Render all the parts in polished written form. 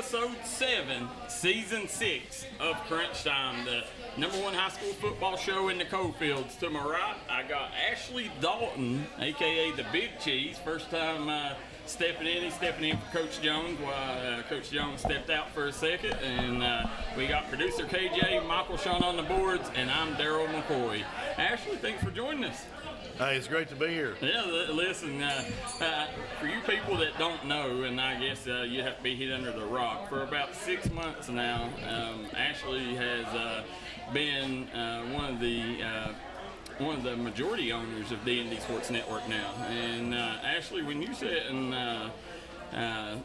episode 7, season 6 of Crunch Time, the #1 high school football show in the Coalfields. To my right, I got Ashley Dalton, aka the Big Cheese. First time stepping in. He's stepping in for Coach Jones while Coach Jones stepped out for a second. And we got producer KJ, Michael, Shawn on the boards, and I'm Darryl McCoy. Ashley, thanks for joining us. Hey, it's great to be here. Yeah, listen, for you people that don't know, and I guess you have to be hit under the rock, for about 6 months now, Ashley has been one of the majority owners of D&D Sports Network now. And Ashley, when you sit and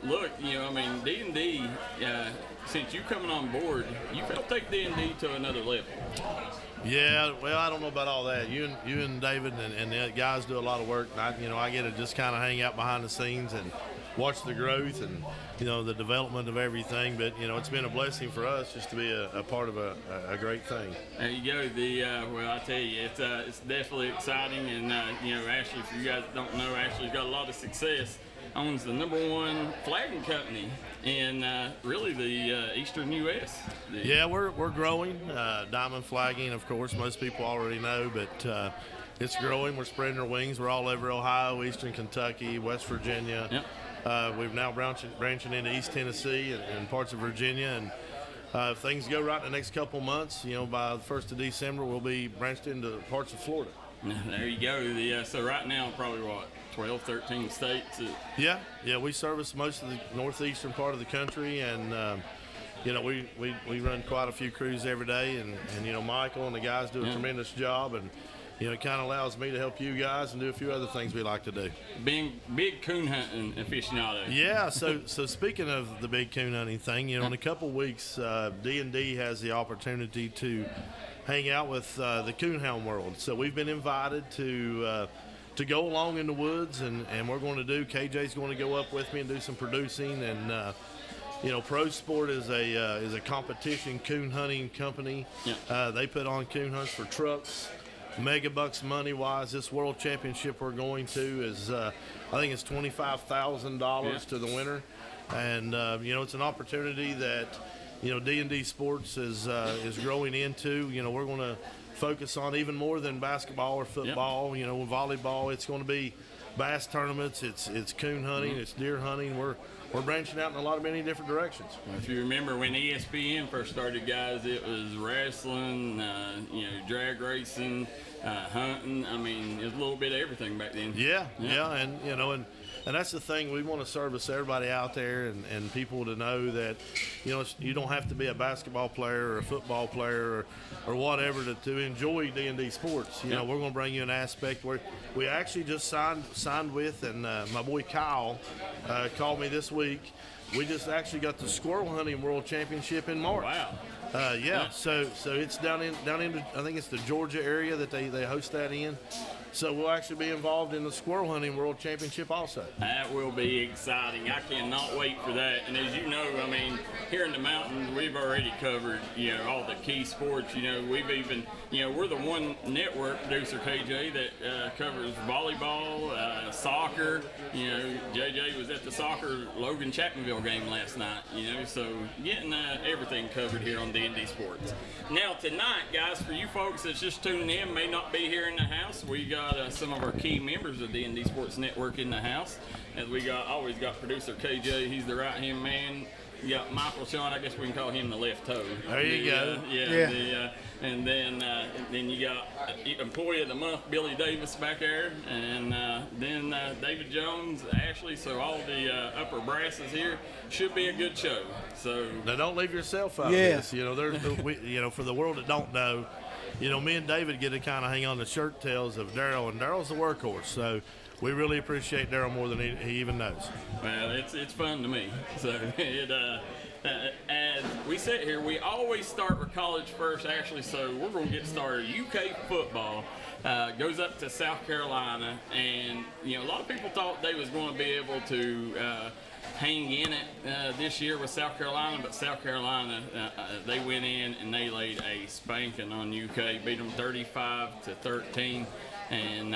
look, D&D, since you coming on board, you've helped take D&D to another level. Yeah, well, I don't know about all that. You and David and the guys do a lot of work. And I get to just kind of hang out behind the scenes and watch the growth and, the development of everything. But, it's been a blessing for us just to be a part of a great thing. There you go. Well, I tell you, it's definitely exciting. And, Ashley, for you guys that don't know, Ashley's got a lot of success. Owns the #1 flagging company in really the Eastern U.S. Yeah, we're growing. Diamond flagging, of course, most people already know, but it's growing. We're spreading our wings. We're all over Ohio, Eastern Kentucky, West Virginia. Yep. We've now branching into East Tennessee and parts of Virginia. And if things go right in the next couple months, by the 1st of December, we'll be branched into parts of Florida. There you go. So right now, probably 12, 13 states? Yeah, we service most of the northeastern part of the country, and we run quite a few crews every day, and Michael and the guys do a tremendous job, and it kind of allows me to help you guys and do a few other things we like to do. Being big coon hunting aficionado. Yeah, so speaking of the big coon hunting thing, in a couple weeks, D&D has the opportunity to hang out with the coonhound world. So we've been invited to go along in the woods, and we're going to do. KJ's going to go up with me and do some producing, and Pro Sport is a competition coon hunting company. Yeah. They put on coon hunts for trucks, mega bucks money wise. This world championship we're going to is I think it's $25,000 to the winner, and it's an opportunity that D&D Sports is growing into. We're going to focus on even more than basketball or football. Yep. Volleyball. It's going to be bass tournaments. It's coon hunting. It's deer hunting. We're branching out in many different directions. If you remember when ESPN first started, guys, it was wrestling, drag racing, hunting. I mean, it was a little bit of everything back then. Yeah, and that's the thing. We want to service everybody out there and people to know that, you don't have to be a basketball player or a football player or whatever to enjoy D&D sports. We're going to bring you an aspect where we actually just signed with, and my boy Kyle called me this week. We just actually got the squirrel hunting world championship in March. Wow. So it's down in I think it's the Georgia area that they host that in. So we'll actually be involved in the Squirrel Hunting World Championship also. That will be exciting. I cannot wait for that. And as you know, here in the mountains, we've already covered, all the key sports. We've even, we're the one network, producer KJ, that covers volleyball, soccer. JJ was at the soccer Logan Chapmanville game last night, so getting everything covered here on D&D Sports. Now, tonight, guys, for you folks that's just tuning in, may not be here in the house, we got some of our key members of D&D Sports Network in the house. As we always got producer KJ, he's the right-hand man. You got Michael, Shawn, I guess we can call him the left toe. There you go. And then you got employee of the month, Billy Davis back there, and then David Jones, Ashley. So all the upper brasses here. Should be a good show. So now don't leave yourself out of this. For the world that don't know, me and David get to kind of hang on the shirt tails of Darryl, and Darryl's the workhorse. So we really appreciate Darryl more than he even knows. Well, it's fun to me. So as we sit here, we always start with college first, Ashley. So we're going to get started. UK football goes up to South Carolina, and a lot of people thought they was going to be able to hang in it this year with South Carolina, but South Carolina, they went in and they laid a spanking on UK, beat them 35-13, and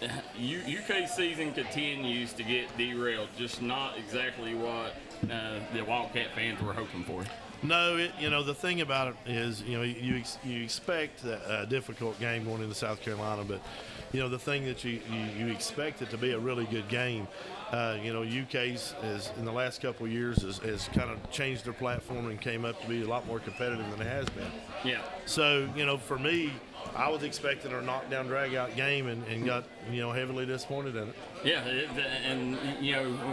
UK season continues to get derailed. Just not exactly what the Wildcat fans were hoping for. No, the thing about it is, you expect a difficult game going into South Carolina, but the thing that you expect it to be a really good game. UK's in the last couple of years has kind of changed their platform and came up to be a lot more competitive than it has been. Yeah. So for me, I was expecting a knockdown, drag-out game and got heavily disappointed in it. Yeah, and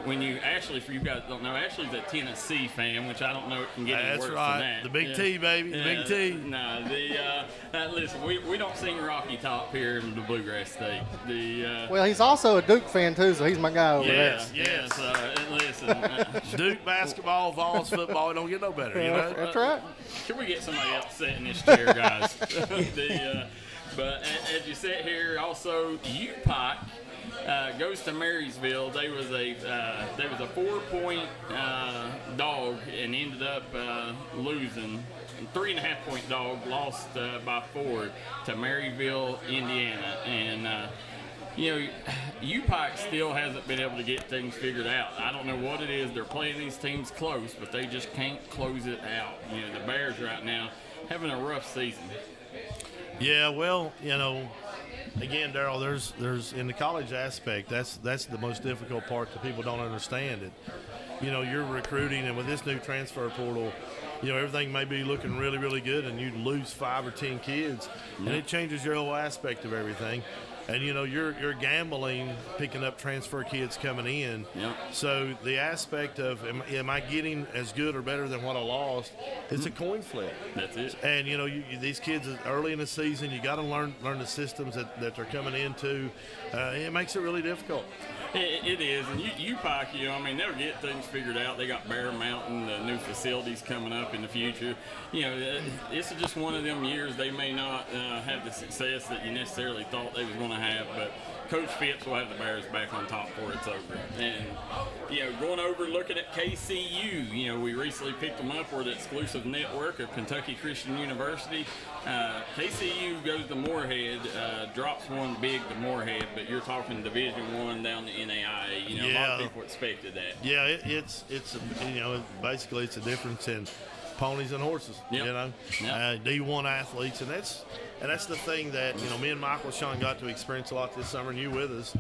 when you Ashley, for you guys don't know, Ashley's a Tennessee fan, which I don't know it can get any worse than that. That's right, the Big T, baby, the Big T. No, listen, we don't sing Rocky Top here in the Bluegrass State. Well, he's also a Duke fan too, so he's my guy over there. Yes. Listen, Duke basketball, Vols football, it don't get no better. That's right. Can we get somebody else sitting in this chair, guys? But as you sit here, also UPike goes to Marysville. They was a 4-point dog and ended up losing. 3.5-point dog lost by 4 to Maryville, Indiana, and UPike still hasn't been able to get things figured out. I don't know what it is. They're playing these teams close, but they just can't close it out. The Bears right now having a rough season. Yeah, well, again, Darryl, there's in the college aspect, that's the most difficult part that people don't understand it. You're recruiting, and with this new transfer portal, everything may be looking really, really good, and you lose 5 or 10 kids, and it changes your whole aspect of everything. And you're gambling picking up transfer kids coming in. Yep. So the aspect of am I getting as good or better than what I lost? It's a coin flip. That's it. And these kids early in the season, you got to learn the systems that they're coming into. It makes it really difficult. It is, and UPike, they'll get things figured out. They got Bear Mountain, the new facilities coming up in the future. This is just one of them years they may not have the success that you necessarily thought they was going to have, but Coach Phipps will have the Bears back on top before it's over. And, going over looking at KCU, we recently picked them up. We're the exclusive network of Kentucky Christian University. KCU goes to Moorhead, drops one big to Moorhead, but you're talking Division I down to NAIA. A lot of people expected that. Yeah, it's basically it's a difference in ponies and horses. Yep. D1 athletes, and that's the thing that me and Michael Shawn got to experience a lot this summer, and you with us.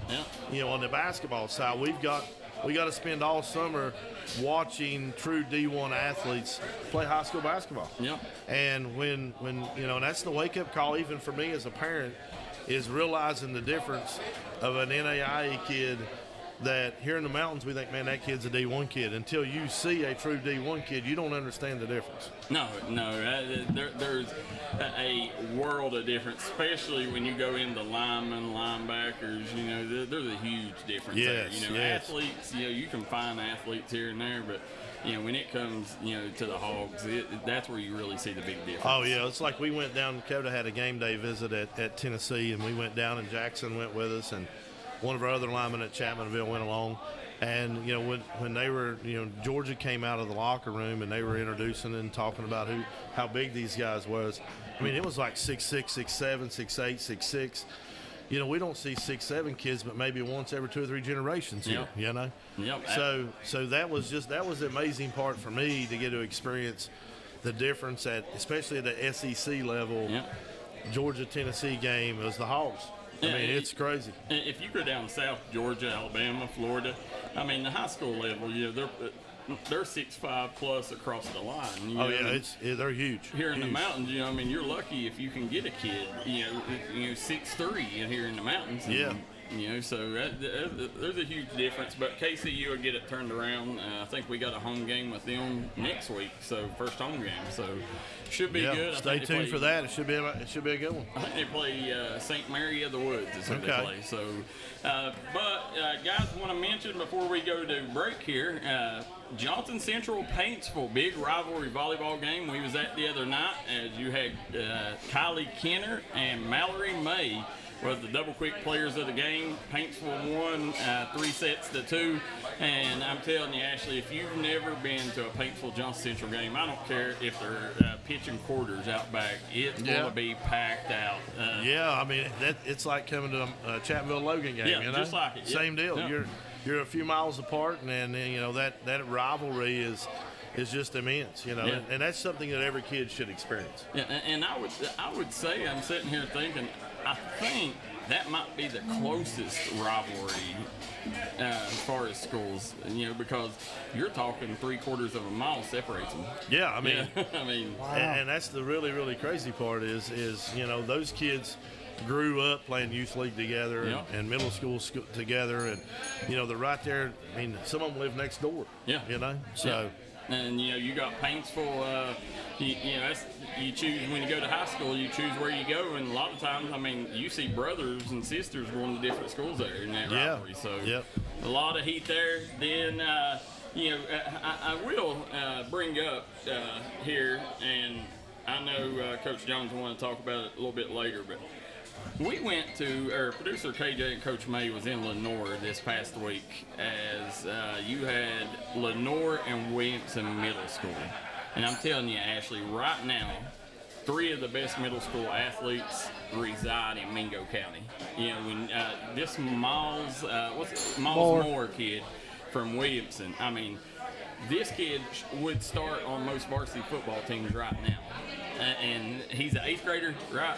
Yeah. On the basketball side, we got to spend all summer watching true D1 athletes play high school basketball. Yeah. And when and that's the wake up call even for me as a parent, is realizing the difference of an NAIA kid. That here in the mountains we think, man, that kid's a D1 kid. Until you see a true D1 kid, you don't understand the difference. No, there's a world of difference, especially when you go into linemen, linebackers. There's a huge difference there. Yes. Athletes, you can find athletes here and there, but when it comes, to the Hogs, that's where you really see the big difference. Oh yeah, it's like we went down. Dakota had a game day visit at Tennessee, and we went down, and Jackson went with us, and one of our other linemen at Chapmanville went along. And, when they were, Georgia came out of the locker room and they were introducing and talking about how big these guys was. It was like 6'6", 6'7", 6'8", 6'6". We don't see 6'7" kids, but maybe once every 2 or 3 generations here, Yep. So that was the amazing part for me to get to experience the difference especially at the SEC level. Yep. Georgia-Tennessee game was the Hogs. I mean, it's crazy. If you go down south, Georgia, Alabama, Florida, I mean, the high school level, they're 6'5" plus across the line. They're huge. Here in the mountains, you're lucky if you can get a kid, 6'3" here in the mountains. So there's a huge difference. But KCU will get it turned around. I think we got a home game with them next week, so first home game. So should be good. Stay tuned for that. It should be a good one. I think they play St. Mary of the Woods is who they play. So, guys, want to mention before we go to break here, Johnson Central Paintsville, big rivalry volleyball game we was at the other night, as you had Kylie Kenner and Mallory May was the double quick players of the game. Paintsville won 3 sets to 2. And I'm telling you, Ashley, if you've never been to a Paintsville Johnson Central game, I don't care if they're pitching quarters out back, it's going to be packed out. I mean, it's like coming to a Chapmanville Logan game. Yeah, you know? just like it. Same deal. Yeah. You're a few miles apart, and you know that rivalry is just immense. You know, and that's something that every kid should experience. Yeah, and I would say, I'm sitting here thinking, I think that might be the closest rivalry as far as schools, you know, because you're talking 3/4 of a mile separates them. Yeah, I mean, I mean, wow. and that's the really, really crazy part is you know, those kids grew up playing youth league together and middle school together, and you know, they're right there. I mean, some of them live next door. Yeah, you know, so. And you know, you got Paintsville. You know, you choose when you go to high school. You choose where you go, and a lot of times, I mean, you see brothers and sisters going to different schools there in that rivalry. So a lot of heat there. Then you know, I will bring up here, and I know Coach Jones will want to talk about it a little bit later, but we went to, or producer KJ and Coach May was in Lenoir this past week as you had Lenoir and Williamson Middle School. And I'm telling you, Ashley, right now, 3 of the best middle school athletes reside in Mingo County. You know, when this Miles Moore kid from Williamson, I mean, this kid would start on most varsity football teams right now. And he's an 8th grader, right?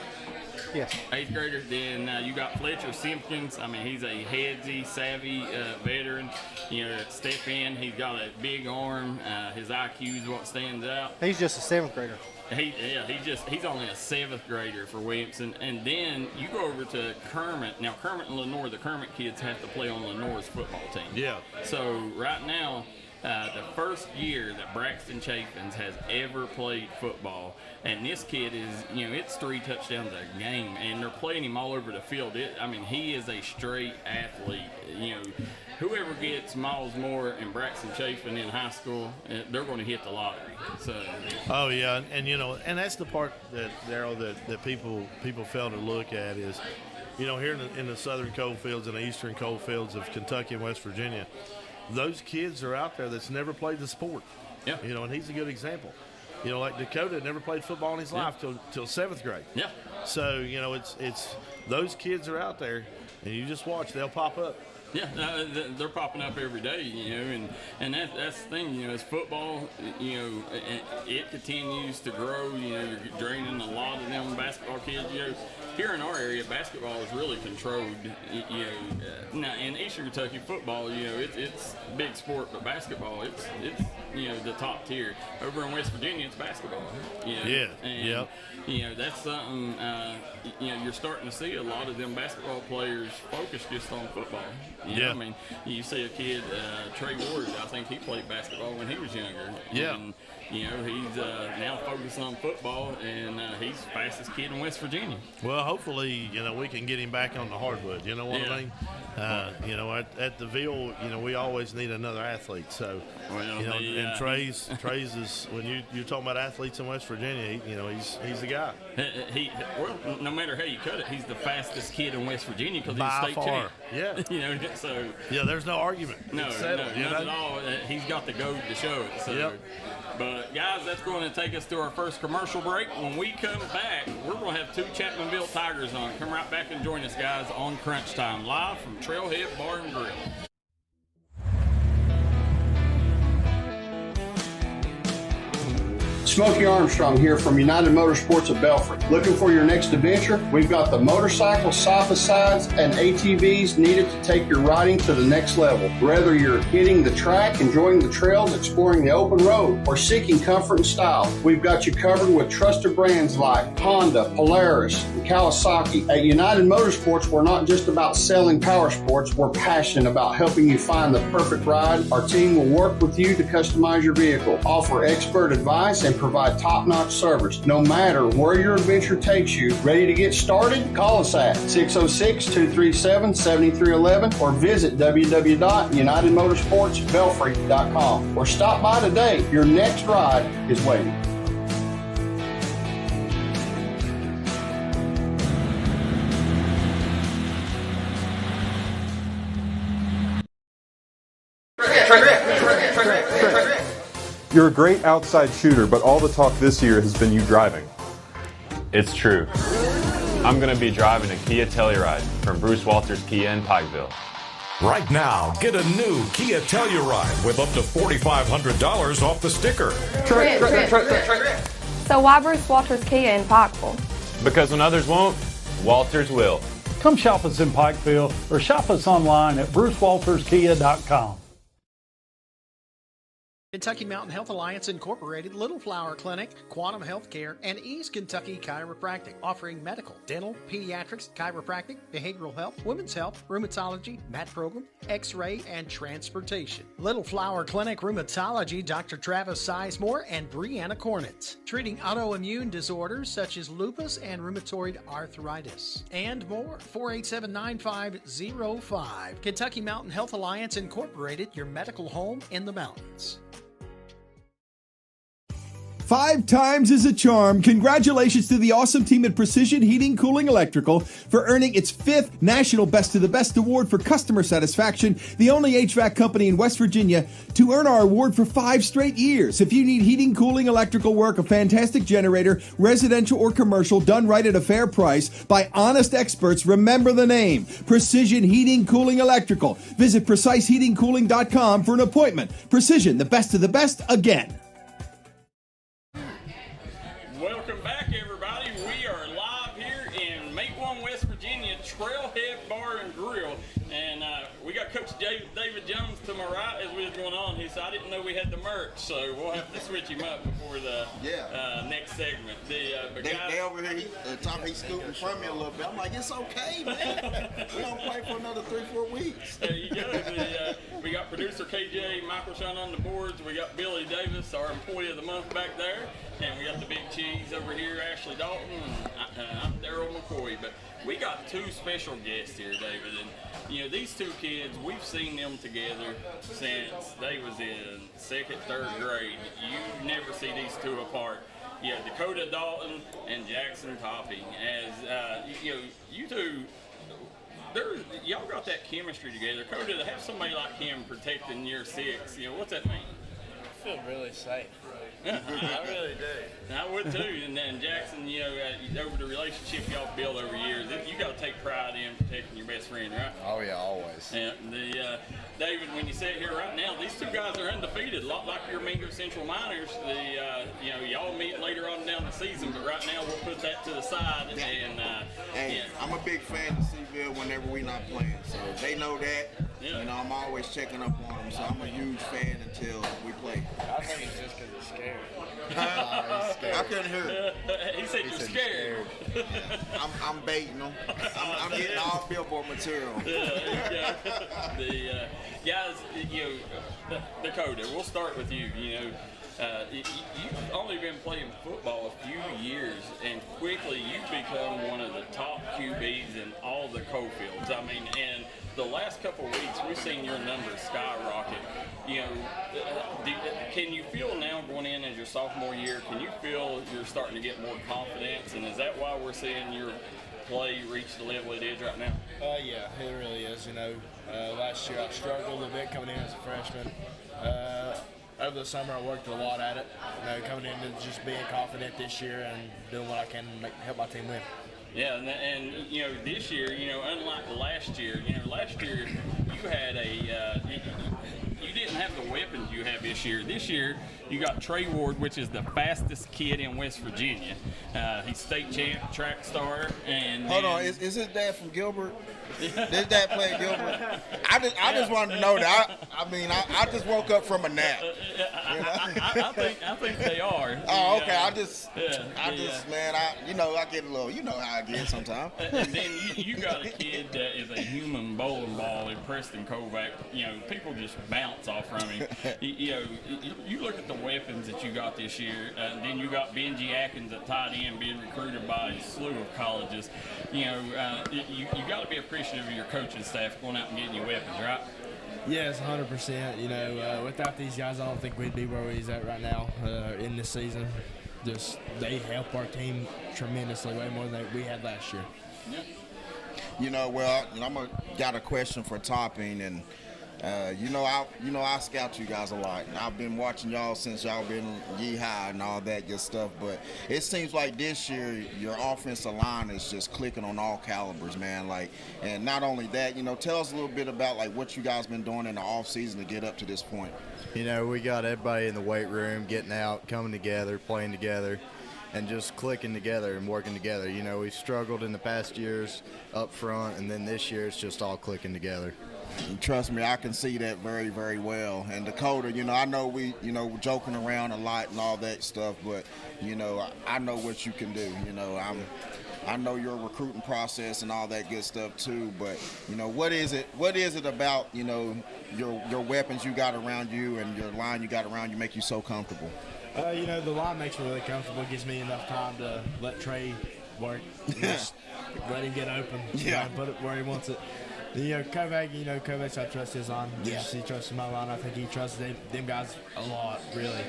Yes. 8th grader. Then you got Fletcher Simpkins. I mean, he's a headsy, savvy veteran. You know, step in. He's got a big arm. His IQ is what stands out. He's just a 7th grader. He's only a 7th grader for Williamson. And then you go over to Kermit. Now, Kermit and Lenoir, the Kermit kids have to play on Lenoir's football team. Yeah. So right now, the first year that Braxton Chaffins has ever played football, and this kid is, you know, it's 3 touchdowns a game, and they're playing him all over the field. I mean, he is a straight athlete. You know, whoever gets Miles Moore and Braxton Chaffin in high school, they're going to hit the lottery. So. Oh yeah, and you know, and that's the part that Darryl that people fail to look at is, you know, here in the southern coal fields and the eastern coal fields of Kentucky and West Virginia, those kids are out there that's never played the sport. Yeah. You know, and he's a good example. You know, like Dakota never played football in his life till 7th grade. Yeah. So, you know, it's those kids are out there, and you just watch, they'll pop up. Yeah, they're popping up every day, you know, and that's the thing, you know, as football, you know, it continues to grow. You know, you're draining a lot of them basketball kids. You know, here in our area, basketball is really controlled. You know, now in Eastern Kentucky, football, you know, it's a big sport, but basketball, it's you know, the top tier. Over in West Virginia, it's basketball. You know? Yeah. And, you know, that's something. You know, you're starting to see a lot of them basketball players focus just on football. You know, I mean, you see a kid, Trey Ward, I think he played basketball when he was younger. Yeah. And, you know, he's now focusing on football, and he's the fastest kid in West Virginia. Well, hopefully, you know, we can get him back on the hardwood. You know what I mean? You know, at the Ville, you know, we always need another athlete. So, you know, and Trey's is, when you're talking about athletes in West Virginia, you know, he's the guy. Well, no matter how you cut it, he's the fastest kid in West Virginia because he's by state far. champ. Yeah. You know, so. Yeah, there's no argument. No, not at all. He's got the goat to show it. So. But, guys, that's going to take us to our first commercial break. When we come back, we're going to have 2 Chapmanville Tigers on. Come right back and join us, guys, on Crunch Time, live from Trailhead Bar and Grill. Smokey Armstrong here from United Motorsports of Belfry. Looking for your next adventure? We've got the motorcycles, side-by-sides, and ATVs needed to take your riding to the next level. Whether you're hitting the track, enjoying the trails, exploring the open road, or seeking comfort and style, we've got you covered with trusted brands like Honda, Polaris, and Kawasaki. At United Motorsports, we're not just about selling power sports, we're passionate about helping you find the perfect ride. Our team will work with you to customize your vehicle, offer expert advice, and provide top-notch service. No matter where your adventure takes you, ready to get started? Call us at 606-237-7311 or visit www.unitedmotorsportsbelfry.com or stop by today. Your next ride is waiting. You're a great outside shooter, but all the talk this year has been you driving. It's true. I'm going to be driving a Kia Telluride from Bruce Walters Kia in Pikeville. Right now, get a new Kia Telluride with up to $4,500 off the sticker. So why Bruce Walters Kia in Pikeville? Because when others won't, Walters will. Come shop us in Pikeville or shop us online at brucewalterskia.com. Kentucky Mountain Health Alliance Incorporated, Little Flower Clinic, Quantum Healthcare, and East Kentucky Chiropractic, offering medical, dental, pediatrics, chiropractic, behavioral health, women's health, rheumatology, mat program, x-ray, and transportation. Little Flower Clinic Rheumatology, Dr. Travis Sizemore and Brianna Cornitz, treating autoimmune disorders such as lupus and rheumatoid arthritis, and more. 487-9505. Kentucky Mountain Health Alliance Incorporated, your medical home in the mountains. 5 times is a charm. Congratulations to the awesome team at Precision Heating, Cooling, Electrical for earning its 5th National Best of the Best Award for customer satisfaction, the only HVAC company in West Virginia to earn our award for 5 straight years. If you need heating, cooling, electrical work, a fantastic generator, residential or commercial, done right at a fair price by honest experts, remember the name, Precision Heating, Cooling, Electrical. Visit PreciseHeatingCooling.com for an appointment. Precision, the best of the best, again. Welcome back, everybody. We are live here in Make One, West Virginia, Trailhead Bar and Grill. And we got Coach David Jones to my right as we was going on. He said, I didn't know we had the merch, so we'll have to switch him up before the next segment. They over here, he's scooting from me a little bit. I'm like, it's okay, man. We don't play for another 3-4 weeks. There you go. We got producer KJ Michael Shawn on the boards. We got Billy Davis, our employee of the month, back there. And we got the big cheese over here, Ashley Dalton. I'm Darryl McCoy. But we got 2 special guests here, David. And, you know, these 2 kids, we've seen them together since they was in 2nd, 3rd grade. You never see these 2 apart. Yeah, Dakota Dalton and Jackson Topping. As, you know, you 2, y'all got that chemistry together. Dakota, to have somebody like him protecting year 6, you know, what's that mean? I feel really safe. I really do. I would too. And then Jackson, you know, over the relationship y'all built over years, you got to take pride in protecting your best friend, right? Oh yeah, always. And David, when you sit here right now, these 2 guys are undefeated, a lot like your Meander Central Miners. You know, y'all meet later on down the season, but right now we'll put that to the side. And hey, I'm a big fan of Seaville whenever we not playing, so they know that. Yeah. You know, I'm always checking up on them, so I'm a huge fan until we play. I think it's just because he's scared. He's scared. I couldn't hear it. He said you're scared. I'm baiting them. I'm getting all billboard material. Yeah. The guys, you know, Dakota, we'll start with you. You know, you've only been playing football a few years, and quickly you've become one of the top QBs in all the Cofields. I mean, and the last couple of weeks, we've seen your numbers skyrocket. You know, can you feel now going in as your sophomore year, can you feel you're starting to get more confidence? And is that why we're seeing your play reach the level it is right now? Yeah, it really is. You know, last year I struggled a little bit coming in as a freshman. Over the summer I worked a lot at it. You know, coming into just being confident this year and doing what I can to help my team win. Yeah, and you know, this year, you know, unlike last year, you know, last year you had you didn't have the weapons you have this year. This year, you got Trey Ward, which is the fastest kid in West Virginia. He's state champ, track star, and hold on, is his dad from Gilbert? His dad play at Gilbert? I just wanted to know that. I mean, I just woke up from a nap. I think they are. Oh, okay. I just, man, I get a little, you know how I get sometimes. And then you got a kid that is a human bowling ball in Preston Kovac. You know, people just bounce off from him. You know, you look at the weapons that you got this year. Then you got Benji Atkins at tight end being recruited by a slew of colleges. You know, you got to be appreciative of your coaching staff going out and getting you weapons, right? Yes, 100%. You know, without these guys, I don't think we'd be where we're at right now in this season. Just they help our team tremendously, way more than we had last year. Yeah. You know, well, I'm got a question for Topping, and I scout you guys a lot. And I've been watching y'all since y'all been Yee-High and all that good stuff. But it seems like this year your offensive line is just clicking on all calibers, man. Like, and not only that, tell us a little bit about like what you guys been doing in the off season to get up to this point. We got everybody in the weight room, getting out, coming together, playing together, and just clicking together and working together. We struggled in the past years up front, and then this year it's just all clicking together. And trust me, I can see that very, very well. And Dakota, I know we, joking around a lot and all that stuff, but, I know what you can do. I know your recruiting process and all that good stuff too, but, what is it about, your weapons you got around you and your line you got around you make you so comfortable? The line makes me really comfortable. It gives me enough time to let Trey work. Just let him get open. Yeah. Put it where he wants it. Kovac, I trust his line. Yeah. He trusts my line. I think he trusts them guys a lot, really.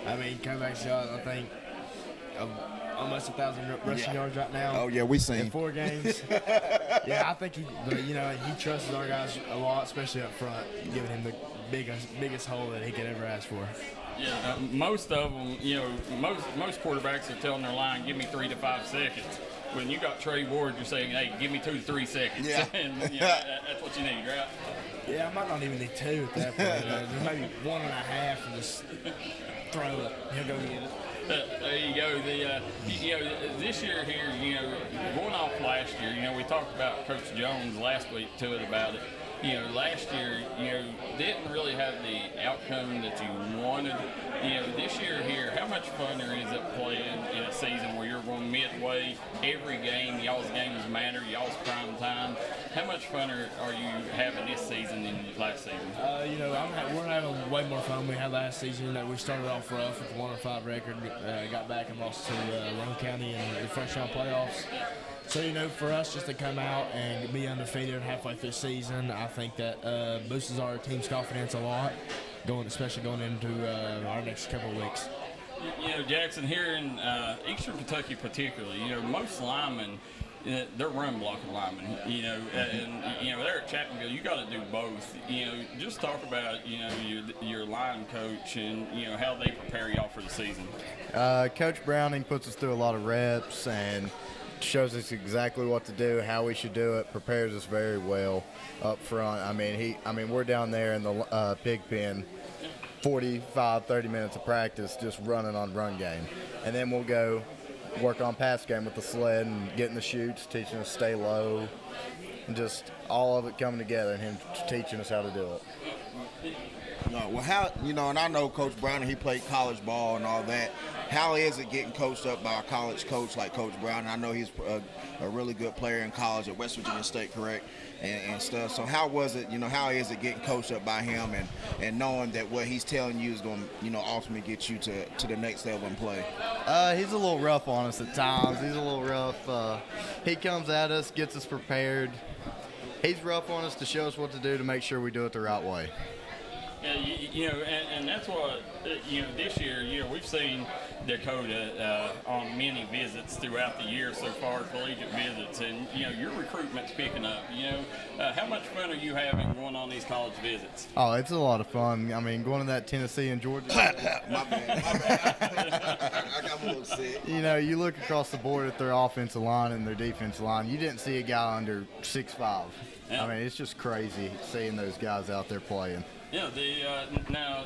I mean, Kovac's got, I think, almost 1,000 rushing yards right now. Oh, yeah, we seen. In 4 games. Yeah, I think he trusts our guys a lot, especially up front, giving him the biggest hole that he could ever ask for. Yeah, most of them, most quarterbacks are telling their line, give me 3 to 5 seconds. When you got Trey Ward, you're saying, hey, give me 2 to 3 seconds. Yeah. And that's what you need, right? Yeah, I might not even need 2 at that point. Maybe 1.5 and just throw it. He'll go get it. There you go. This year here, going off last year, we talked about Coach Jones last week to it about it. Last year, didn't really have the outcome that you wanted. This year here, how much funner is it playing in a season where you're going midway, every game, y'all's games matter, y'all's prime time? How much funner are you having this season than last season? We're having way more fun than we had last season. We started off rough with a 1-5 record, got back and lost to Roane County in the first round playoffs. So, for us just to come out and be undefeated halfway through the season, I think that boosts our team's confidence a lot, especially going into our next couple of weeks. Jackson, here in Eastern Kentucky particularly, most linemen, they're run blocking linemen, and there at Chapmanville, you got to do both. Just talk about, your line coach and, how they prepare y'all for the season. Coach Browning puts us through a lot of reps and shows us exactly what to do, how we should do it, prepares us very well up front. We're down there in the pig pen 45-30 minutes of practice just running on run game, and then we'll go work on pass game with the sled and getting the shoots, teaching us to stay low, and just all of it coming together and him teaching us how to do it. Well, how, and I know Coach Brown, he played college ball and all that. How is it getting coached up by a college coach like Coach Brown? I know he's a really good player in college at West Virginia State, correct, and stuff. So how was it, how is it getting coached up by him and knowing that what he's telling you is going to, ultimately get you to the next level and play? He's a little rough on us at times. He's a little rough. He comes at us, gets us prepared. He's rough on us to show us what to do to make sure we do it the right way. Yeah, and that's what, this year, we've seen Dakota on many visits throughout the year so far, collegiate visits, and, your recruitment's picking up. How much fun are you having going on these college visits? Oh, it's a lot of fun. Going to that Tennessee and Georgia. My bad. I got a little sick. You look across the board at their offensive line and their defensive line. You didn't see a guy under 6'5". Yeah. It's just crazy seeing those guys out there playing. Yeah, now,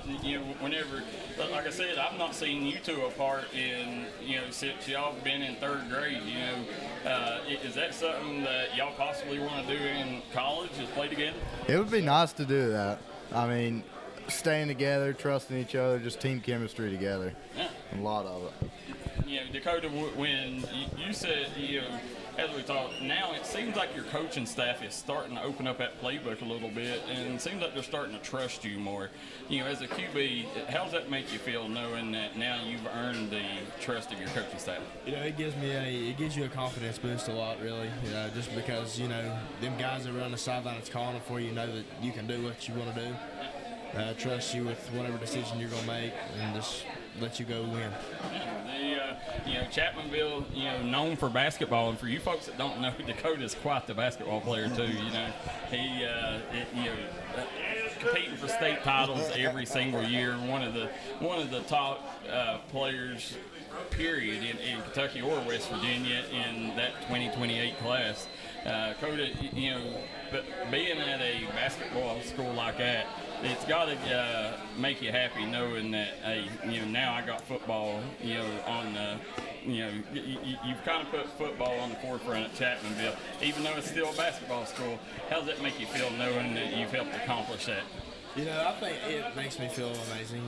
whenever, like I said, I've not seen you two apart in, since y'all been in 3rd grade, is that something that y'all possibly want to do in college, is play together? It would be nice to do that. Staying together, trusting each other, just team chemistry together. Yeah. A lot of it. Dakota, when you said, as we talked, now it seems like your coaching staff is starting to open up that playbook a little bit, and it seems like they're starting to trust you more. As a QB, how does that make you feel knowing that now you've earned the trust of your coaching staff? It gives you a confidence boost a lot, really. Just because them guys that are on the sideline that's calling for you know that you can do what you want to do. Trust you with whatever decision you're going to make, and just let you go win. Chapmanville, known for basketball, and for you folks that don't know, Dakota's quite the basketball player too. competing for state titles every single year. One of the top players, period, in Kentucky or West Virginia in that 2028 class. Coda, but being at a basketball school like that, it's got to make you happy knowing that, hey, now I got football, on the, you've kind of put football on the forefront at Chapmanville, even though it's still a basketball school. How does that make you feel knowing that you've helped accomplish that? I think it makes me feel amazing.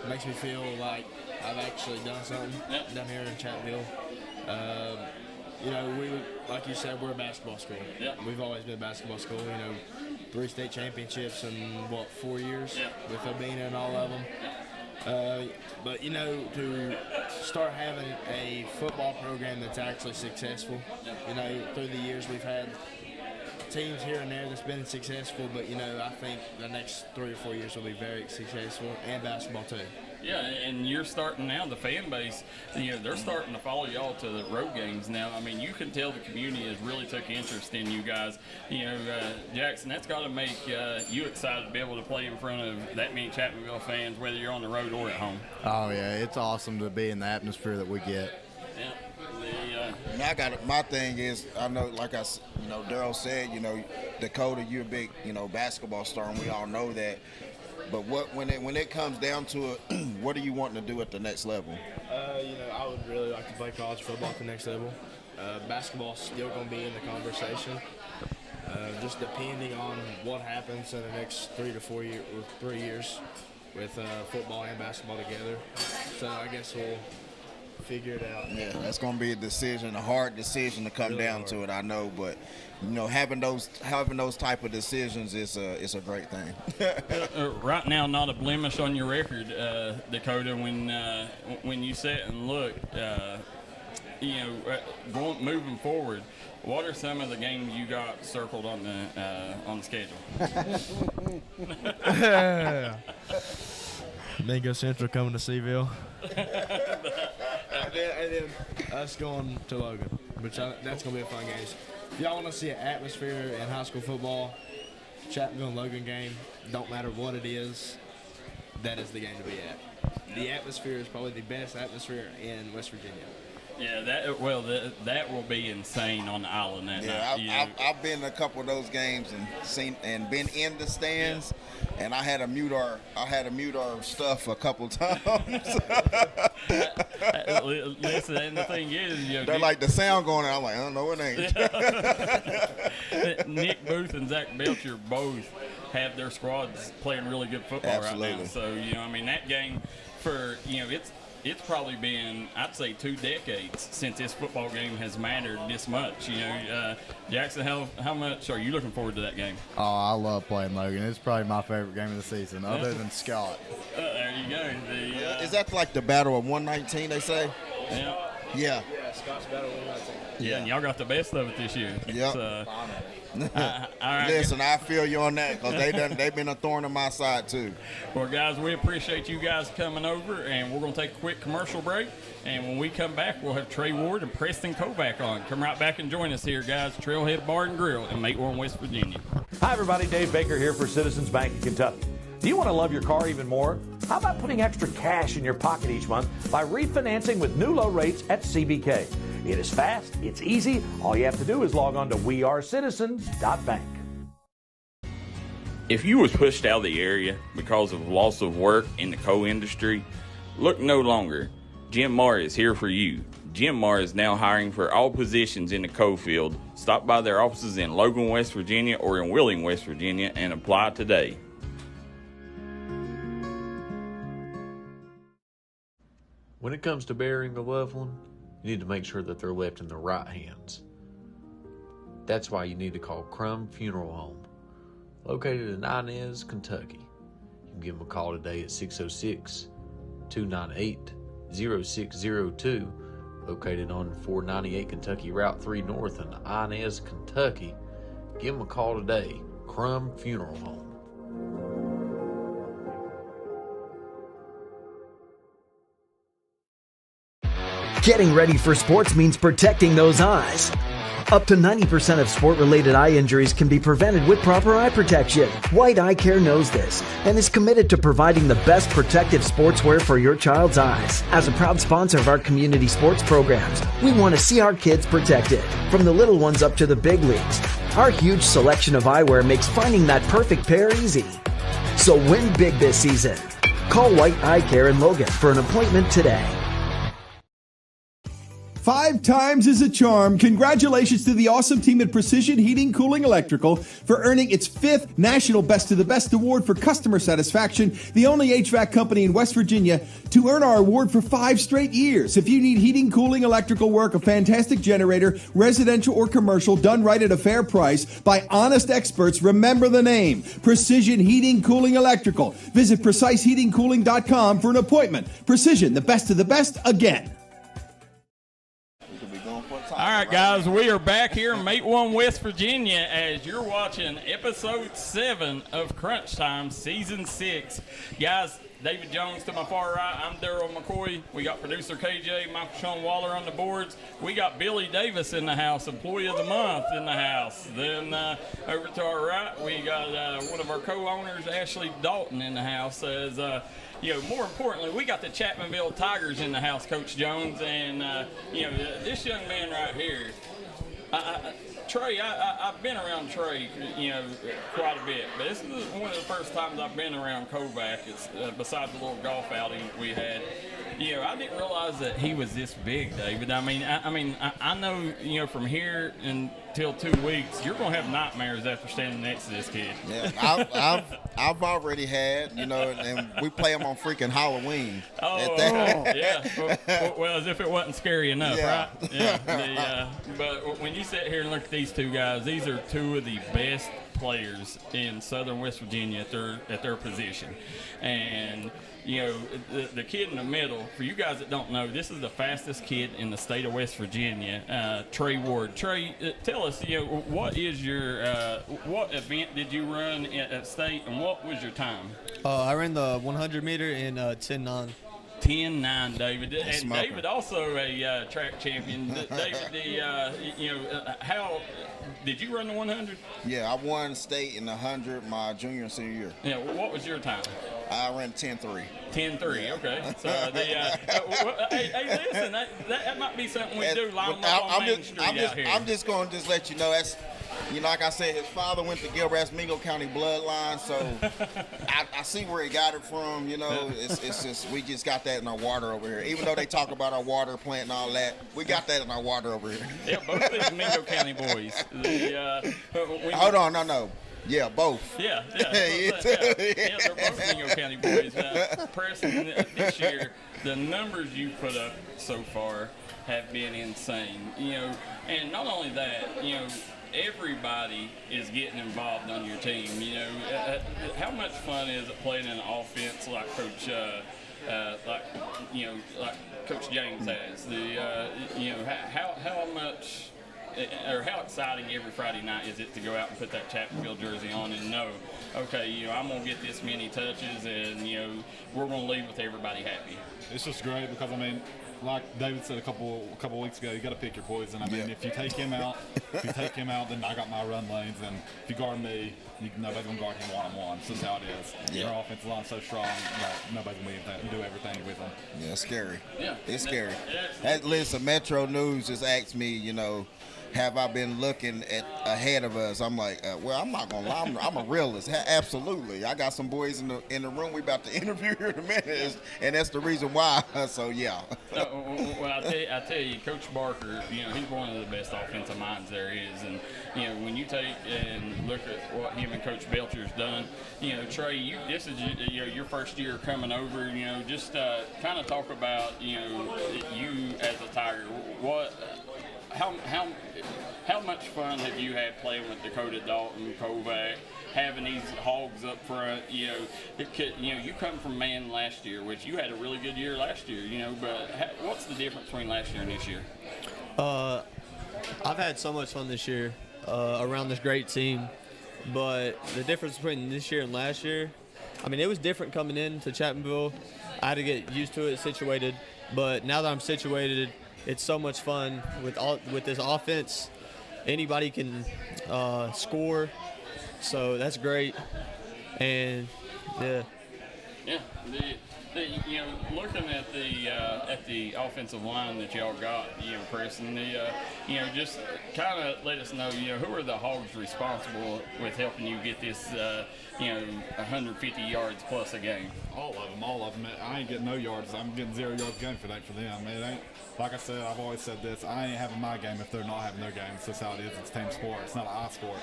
It makes me feel like I've actually done something down here in Chapmanville. We, like you said, we're a basketball school. Yep. We've always been a basketball school. 3 state championships in 4 years with Obina and all of them. But to start having a football program that's actually successful. Through the years we've had teams here and there that's been successful, but I think the next 3 or 4 years will be very successful, and basketball too. Yeah, and you're starting now, the fan base, they're starting to follow y'all to the road games now. I mean, you can tell the community has really took interest in you guys. Jackson, that's got to make you excited to be able to play in front of that many Chapmanville fans, whether you're on the road or at home. Oh, yeah, it's awesome to be in the atmosphere that we get. Yeah. My thing is, I know, like Darryl said, Dakota, you're a big, basketball star, and we all know that. But when it comes down to it, what are you wanting to do at the next level? I would really like to play college football at the next level. Basketball's still going to be in the conversation. Just depending on what happens in the next 3 to 4 years, or 3 years, with football and basketball together. So I guess we'll figure it out. Yeah, that's going to be a hard decision to come down to it, I know, but having those type of decisions is a great thing. Right now, not a blemish on your record, Dakota. When you sit and look, moving forward, what are some of the games you got circled on the schedule? Mingo Central coming to Seville. and then us going to Logan, which that's going to be a fun game. If y'all want to see an atmosphere in high school football, Chapmanville and Logan game, don't matter what it is, that is the game to be at. The atmosphere is probably the best atmosphere in West Virginia. Yeah, that will be insane on the island that night. I've been to a couple of those games and been in the stands, and I had to mute our stuff a couple times. Listen, and the thing is, they're like the sound going, and I'm like, I don't know, it ain't. Nick Booth and Zach Belcher both have their squads playing really good football right now. So that game for it's probably been, I'd say, 2 decades since this football game has mattered this much. Jackson, how much are you looking forward to that game? Oh, I love playing Logan. It's probably my favorite game of the season, other than Scott. There you go. Is that like the Battle of 119, they say? Yeah. Yeah. Yeah, Scott's Battle of 119. Yeah, and y'all got the best of it this year. Yep. All right. Listen, I feel you on that because they've been a thorn in my side too. Well, guys, we appreciate you guys coming over, and we're going to take a quick commercial break. And when we come back, we'll have Trey Ward and Preston Kovac on. Come right back and join us here, guys. Trailhead Bar and Grill in Matewan, West Virginia. Hi, everybody. Dave Baker here for Citizens Bank of Kentucky. Do you want to love your car even more? How about putting extra cash in your pocket each month by refinancing with new low rates at CBK? It is fast, it's easy. All you have to do is log on to wearecitizens.bank. If you was pushed out of the area because of loss of work in the coal industry, look no longer. Jim Marr is here for you. Jim Marr is now hiring for all positions in the coal field. Stop by their offices in Logan, West Virginia or in Wheeling, West Virginia and apply today. When it comes to burying a loved one, you need to make sure that they're left in the right hands. That's why you need to call Crum Funeral Home, located in Inez, Kentucky. You can give them a call today at 606-298-0602, located on 498 Kentucky Route 3 North in Inez, Kentucky. Give them a call today, Crum Funeral Home. Getting ready for sports means protecting those eyes. Up to 90% of sport-related eye injuries can be prevented with proper eye protection. White Eye Care knows this and is committed to providing the best protective sportswear for your child's eyes. As a proud sponsor of our community sports programs, we want to see our kids protected, from the little ones up to the big leagues. Our huge selection of eyewear makes finding that perfect pair easy. So win big this season. Call White Eye Care in Logan for an appointment today. 5 times is a charm. Congratulations to the awesome team at Precision Heating, Cooling, Electrical for earning its 5th National Best of the Best award for customer satisfaction, the only HVAC company in West Virginia to earn our award for 5 straight years. If you need heating, cooling, electrical work, a fantastic generator, residential or commercial, done right at a fair price by honest experts, remember the name, Precision Heating, Cooling, Electrical. Visit PreciseHeatingCooling.com for an appointment. Precision, the best of the best, again. All right, guys, we are back here in Mate 1, West Virginia, as you're watching Episode 7 of Crunch Time, Season 6. Guys, David Jones to my far right. I'm Darryl McCoy. We got producer KJ, Michael Shawn Waller on the boards. We got Billy Davis in the house, Employee of the Month in the house. Then over to our right, we got one of our co-owners, Ashley Dalton, in the house. As more importantly, we got the Chapmanville Tigers in the house, Coach Jones. And, this young man right here, Trey, I've been around Trey, quite a bit. But this is one of the first times I've been around Kovac. It's besides the little golf outing we had. I didn't realize that he was this big, David. I know, from here until 2 weeks, you're going to have nightmares after standing next to this kid. Yeah, I've already had, and we play them on freaking Halloween. Oh, yeah. Well, as if it wasn't scary enough, right? Yeah. But when you sit here and look at these two guys, these are two of the best players in Southern West Virginia at their position. And the kid in the middle, for you guys that don't know, this is the fastest kid in the state of West Virginia, Trey Ward. Trey, tell us, what is your what event did you run at state, and what was your time? I ran the 100 meter in 10.9. 10.9, David. And David also a track champion. David, how did you run the 100? Yeah, I won state in the 100 my junior and senior year. Yeah, what was your time? I ran 10.3. 10.3, yeah. Okay. So, hey, listen, that might be something we do line up on Main Street out here. I'm just going to let you know that's, like I said, his father went to Gilbert-Mingo County bloodline, so I see where he got it from. It's just we just got that in our water over here. Even though they talk about our water plant and all that, we got that in our water over here. Yeah, both of these Mingo County boys. Hold on, no. Yeah, both. Yeah, they're both Mingo County boys. Preston, this year, the numbers you put up so far have been insane. And not only that, everybody is getting involved on your team. How much fun is it playing an offense like Coach, like Coach James has? How much, or how exciting every Friday night is it to go out and put that Chapmanville jersey on and know, okay, I'm gonna get this many touches, and we're gonna leave with everybody happy. It's just great because like David said a couple weeks ago, you got to pick your poison. If you take him out, then I got my run lanes, and if you guard me, nobody's gonna guard him one-on-one. So that's how it is. Yeah. Our offensive line's so strong, nobody's gonna do everything with them. Yeah, it's scary. Yeah, it's scary. Listen, Metro News just asked me, have I been looking ahead of us? I'm like, well, I'm not gonna lie, I'm a realist. Absolutely, I got some boys in the room we about to interview here in a minute, and that's the reason why. So yeah. Well, I tell you, Coach Barker, he's one of the best offensive minds there is, and when you take and look at what him and Coach Belcher's done, Trey, this is your first year coming over. Just kind of talk about you as a Tiger. How much fun have you had playing with Dakota Dalton, Kovac, having these hogs up front? You come from Man last year, which you had a really good year last year. But what's the difference between last year and this year? I've had so much fun this year around this great team, but the difference between this year and last year, it was different coming into Chapmanville. I had to get used to it, situated, but now that I'm situated, it's so much fun with this offense. anybody can score, so that's great. And yeah. Yeah. You know, looking at the offensive line that y'all got, you know, Preston, you know, just kind of let us know, you know, who are the Hogs responsible with helping you get this, you know, 150 yards plus a game? All of them. I ain't getting no yards. I'm getting 0 yards a game for them. It ain't, like I said, I've always said this, I ain't having my game if they're not having their game. It's just how it is. It's team sport. It's not an I sport.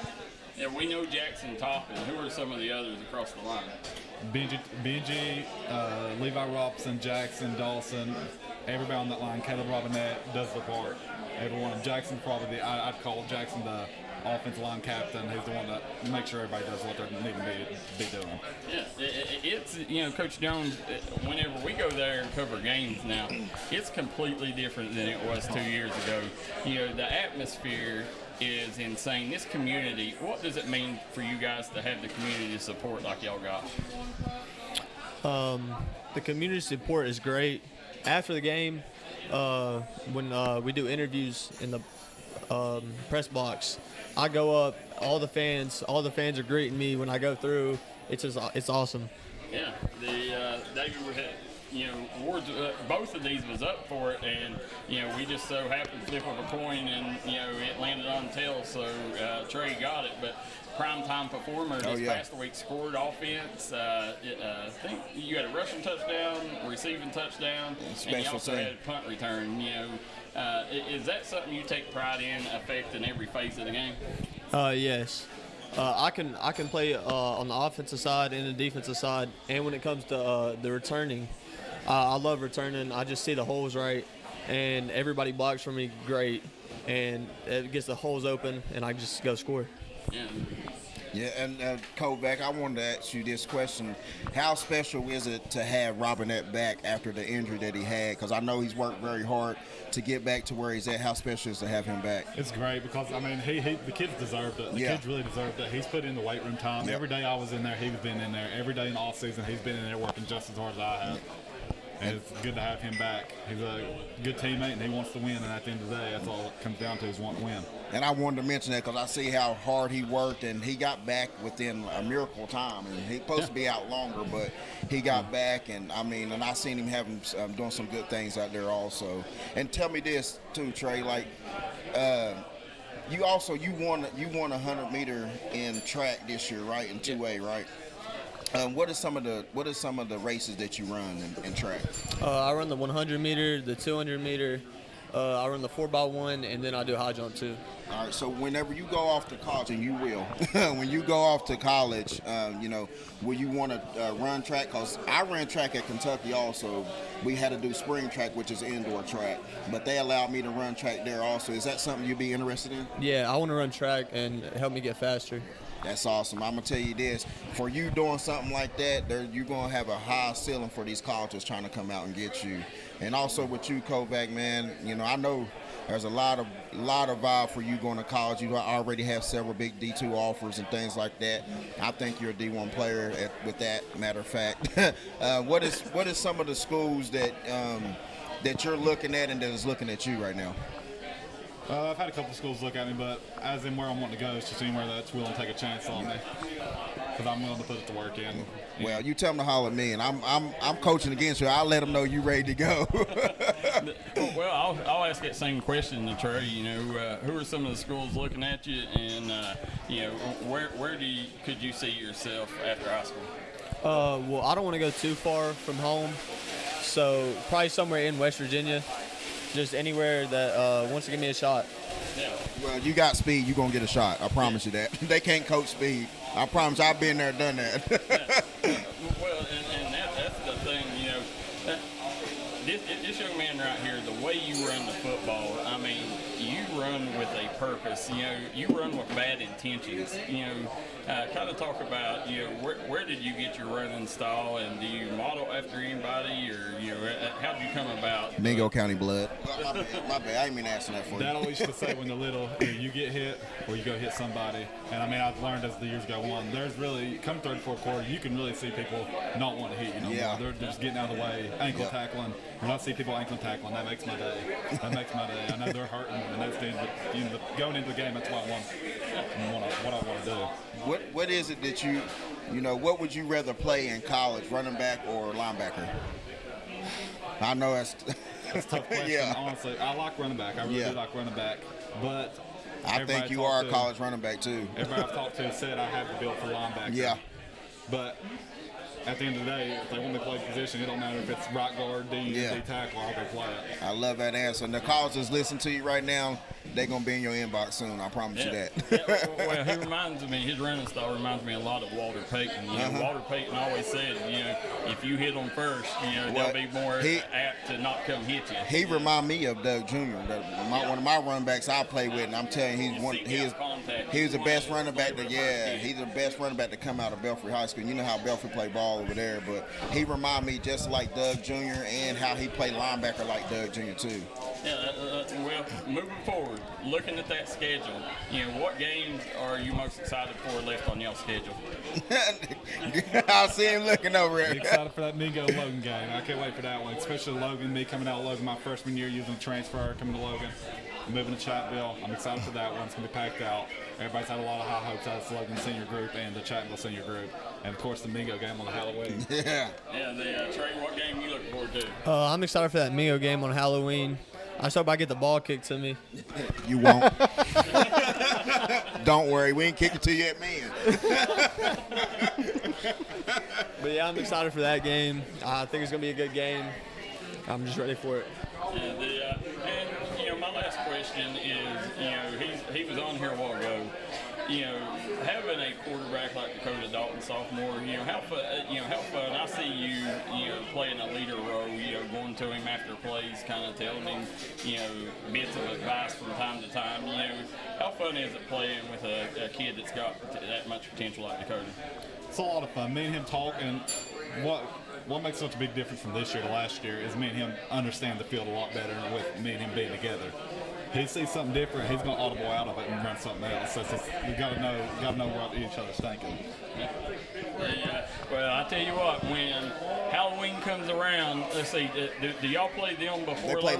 Yeah, we know Jackson Toppin. Who are some of the others across the line? Benji, Levi Robson, Jackson, Dawson, everybody on that line. Caleb Robinette does the part. Everyone. Jackson probably I'd call Jackson the offensive line captain. He's the one that makes sure everybody does what they need to be doing. Yeah, it's, you know, Coach Jones, whenever we go there and cover games now, it's completely different than it was 2 years ago. You know, the atmosphere is insane. This community, what does it mean for you guys to have the community support like y'all got? The community support is great. After the game, when we do interviews in the press box, I go up, all the fans are greeting me when I go through. It's awesome. Yeah, David, you know, awards, both of these was up for it, and you know, we just so happened to flip of a coin, and you know, it landed on tail, so Trey got it. But primetime performer this past week, scored offense. I think you had a rushing touchdown, receiving touchdown, and you also had a punt return. You know, is that something you take pride in, affecting every phase of the game? Yes. I can play on the offensive side and the defensive side, and when it comes to the returning, I love returning. I just see the holes right, and everybody blocks for me great, and it gets the holes open, and I just go score. Yeah, and Kovac, I wanted to ask you this question. How special is it to have Robinette back after the injury that he had? Because I know he's worked very hard to get back to where he's at. How special is it to have him back? It's great because, I mean, the kids deserved it. The kids really deserved it. He's put in the weight room time. Every day I was in there, he's been in there. Every day in the off season, he's been in there working just as hard as I have. And it's good to have him back. He's a good teammate, and he wants to win. And at the end of the day, that's all it comes down to is wanting to win. And I wanted to mention that because I see how hard he worked, and he got back within a miracle time. And he's supposed to be out longer, but he got back. And I mean, and I seen him doing some good things out there also. And tell me this too, Trey. Like, you won 100 meter in track this year, right? In 2A, right? What are some of the races that you run in track? I run the 100 meter, the 200 meter. I run the 4x1, and then I do high jump too. All right. So whenever you go off to college, and you will, when you go off to college, you know, will you want to run track? Because I ran track at Kentucky also. We had to do spring track, which is indoor track, but they allowed me to run track there also. Is that something you'd be interested in? Yeah, I want to run track and help me get faster. That's awesome. I'm going to tell you this. For you doing something like that, you're going to have a high ceiling for these colleges trying to come out and get you. And also with you, Kovac, man, you know, I know there's a lot of vibe for you going to college. You already have several big D2 offers and things like that. I think you're a D1 player with that, matter of fact. What is some of the schools that you're looking at and that is looking at you right now? I've had a couple of schools look at me, but as in where I want to go, it's just anywhere that's willing to take a chance on me, because I'm willing to put the work in. Well, you tell them to holler at me, and I'm coaching against you. I'll let them know you ready to go. Well, I'll ask that same question to Trey. You know, who are some of the schools looking at you, and you know, where could you see yourself after high school? Well, I don't want to go too far from home, so probably somewhere in West Virginia. Just anywhere that wants to give me a shot. Yeah. Well, you got speed, you're going to get a shot. I promise you that. They can't coach speed. I promise I've been there, done that. Well, and that's the thing, you know. This young man right here, the way you run the football, I mean, you run with a purpose. You know, you run with bad intentions. You know, kind of talk about, you know, where did you get your running style, and do you model after anybody, or, you know, how did you come about? Mingo County blood. My bad. I didn't mean asking that for you. Dad always used to say when they're little, you get hit or you go hit somebody. And I mean, I've learned as the years go on, there's really, come third, fourth quarter, you can really see people not want to hit you no more. They're just getting out of the way, ankle tackling. When I see people ankle tackling, that makes my day. I know they're hurting, and that's the opportunity. But going into the game, that's what I want to do. What is it that you what would you rather play in college, running back or linebacker? I know that's a tough question. Yeah. Honestly, I like running back. I really do like running back, but I think you are a college running back too. Everybody I've talked to said I have the build for linebacker. Yeah. But at the end of the day, if they want me to play the position, it don't matter if it's right guard, D tackle, I'll go play it. I love that answer. And the colleges listen to you right now, they're going to be in your inbox soon. I promise you that. Well, he reminds me, his running style reminds me a lot of Walter Payton. Walter Payton always said, if you hit them first, they'll be more apt to not come hit you. He remind me of Doug Jr., one of my running backs I play with, and I'm telling you, he's the best running back he's the best running back to come out of Belfry High School. You know how Belfry play ball over there, but he remind me just like Doug Jr. and how he played linebacker like Doug Jr. too. Yeah, well, moving forward, looking at that schedule, what games are you most excited for left on your schedule? I see him looking over there. I'm excited for that Mingo Logan game. I can't wait for that one, especially Logan, me coming out of Logan my freshman year using the transfer, coming to Logan, moving to Chattanville. I'm excited for that one. It's going to be packed out. Everybody's had a lot of high hopes out of the Logan senior group and the Chattanville senior group. And, of course, the Mingo game on Halloween. Yeah. Trey, what game you looking forward to? I'm excited for that Mingo game on Halloween. I just hope I get the ball kicked to me. You won't. Don't worry, we ain't kicking to you at man. But yeah, I'm excited for that game. I think it's gonna be a good game. I'm just ready for it. And my last question is, he was on here a while ago. Having a quarterback like Dakota Dalton, sophomore, how fun. I see you, playing a leader role. Going to him after plays, kind of telling him, bits of advice from time to time. How fun is it playing with a kid that's got that much potential like Dakota? It's a lot of fun. Me and him talk, and what makes such a big difference from this year to last year is me and him understand the field a lot better with me and him being together. He sees something different, he's going to audible out of it and run something else. So we got to know what each other's thinking. Well, I tell you what, when Halloween comes around, let's see, do y'all play them before? They play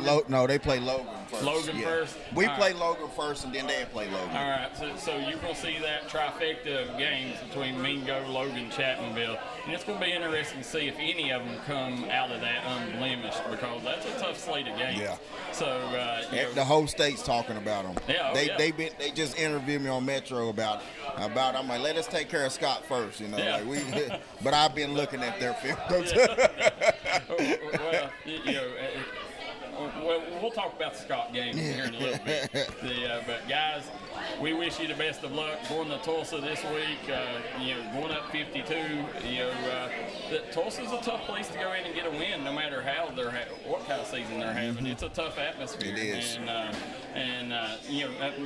they play Logan first. Logan first? We play Logan first, and then they play Logan. All right, so you're going to see that trifecta of games between Mingo, Logan, Chapmanville. And it's going to be interesting to see if any of them come out of that unblemished, because that's a tough slate of games. Yeah. So the whole state's talking about them. Yeah, they just interviewed me on Metro about. I'm like, let us take care of Scott first, Yeah. But I've been looking at their film. Well, we'll talk about the Scott game here in a little bit. But guys, we wish you the best of luck going to Tulsa this week. Going up 52. Tulsa's a tough place to go in and get a win, no matter how what kind of season they're having. It's a tough atmosphere. It is.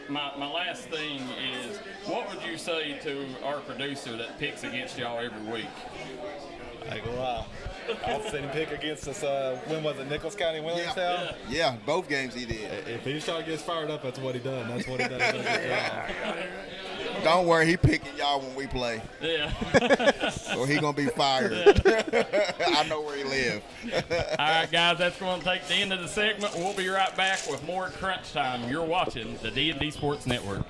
My last thing is, what would you say to our producer that picks against y'all every week? I ain't gonna lie. I've seen him pick against us. When was it? Nichols County, Williamstown? Yeah, both games he did. If he's trying to get us fired up, that's what he done. That's what he does. Don't worry, he picking y'all when we play. Yeah. Or he gonna be fired. I know where he live. All right, guys, that's going to take the end of the segment. We'll be right back with more Crunch Time. You're watching the D&D Sports Network.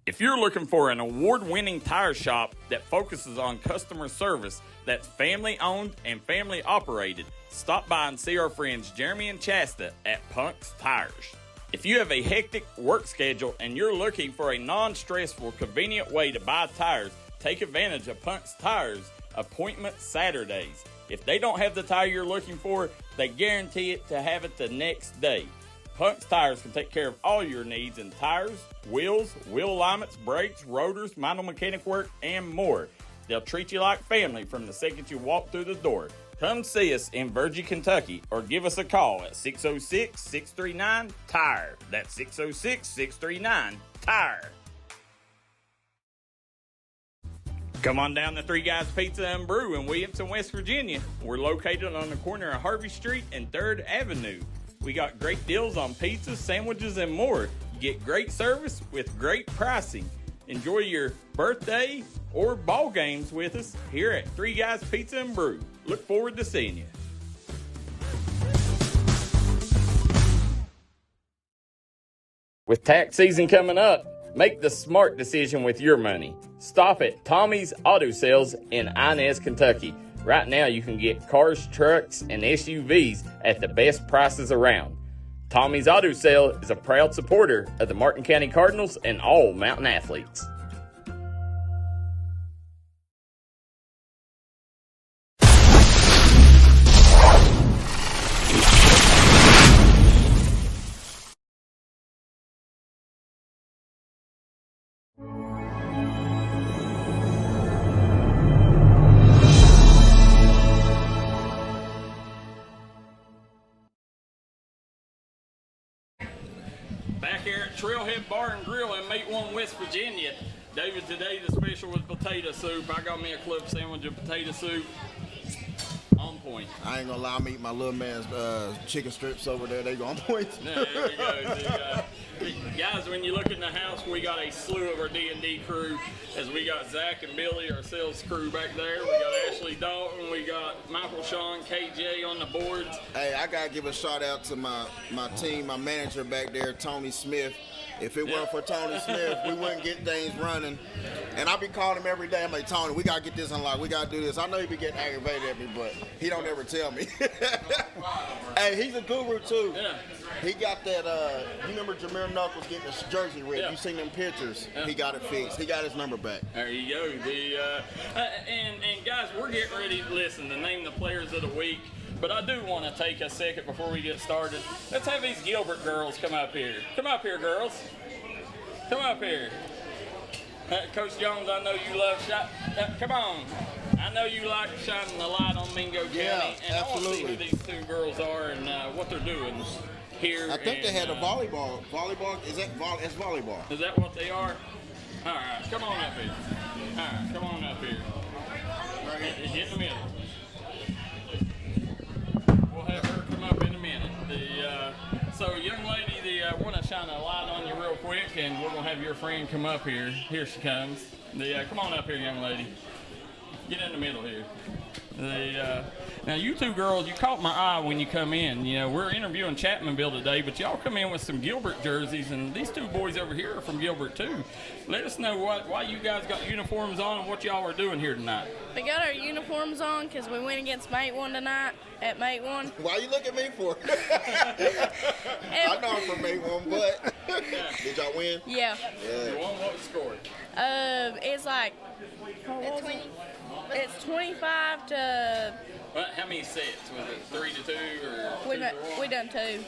If you're looking for an award-winning tire shop that focuses on customer service, that's family-owned and family-operated, stop by and see our friends Jeremy and Chasta at Punk's Tires. If you have a hectic work schedule and you're looking for a non-stressful, convenient way to buy tires, take advantage of Punk's Tires Appointment Saturdays. If they don't have the tire you're looking for, they guarantee it to have it the next day. Punk's Tires can take care of all your needs in tires, wheels, wheel alignments, brakes, rotors, minor mechanic work, and more. They'll treat you like family from the second you walk through the door. Come see us in Virgie, Kentucky, or give us a call at 606-639-TIRE. That's 606-639-TIRE. Come on down to Three Guys Pizza and Brew in Williamson, West Virginia. We're located on the corner of Harvey Street and 3rd Avenue. We got great deals on pizzas, sandwiches, and more. You get great service with great pricing. Enjoy your birthday or ball games with us here at Three Guys Pizza and Brew. Look forward to seeing you. With tax season coming up, make the smart decision with your money. Stop at Tommy's Auto Sales in Inez, Kentucky. Right now you can get cars, trucks, and SUVs at the best prices around. Tommy's Auto Sale is a proud supporter of the Martin County Cardinals and all Mountain athletes. Back here at Trailhead Bar and Grill in Matewan, West Virginia. David, today the special was potato soup. I got me a club sandwich of potato soup. On point. I ain't gonna lie, I'm eating my little man's chicken strips over there. They go on point. There you go. Guys, when you look in the house, we got a slew of our D&D crew. As we got Zach and Billy, our sales crew back there. We got Ashley Dalton. We got Michael, Shawn, KJ on the boards. Hey, I gotta give a shout out to my team, my manager back there, Tony Smith. If it weren't for Tony Smith, we wouldn't get things running. And I be calling him every day. I'm like, Tony, we gotta get this unlocked. We gotta do this. I know he be getting aggravated at me, but he don't ever tell me. Hey, he's a guru too. Yeah. He got that. You remember Jameer Knuckles getting his jersey ripped? Yeah. You seen them pictures? Yeah. He got it fixed. He got his number back. There you go. And guys, we're getting ready to listen to name the players of the week. But I do want to take a second before we get started. Let's have these Gilbert girls come up here. Come up here, girls. Come up here. Coach Jones, I know you love come on. I know you like shining the light on Mingo County. Yeah, and absolutely. I want to see who these two girls are and what they're doing here. I think they had a volleyball. Volleyball? It's volleyball. Is that what they are? All right, come on up here. All right, come on up here. Get in the middle. We'll have her come up in a minute. So, young lady, I want to shine a light on you real quick, and we're going to have your friend come up here. Here she comes. Come on up here, young lady. Get in the middle here. Now, you two girls, you caught my eye when you come in. You know, we're interviewing Chapmanville today, but y'all come in with some Gilbert jerseys, and these two boys over here are from Gilbert, too. Let us know why you guys got uniforms on and what y'all are doing here tonight. We got our uniforms on because we went against Matewan tonight at Matewan. Why you look at me for? I know I'm from Matewan, but did y'all win? Yeah. You won? What was the score? It's like, it's 25 to... How many sets? Was it 3-2 or We done two.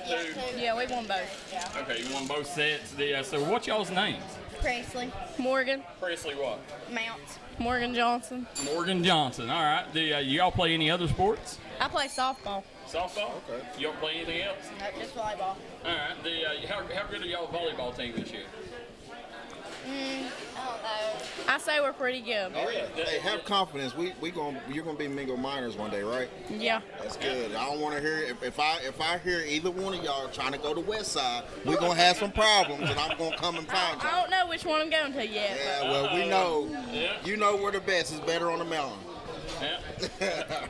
Yeah, we won both. Okay, you won both sets. So what's y'all's names? Presley. Morgan. Presley what? Mounts. Morgan Johnson. Morgan Johnson. All right. Y'all play any other sports? I play softball. Softball? Okay. You don't play anything else? No, just volleyball. All right. How good are y'all volleyball team this year? I don't know. I say we're pretty good. Oh, yeah. Hey, have confidence. You're gonna be Mingo Miners one day, right? Yeah. That's good. I don't want to hear if I hear either one of y'all trying to go to West Side, we're gonna have some problems, and I'm gonna come and find you. I don't know which one I'm going to yet. Yeah, well, we know. Yeah. You know where the best is better on the mountain. Yeah.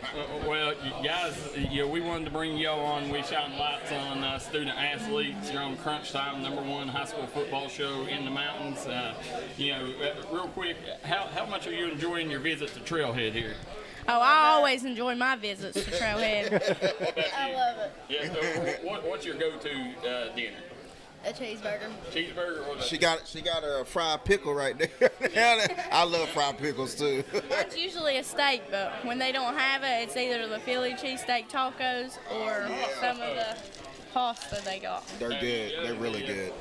Well, guys, we wanted to bring y'all on. We shine lights on student athletes. You're on Crunch Time, #1 high school football show in the mountains. Real quick, how much are you enjoying your visit to Trailhead here? Oh, I always enjoy my visits to Trailhead. I love it. Yeah. What's your go-to dinner? A cheeseburger. Cheeseburger? What She got a fried pickle right there. I love fried pickles too. It's usually a steak, but when they don't have it, it's either the Philly cheesesteak tacos or some of the pasta they got. They're good. They're really good.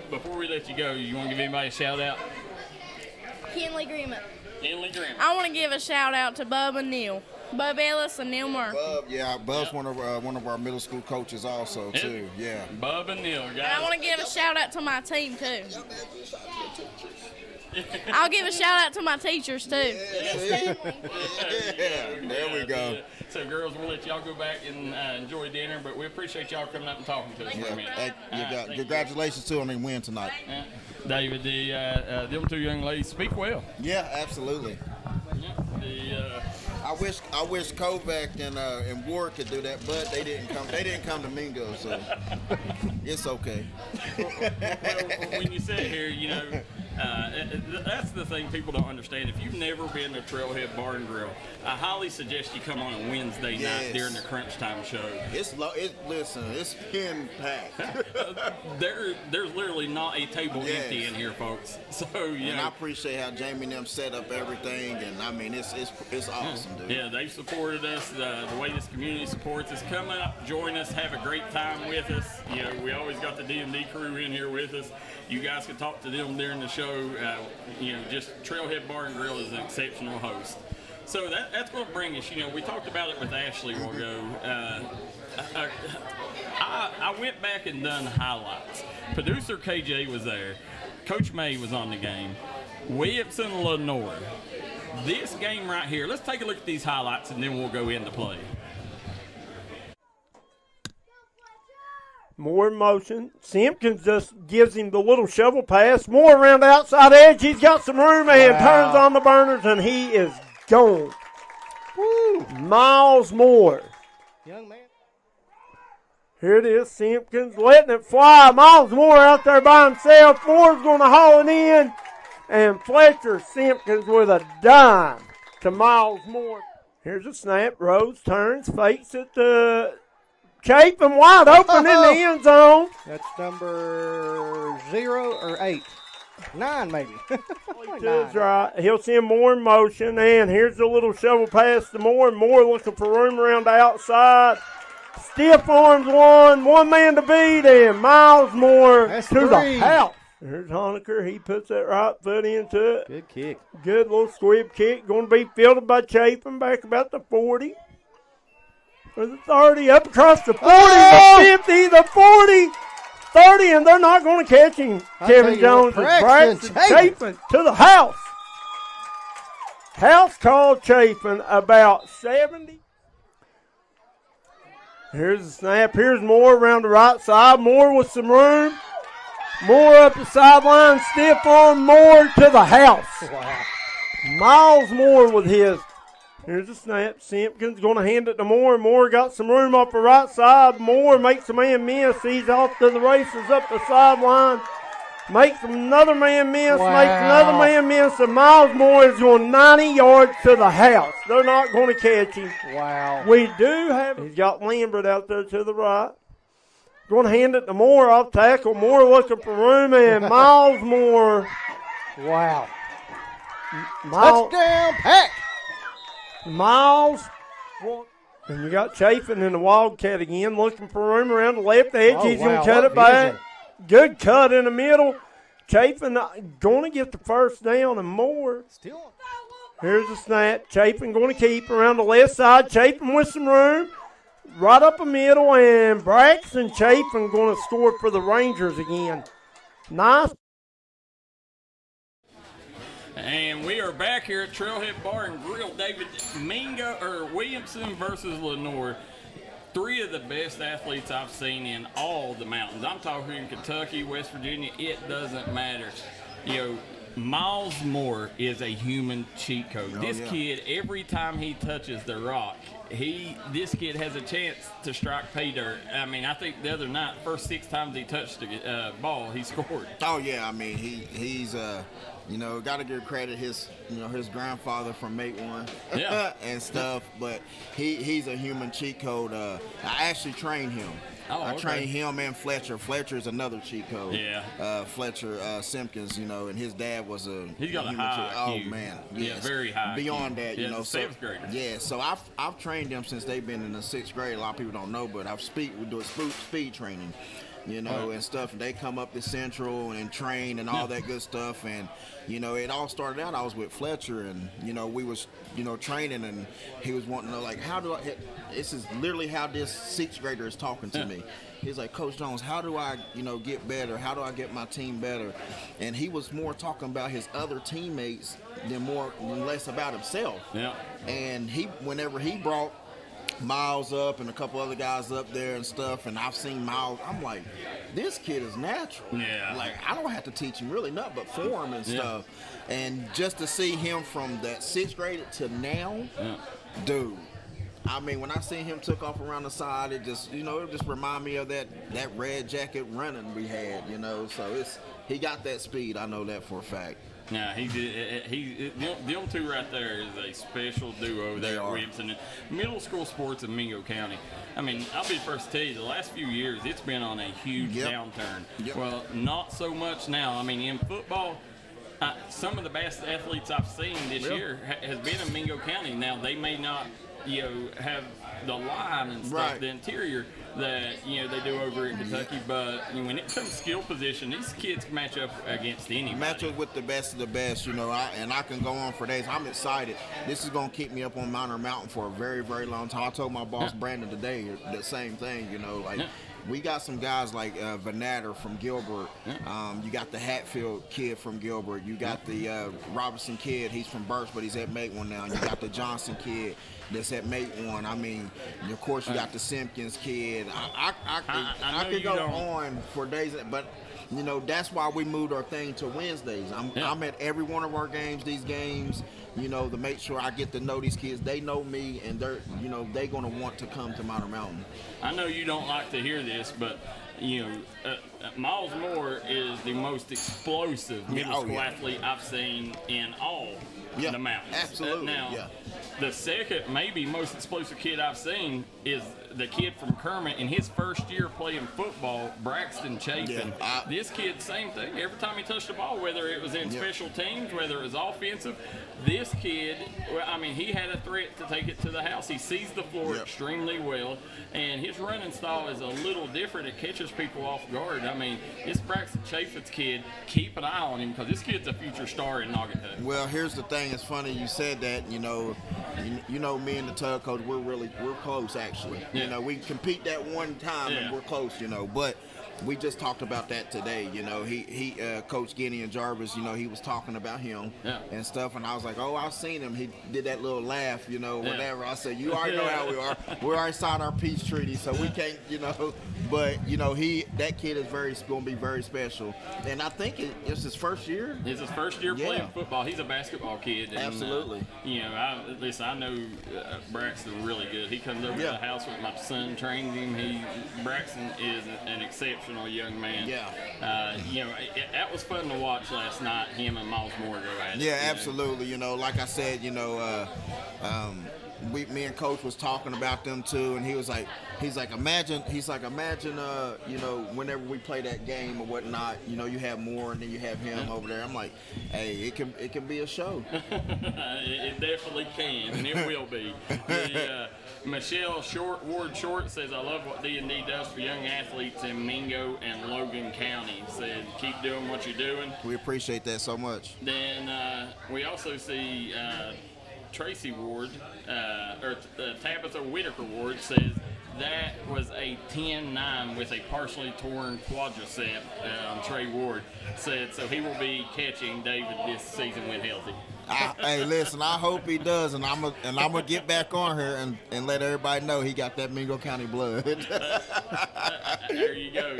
Before we let you go, you want to give anybody a shout out? Kinley Greenman. Kinley Greenman. I want to give a shout out to Bub and Neil. Bub Ellis and Neil Murphy. Bub's one of our middle school coaches also too. Yeah. Bub and Neil, guys. And I want to give a shout out to my team too. I'll give a shout out to my teachers too. Yeah, there we go. So girls, we'll let y'all go back and enjoy dinner, but we appreciate y'all coming up and talking to us for a minute. Hey, congratulations too on the win tonight. David, them two young ladies speak well. Yeah, absolutely. Yeah, I wish Kovac and Ward could do that, but they didn't come. They didn't come to Mingo, so it's okay. Well, when you sit here, you know, that's the thing people don't understand. If you've never been to Trailhead Bar and Grill, I highly suggest you come on a Wednesday night during the Crunch Time show. Listen, it's pin packed. There's literally not a table empty in here, folks. So and I appreciate how Jamie and them set up everything, and I mean it's awesome, dude. Yeah, they've supported us the way this community supports us. Come up, join us, have a great time with us. You know, we always got the D&D crew in here with us. You guys can talk to them during the show. You know, just Trailhead Bar and Grill is an exceptional host. So that's going to bring us. You know, we talked about it with Ashley a while ago. I went back and done highlights. Producer KJ was there. Coach May was on the game. Williamson Lenore. This game right here, let's take a look at these highlights and then we'll go into play. Moore in motion. Simpkins just gives him the little shovel pass. Moore around the outside edge. He's got some room and turns on the burners, and he is gone. Woo. Miles Moore. Young man. Here it is. Simpkins letting it fly. Miles Moore out there by himself. Moore's going to haul it in. And Fletcher Simpkins with a dime to Miles Moore. Here's a snap. Rose turns, fakes it to Chapin, wide open in the end zone. That's number 0 or 8. 9 maybe. That's right. He'll send Moore in motion, and here's the little shovel pass to Moore. Moore looking for room around the outside. Stiff arms one man to beat, and Miles Moore to the house. Here's Honecker. He puts that right foot into it. Good kick. Good little squib kick. Going to be fielded by Chapin back about the 40. For the 30, up across the 40, the 50, the 40, 30, and they're not going to catch him. Kevin Jones and Braxton Chapin to the house. House called Chapin about 70. Here's the snap. Here's Moore around the right side. Moore with some room. Moore up the sideline. Stiff arm Moore to the house. Wow. Miles Moore with his. Here's a snap. Simpkins going to hand it to Moore. Moore got some room off the right side. Moore makes a man miss. He's off to the races up the sideline. Makes another man miss. Wow. Makes another man miss. And Miles Moore is going 90 yards to the house. They're not going to catch him. Wow. We do have. He's got Lambert out there to the right. Going to hand it to Moore off tackle. Moore looking for room. And Miles Moore. Wow. Touchdown, Pack. Miles, and you got Chafin in the Wildcat again, looking for room around the left edge. He's going to cut it back. Good cut in the middle. Chafin going to get the first down, and Moore. Still. Here's the snap. Chafin going to keep around the left side. Chafin with some room. Right up the middle, and Braxton Chafin going to score for the Rangers again. Nice. And we are back here at Trailhead Bar and Grill. David, Williamson versus Lenore. 3 of the best athletes I've seen in all the mountains. I'm talking in Kentucky, West Virginia. It doesn't matter. You know, Miles Moore is a human cheat code. This kid, every time he touches the rock, this kid has a chance to strike pay dirt. I mean, I think the other night, first 6 times he touched the ball, he scored. Oh yeah, I mean he's you know, got to give credit his grandfather from Mate 1 and stuff, but he's a human cheat code. I actually trained him. I trained him and Fletcher. Fletcher is another cheat code. Yeah. Fletcher Simpkins, you know, and his dad was he's got a high IQ. Oh man, yes. Yeah, very high. Beyond that, you know, 7th grader. Yeah, so I've trained them since they've been in the 6th grade. A lot of people don't know, but we do speed training, you know, and stuff. And they come up to Central and train and all that good stuff. And you know, it all started out. I was with Fletcher, and you know, we was training, and he was wanting to know, like, how do I? This is literally how this 6th grader is talking to me. He's like, Coach Jones, how do I, get better? How do I get my team better? And he was more talking about his other teammates than less about himself. Yeah. And whenever he brought Miles up and a couple other guys up there and stuff, and I've seen Miles. I'm like, this kid is natural. Yeah. Like, I don't have to teach him really nothing but form and stuff. And just to see him from that 6th grade to now, dude. I mean, when I seen him took off around the side, it just remind me of that red jacket running we had, So he got that speed. I know that for a fact. Yeah, them two right there is a special duo there at Williamson. Middle school sports in Mingo County. I mean, I'll be the first to tell you, the last few years, it's been on a huge downturn. Well, not so much now. I mean, in football, some of the best athletes I've seen this year has been in Mingo County. Now, they may not, have the line and stuff, the interior that, they do over in Kentucky, but when it comes to skill position, these kids can match up against anybody. Match up with the best of the best, and I can go on for days. I'm excited. This is going to keep me up on Mountain for a very, very long time. I told my boss, Brandon, today the same thing, we got some guys like Vanatter from Gilbert. You got the Hatfield kid from Gilbert. You got the Robertson kid. He's from Birch, but he's at Mate-One now. You got the Johnson kid that's at Mate-One. I mean, of course, you got the Simpkins kid. I could go on for days, but that's why we moved our thing to Wednesdays. I'm at every one of our games, these games, to make sure I get to know these kids. They know me, and they're going to want to come to Mountain. I know you don't like to hear this, but Miles Moore is the most explosive middle school athlete I've seen in all the mountains. Absolutely. The second, maybe most explosive kid I've seen is the kid from Kermit in his first year playing football, Braxton Chafin. This kid, same thing. Every time he touched the ball, whether it was in special teams, whether it was offensive, this kid, he had a threat to take it to the house. He sees the floor extremely well, and his running style is a little different. It catches people off guard. This Braxton Chafin's kid, keep an eye on him because this kid's a future star in Naugatuck. Well, here's the thing. It's funny you said that. Me and the Tug coach, we're close actually. We compete that one time and we're close. But we just talked about that today. He Coach Guinea and Jarvis. He was talking about him and stuff, and I was like, oh, I've seen him. He did that little laugh, whatever. I said, you already know how we are. We already signed our peace treaty, so we can't, But that kid is going to be very special, and I think it's his first year. It's his first year playing football. He's a basketball kid. And, absolutely. I know Braxton really good. He comes over to the house with my son, trains him. Braxton is an exceptional young man. That was fun to watch last night. Him and Miles Moore go at it. Yeah, absolutely. Like I said, me and Coach was talking about them too, and he's like, imagine, whenever we play that game or whatnot, you have Moore and then you have him over there. I'm like, hey, it can be a show. It definitely can, and it will be. Michelle Ward Short says, I love what D&D does for young athletes in Mingo and Logan County. Said, keep doing what you're doing. We appreciate that so much. Then we also see Tracy Ward, Tabitha Whitaker Ward says, that was a 10-9 with a partially torn quadricep. Trey Ward said, so he will be catching David this season when healthy. Hey, listen, I hope he does, and I'm gonna get back on here and let everybody know he got that Mingo County blood. There you go.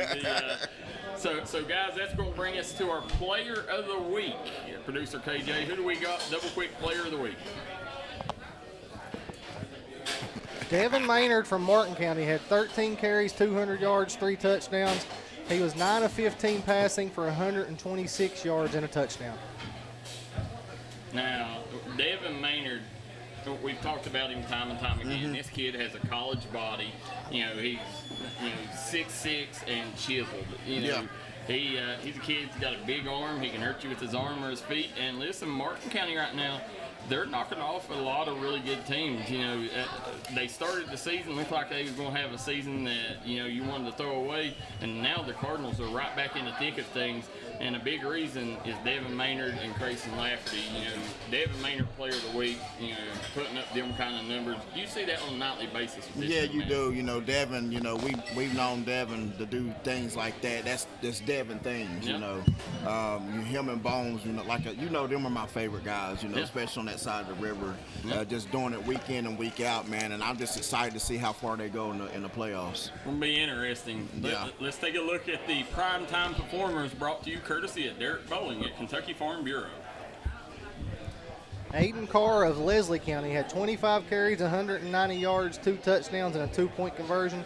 So guys, that's going to bring us to our player of the week. Producer KJ, who do we got? Double quick player of the week. Devin Maynard from Martin County had 13 carries, 200 yards, 3 touchdowns. He was 9 of 15 passing for 126 yards and a touchdown. Now, Devin Maynard, we've talked about him time and time again. This kid has a college body. He's 6'6" and chiseled. He's a kid that's got a big arm. He can hurt you with his arm or his feet. And listen, Martin County right now, they're knocking off a lot of really good teams. They started the season, looked like they were going to have a season that, you wanted to throw away, and now the Cardinals are right back in the thick of things. And a big reason is Devin Maynard and Grayson Lafferty. Devin Maynard player of the week, putting up them kind of numbers. You see that on a nightly basis with this you do. Devin, we've known Devin to do things like that. That's Kevin things, you know. Him and Bones, you know, them are my favorite guys, you know, especially on that side of the river. Just doing it week in and week out, man, and I'm just excited to see how far they go in the playoffs. It'll be interesting. Let's take a look at the primetime performers brought to you courtesy of Derek Bowling at Kentucky Farm Bureau. Aiden Carr of Leslie County had 25 carries, 190 yards, 2 touchdowns, and a 2-point conversion.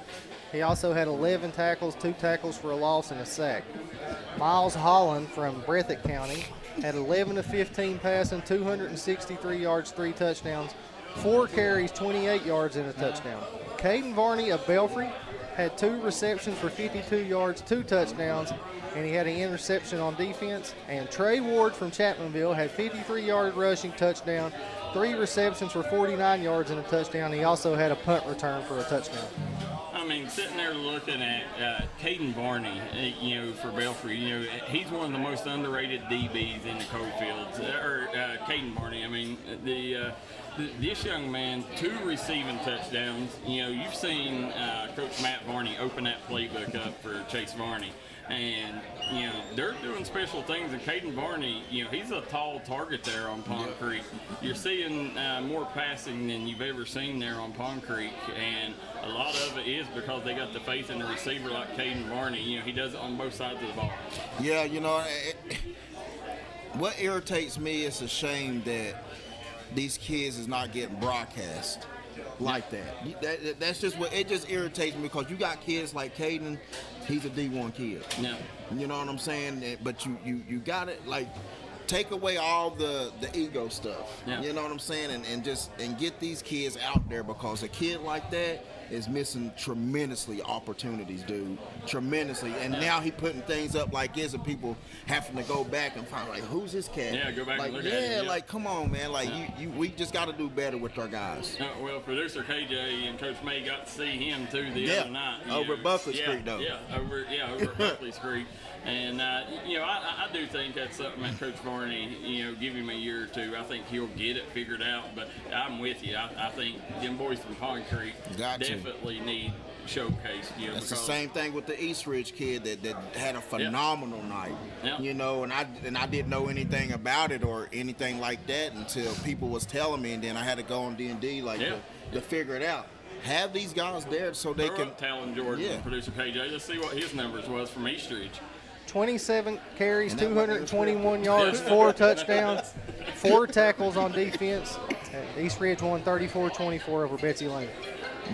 He also had 11 tackles, 2 tackles for a loss, and a sack. Miles Holland from Breathitt County had 11 of 15 passing, 263 yards, 3 touchdowns, 4 carries, 28 yards, and a touchdown. Caden Varney of Belfry had 2 receptions for 52 yards, 2 touchdowns, and he had an interception on defense. And Trey Ward from Chapmanville had 53-yard rushing touchdown, 3 receptions for 49 yards and a touchdown. He also had a punt return for a touchdown. I mean, sitting there looking at Caden Varney, you know, for Belfry, you know, he's one of the most underrated DBs in the Coalfields. Caden Varney, I mean, this young man, 2 receiving touchdowns. You know, you've seen Coach Matt Varney open that playbook up for Chase Varney. And, you know, they're doing special things. And Caden Varney, you know, he's a tall target there on Pond Creek. You're seeing more passing than you've ever seen there on Pond Creek. And a lot of it is because they got the faith in the receiver like Caden Varney. You know, he does it on both sides of the ball. Yeah, you know, what irritates me is a shame that these kids is not getting broadcast like that. That's just what it just irritates me, because you got kids like Caden. He's a D1 kid. Yeah. You know what I'm saying? But you got it, like, take away all the ego stuff. Yeah. You know what I'm saying? And get these kids out there, because a kid like that is missing tremendously opportunities, dude. Tremendously. And now he putting things up like this, and people having to go back and find, like, who's this cat? Yeah, go back like, and look at it. Yeah, like, come on, man. Like, we just got to do better with our guys. Well, producer KJ and Coach May got to see him too the other night. Over at Buckley's Creek, though. Over at Buckley's Creek. And, you know, I do think that's something that Coach Varney, you know, give him a year or two. I think he'll get it figured out. But I'm with you. I think them boys from Pond Creek definitely need showcased. You know, that's the same thing with the East Ridge kid that had a phenomenal night. Yeah. You know, and I didn't know anything about it or anything like that until people was telling me, and then I had to go on D&D to figure it out. Have these guys there so they can. Talon Jordan, producer KJ. Let's see what his numbers was from East Ridge. 27 carries, 221 yards, 4 touchdowns, 4 tackles on defense. East Ridge won 34-24 over Betsy Lane.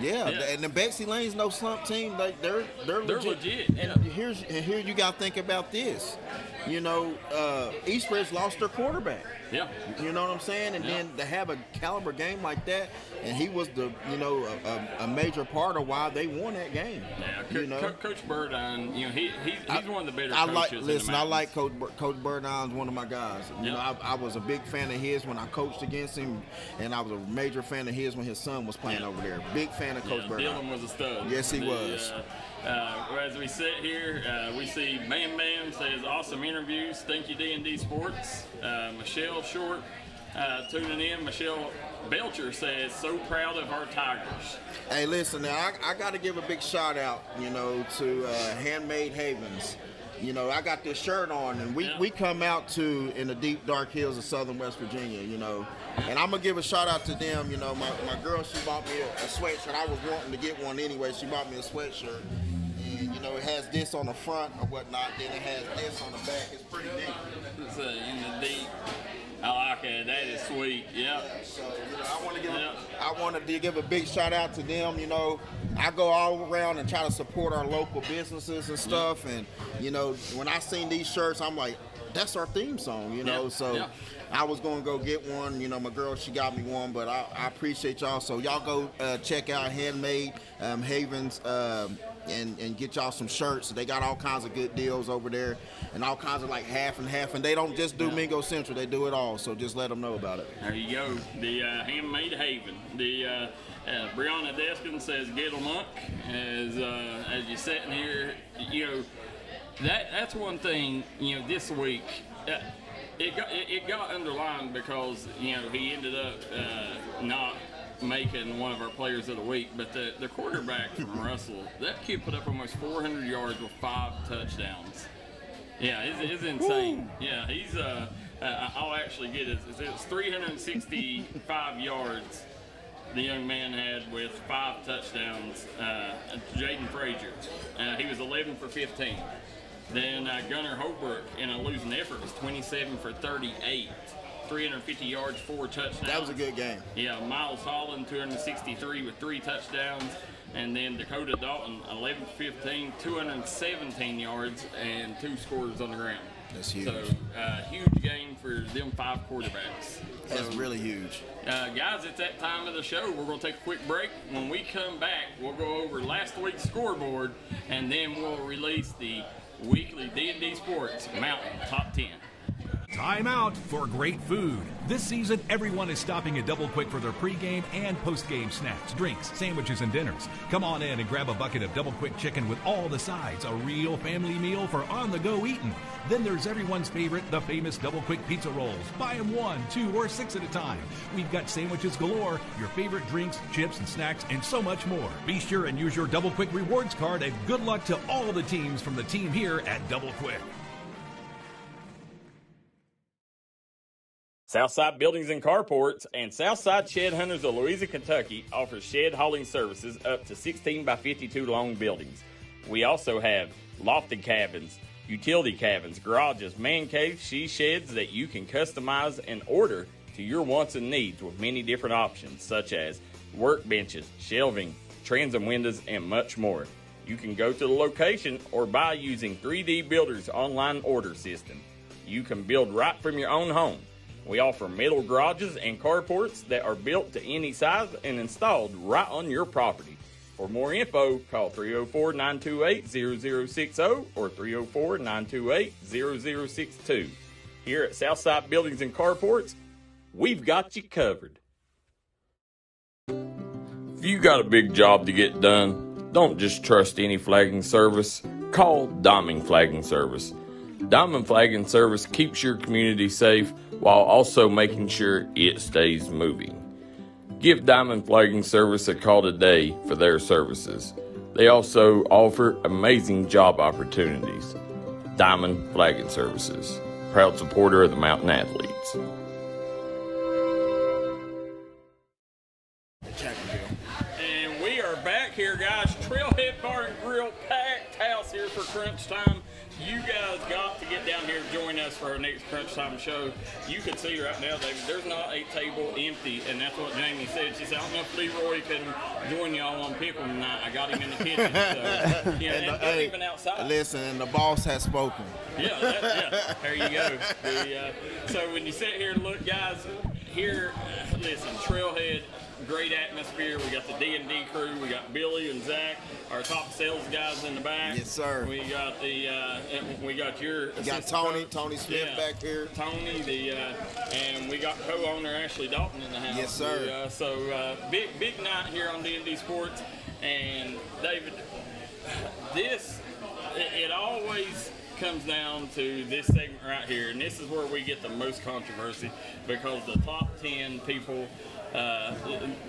Yeah, and the Betsy Lane's no slump team. Like they're legit. And here you got to think about this. You know, East Ridge lost their quarterback. Yeah. You know what I'm saying? And then to have a caliber game like that, and he was a major part of why they won that game. Yeah, you know? Coach Burdine, you know, he's one of the better coaches. I like Coach Burdine's one of my guys. You know, I was a big fan of his when I coached against him, and I was a major fan of his when his son was playing over there. Big fan of Coach Burdine. Dylan was a stud. Yes, he was. As we sit here, we see Bam Bam says, awesome interviews. Thank you, D&D Sports. Michelle Short tuning in. Michelle Belcher says, so proud of our Tigers. Hey, listen, now I got to give a big shout out, you know, to Handmade Havens. You know, I got this shirt on, and we come out in the deep, dark hills of southern West Virginia, you know. And I'm going to give a shout-out to them. You know, my girl, she bought me a sweatshirt. I was wanting to get one anyway. She bought me a sweatshirt. And, you know, it has this on the front or whatnot. Then it has this on the back. It's pretty neat. It's in the deep. I like it. That is sweet. Yeah. So, you know, I wanted to give a big shout-out to them. You know, I go all around and try to support our local businesses and stuff. And, you know, when I seen these shirts, I'm like, that's our theme song, you know. I was going to go get one. You know, my girl, she got me one, but I appreciate y'all. So y'all go check out Handmade Havens and get y'all some shirts. They got all kinds of good deals over there and all kinds of like half and half. And they don't just do Mingo Central. They do it all. So just let them know about it. There you go. The Handmade Haven. The Brianna Deskin says, get 'em up. As you're sitting here, you know, that's one thing, you know, this week. It got underlined because, you know, he ended up not making one of our players of the week, but the quarterback from Russell, that kid put up almost 400 yards with 5 touchdowns. Yeah, it's insane. Woo. Yeah, he's I'll actually get it. It's 365 yards the young man had with 5 touchdowns. Jaden Frazier, he was 11 for 15. Then Gunnar Holbrook in a losing effort was 27 for 38. 350 yards, 4 touchdowns. That was a good game. Yeah, Miles Holland, 263 with 3 touchdowns. And then Dakota Dalton, 11 for 15, 217 yards, and 2 scores on the ground. That's huge. So, huge game for them 5 quarterbacks. That's really huge. Guys, it's that time of the show. We're going to take a quick break. When we come back, we'll go over last week's scoreboard, and then we'll release the weekly D&D Sports Mountain Top 10. Time out for great food. This season, everyone is stopping at Double Quick for their pregame and postgame snacks, drinks, sandwiches, and dinners. Come on in and grab a bucket of Double Quick chicken with all the sides, a real family meal for on-the-go eating. Then there's everyone's favorite, the famous Double Quick pizza rolls. Buy them 1, 2, or 6 at a time. We've got sandwiches galore, your favorite drinks, chips, and snacks, and so much more. Be sure and use your Double Quick rewards card, and good luck to all the teams from the team here at Double Quick. Southside Buildings and Carports and Southside Shed Hunters of Louisa, Kentucky offers shed hauling services up to 16 by 52 long buildings. We also have lofted cabins, utility cabins, garages, man caves, she sheds that you can customize and order to your wants and needs with many different options such as workbenches, shelving, transom windows, and much more. You can go to the location or buy using 3D Builder's online order system. You can build right from your own home. We offer metal garages and carports that are built to any size and installed right on your property. For more info, call 304-928-0060 or 304-928-0062. Here at Southside Buildings and Carports, we've got you covered. If you got a big job to get done, don't just trust any flagging service. Call Diamond Flagging Service. Diamond Flagging Service keeps your community safe while also making sure it stays moving. Give Diamond Flagging Service a call today for their services. They also offer amazing job opportunities. Diamond Flagging Services, proud supporter of the Mountain Athletes. And we are back here, guys. Trailhead Bar and Grill, packed house here for Crunch Time. You guys got to get down here and join us for our next Crunch Time show. You can see right now, David, there's not a table empty, and that's what Jamie said. She said, I don't know if Leroy can join y'all on pickle tonight. I got him in the kitchen. So, yeah, and they're even outside. Listen, and the boss has spoken. Yeah, there you go. So when you sit here and look, guys, here, listen, Trailhead, great atmosphere. We got the D&D crew. We got Billy and Zach, our top sales guys in the back. Yes, sir. We got your. We got Tony Smith back here. Tony, and we got co-owner Ashley Dalton in the house. Yes, sir. Big night here on D&D Sports. And David, it always comes down to this segment right here, and this is where we get the most controversy because the top 10 people.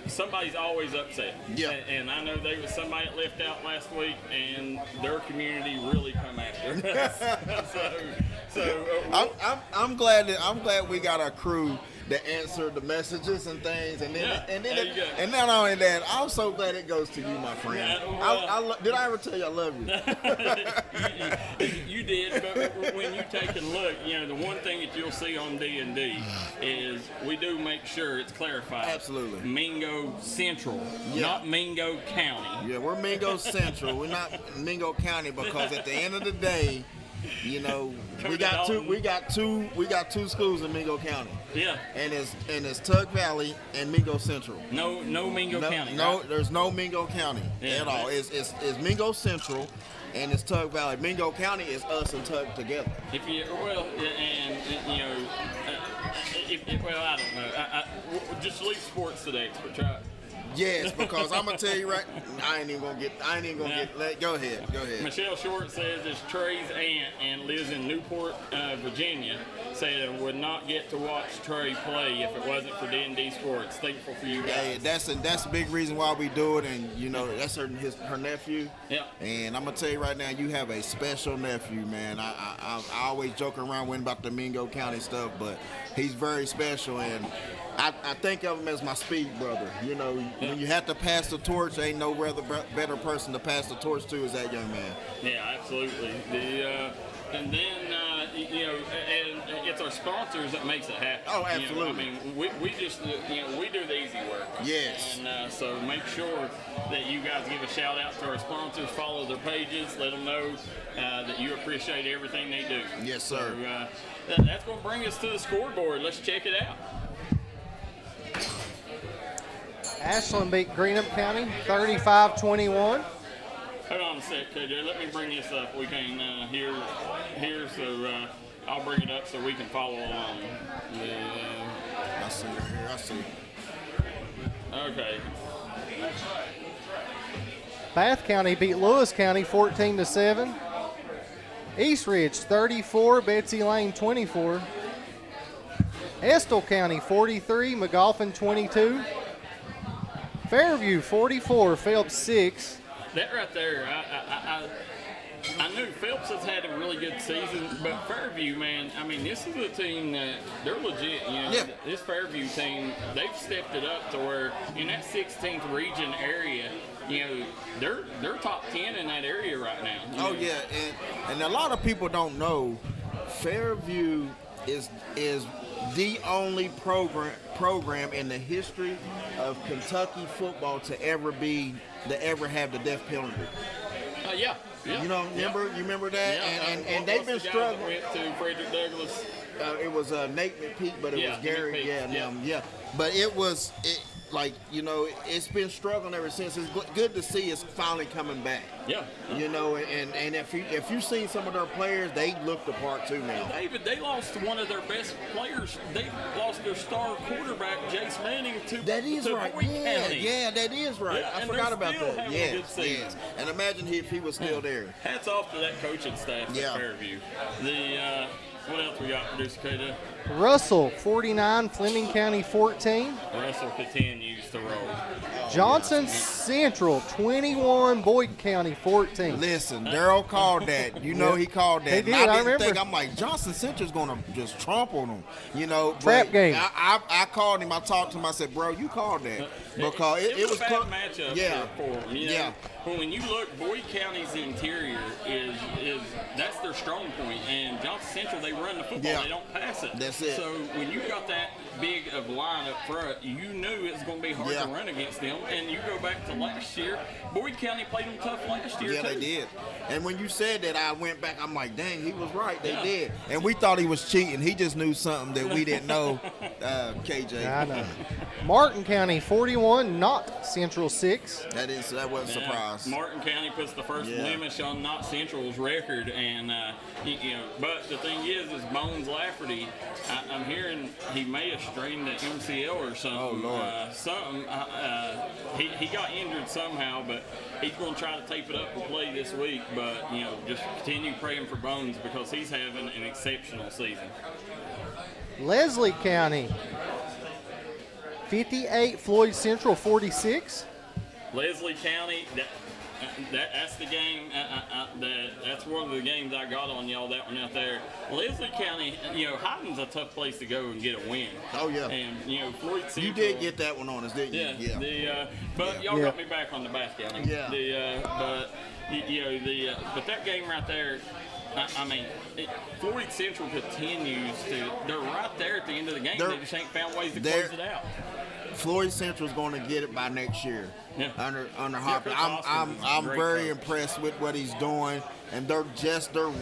Somebody's always upset. Yeah. And I know there was somebody that left out last week, and their community really come after us. I'm glad we got our crew that answer the messages and things, and not only that, I'm so glad it goes to you, my friend. Did I ever tell you I love you? You did, but when you take a look, the one thing that you'll see on D&D is we do make sure it's clarified. Absolutely. Mingo Central, not Mingo County. Yeah, we're Mingo Central. We're not Mingo County because at the end of the day, we got two schools in Mingo County. Yeah. And it's Tug Valley and Mingo Central. No Mingo County. No, there's no Mingo County at all. It's Mingo Central and it's Tug Valley. Mingo County is us and Tug together. I don't know. Just leave sports to the experts, right? Yes, because I'm gonna tell you right. I ain't even gonna get. Go ahead. Michelle Short says it's Trey's aunt and lives in Newport, Virginia. Said would not get to watch Trey play if it wasn't for D&D Sports. Thankful for you guys. Hey, that's a big reason why we do it, and that's her nephew. Yeah. And I'm gonna tell you right now, you have a special nephew, man. I always joke around when about the Mingo County stuff, but he's very special, and I think of him as my speed brother. When you have to pass the torch, ain't no better person to pass the torch to is that young man. Yeah, absolutely. And then, and it's our sponsors that makes it happen. Oh, absolutely. We just, we do the easy work. Yes. And so make sure that you guys give a shout out to our sponsors, follow their pages, let them know that you appreciate everything they do. Yes, sir. So that's going to bring us to the scoreboard. Let's check it out. Ashland beat Greenup County 35-21. Hold on a sec, KJ. Let me bring this up. We can hear so I'll bring it up so we can follow along. I see it here. I see. Okay. Bath County beat Lewis County 14-7. East Ridge 34, Betsy Lane 24. Estill County 43, McGoffin 22. Fairview 44, Phelps 6. That right there, I knew Phelps has had a really good season, but Fairview, man, this is a team that they're legit. This Fairview team, they've stepped it up to where in that 16th region area, they're top 10 in that area right now. Oh yeah, and a lot of people don't know, Fairview is the only program in the history of Kentucky football to ever have the death penalty. Yeah. You remember that? Yeah. And they've been struggling. Went to Frederick Douglass. It was Nate McPeak, but it was Gary. McPeak. But it's been struggling ever since. It's good to see it's finally coming back. Yeah. And if you've seen some of their players, they look the part too now. David, they lost one of their best players. They lost their star quarterback, Jace Manning, to That is right. Boyd County. Yeah, that is right. Yeah, I forgot about that. Yes. And imagine if he was still there. Hats off to that coaching staff at Fairview. What else we got, Producer KJ? Russell 49, Fleming County 14. Russell continues to roll. Johnson Central 21, Boyd County 14. Listen, Darryl called that. He called that. He did, I remember. I'm like, Johnson Central's going to just trample them. Trap game. I called him. I talked to him. I said, bro, you called that. Because it was a bad matchup for them. But when you look, Boyd County's interior is that's their strong point, and Johnson Central, they run the football, they don't pass it. That's it. So when you got that big of line up front, you knew it was going to be hard to run against them. And you go back to last year, Boyd County played them tough last year. Yeah, too. they did. And when you said that, I went back. I'm like, dang, he was right. They did. And we thought he was cheating. He just knew something that we didn't know. KJ. I know. Martin County 41, Knott Central 6. That wasn't a surprise. Martin County puts the first blemish on Knott Central's record, and but the thing is Bones Lafferty. I'm hearing he may have strained the MCL or something. Oh Lord. He got injured somehow, but he's going to try to tape it up and play this week. But just continue praying for Bones because he's having an exceptional season. Leslie County 58, Floyd Central 46. Leslie County, that's the game. That's one of the games I got on y'all. That one out there. Leslie County, Hyden's a tough place to go and get a win. Oh yeah. And Floyd Central. You did get that one on us, didn't you? Yeah. But y'all got me back on the Bath County. Yeah. But that game right there. Floyd Central continues to. They're right there at the end of the game. They just ain't found ways to close it out. Floyd Central's going to get it by next year under Harper. I'm very impressed with what he's doing, and they're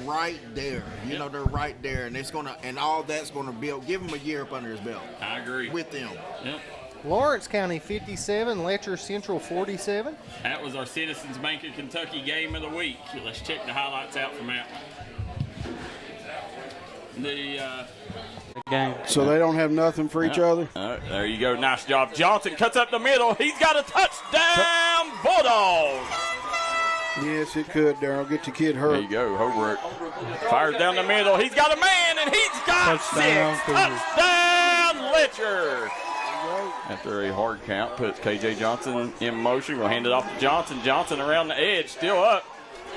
right there. They're right there, and all that's going to give him a year up under his belt. I agree with them. Yep. Lawrence County 57, Letcher Central 47. That was our Citizens Bank of Kentucky game of the week. Let's check the highlights out from that. The game. So they don't have nothing for each other? There you go. Nice job. Johnson cuts up the middle. He's got a touchdown, Bulldogs. Yes, it could, Darryl. Get your kid hurt. There you go. Holbrook fires down the middle. He's got a man, and he's got Touchdown, 6. Touchdown, Letcher. After a hard count, puts K.J. Johnson in motion. We'll hand it off to Johnson. Johnson around the edge, still up.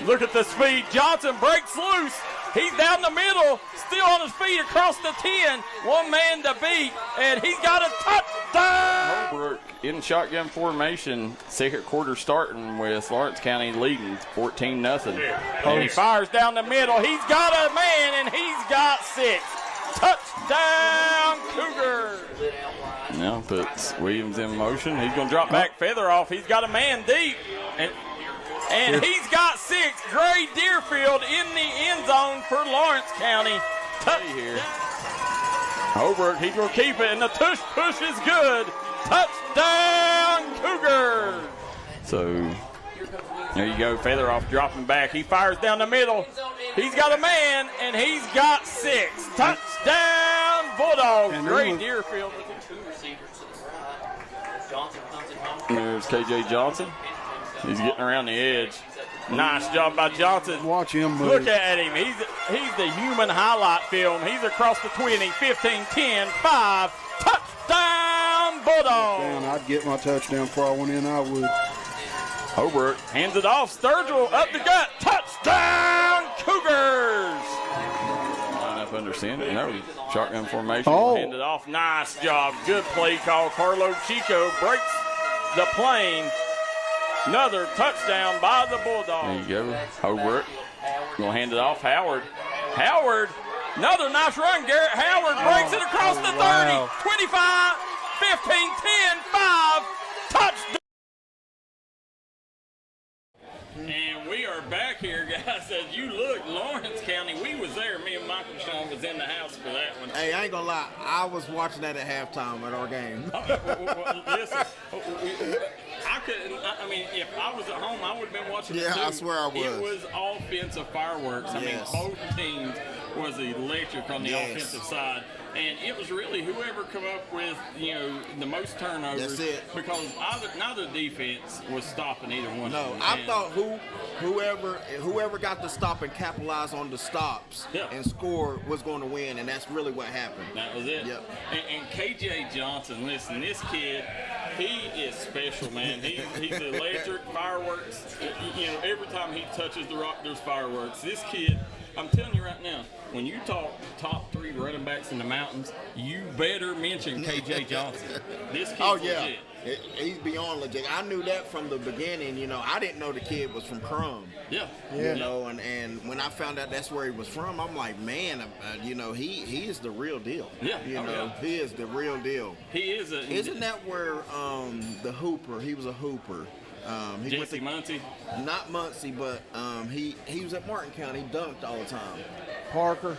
Look at the speed. Johnson breaks loose. He's down the middle, still on his feet across the 10. One man to beat, and he's got a touchdown. Holbrook in shotgun formation. Second quarter starting with Lawrence County leading 14-0. And he fires down the middle. He's got a man, and he's got 6. Touchdown, Cougars. Now puts Williams in motion. He's going to drop back, feather off. He's got a man deep. And he's got 6. Gray Deerfield in the end zone for Lawrence County. Here. Holbrook, he's going to keep it, and the tush push is good. Touchdown, Cougars. So there you go. Feather off dropping back. He fires down the middle. He's got a man, and he's got 6. Touchdown, Bulldogs. Gray Deerfield. There's K.J. Johnson. He's getting around the edge. Nice job by Johnson. Watch him move. Look at him. He's the human highlight film. He's across the 20, 15, 10, 5. Touchdown, Bulldogs. I'd get my touchdown before I went in. I would. Holbrook hands it off. Sturgill up the gut. Touchdown, Cougars. Line up under center. That was shotgun formation. Hand it off. Nice job. Good play call. Carlo Chico breaks the plane. Another touchdown by the Bulldogs. There you go. Holbrook. Going to hand it off. Howard. Another nice run. Garrett Howard breaks it across the 30. 25, 15, 10, 5. Touchdown. And we are back here, guys. As you look, Lawrence County, we was there. Me and Michael Shawn was in the house for that one. Hey, I ain't gonna lie. I was watching that at halftime at our game. Listen, I mean, if I was at home, I would have been watching it too. I swear I was. It was offensive fireworks. I mean, both teams was electric on the offensive side. And it was really whoever come up with, the most turnovers. That's it. Because neither defense was stopping either one. No, of them. I thought whoever got the stop and capitalize on the stops and score was going to win, and that's really what happened. That was it. Yep. And K.J. Johnson, listen, this kid, he is special, man. He's electric, fireworks. Every time he touches the rock, there's fireworks. This kid, I'm telling you right now, when you talk top 3 running backs in the mountains, you better mention K.J. Johnson. This kid's legit. He's beyond legit. I knew that from the beginning. I didn't know the kid was from Crum. Yeah. And when I found out that's where he was from, I'm like, man, he is the real deal. Yeah. He is the real deal. He is. Isn't that where the Hooper? He was a Hooper. He went to Muncie? Not Muncie, but he was at Martin County. He dunked all the time. Parker.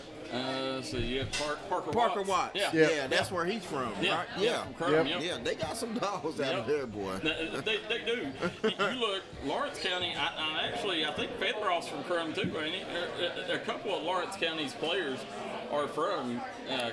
Parker Watts. Yeah, that's where he's from. Yeah, right? yeah, from Crum, yeah. They got some dogs out of there, boy. They do. You look, Lawrence County. I think Featheroff's from Crum too, ain't he? A couple of Lawrence County's players are from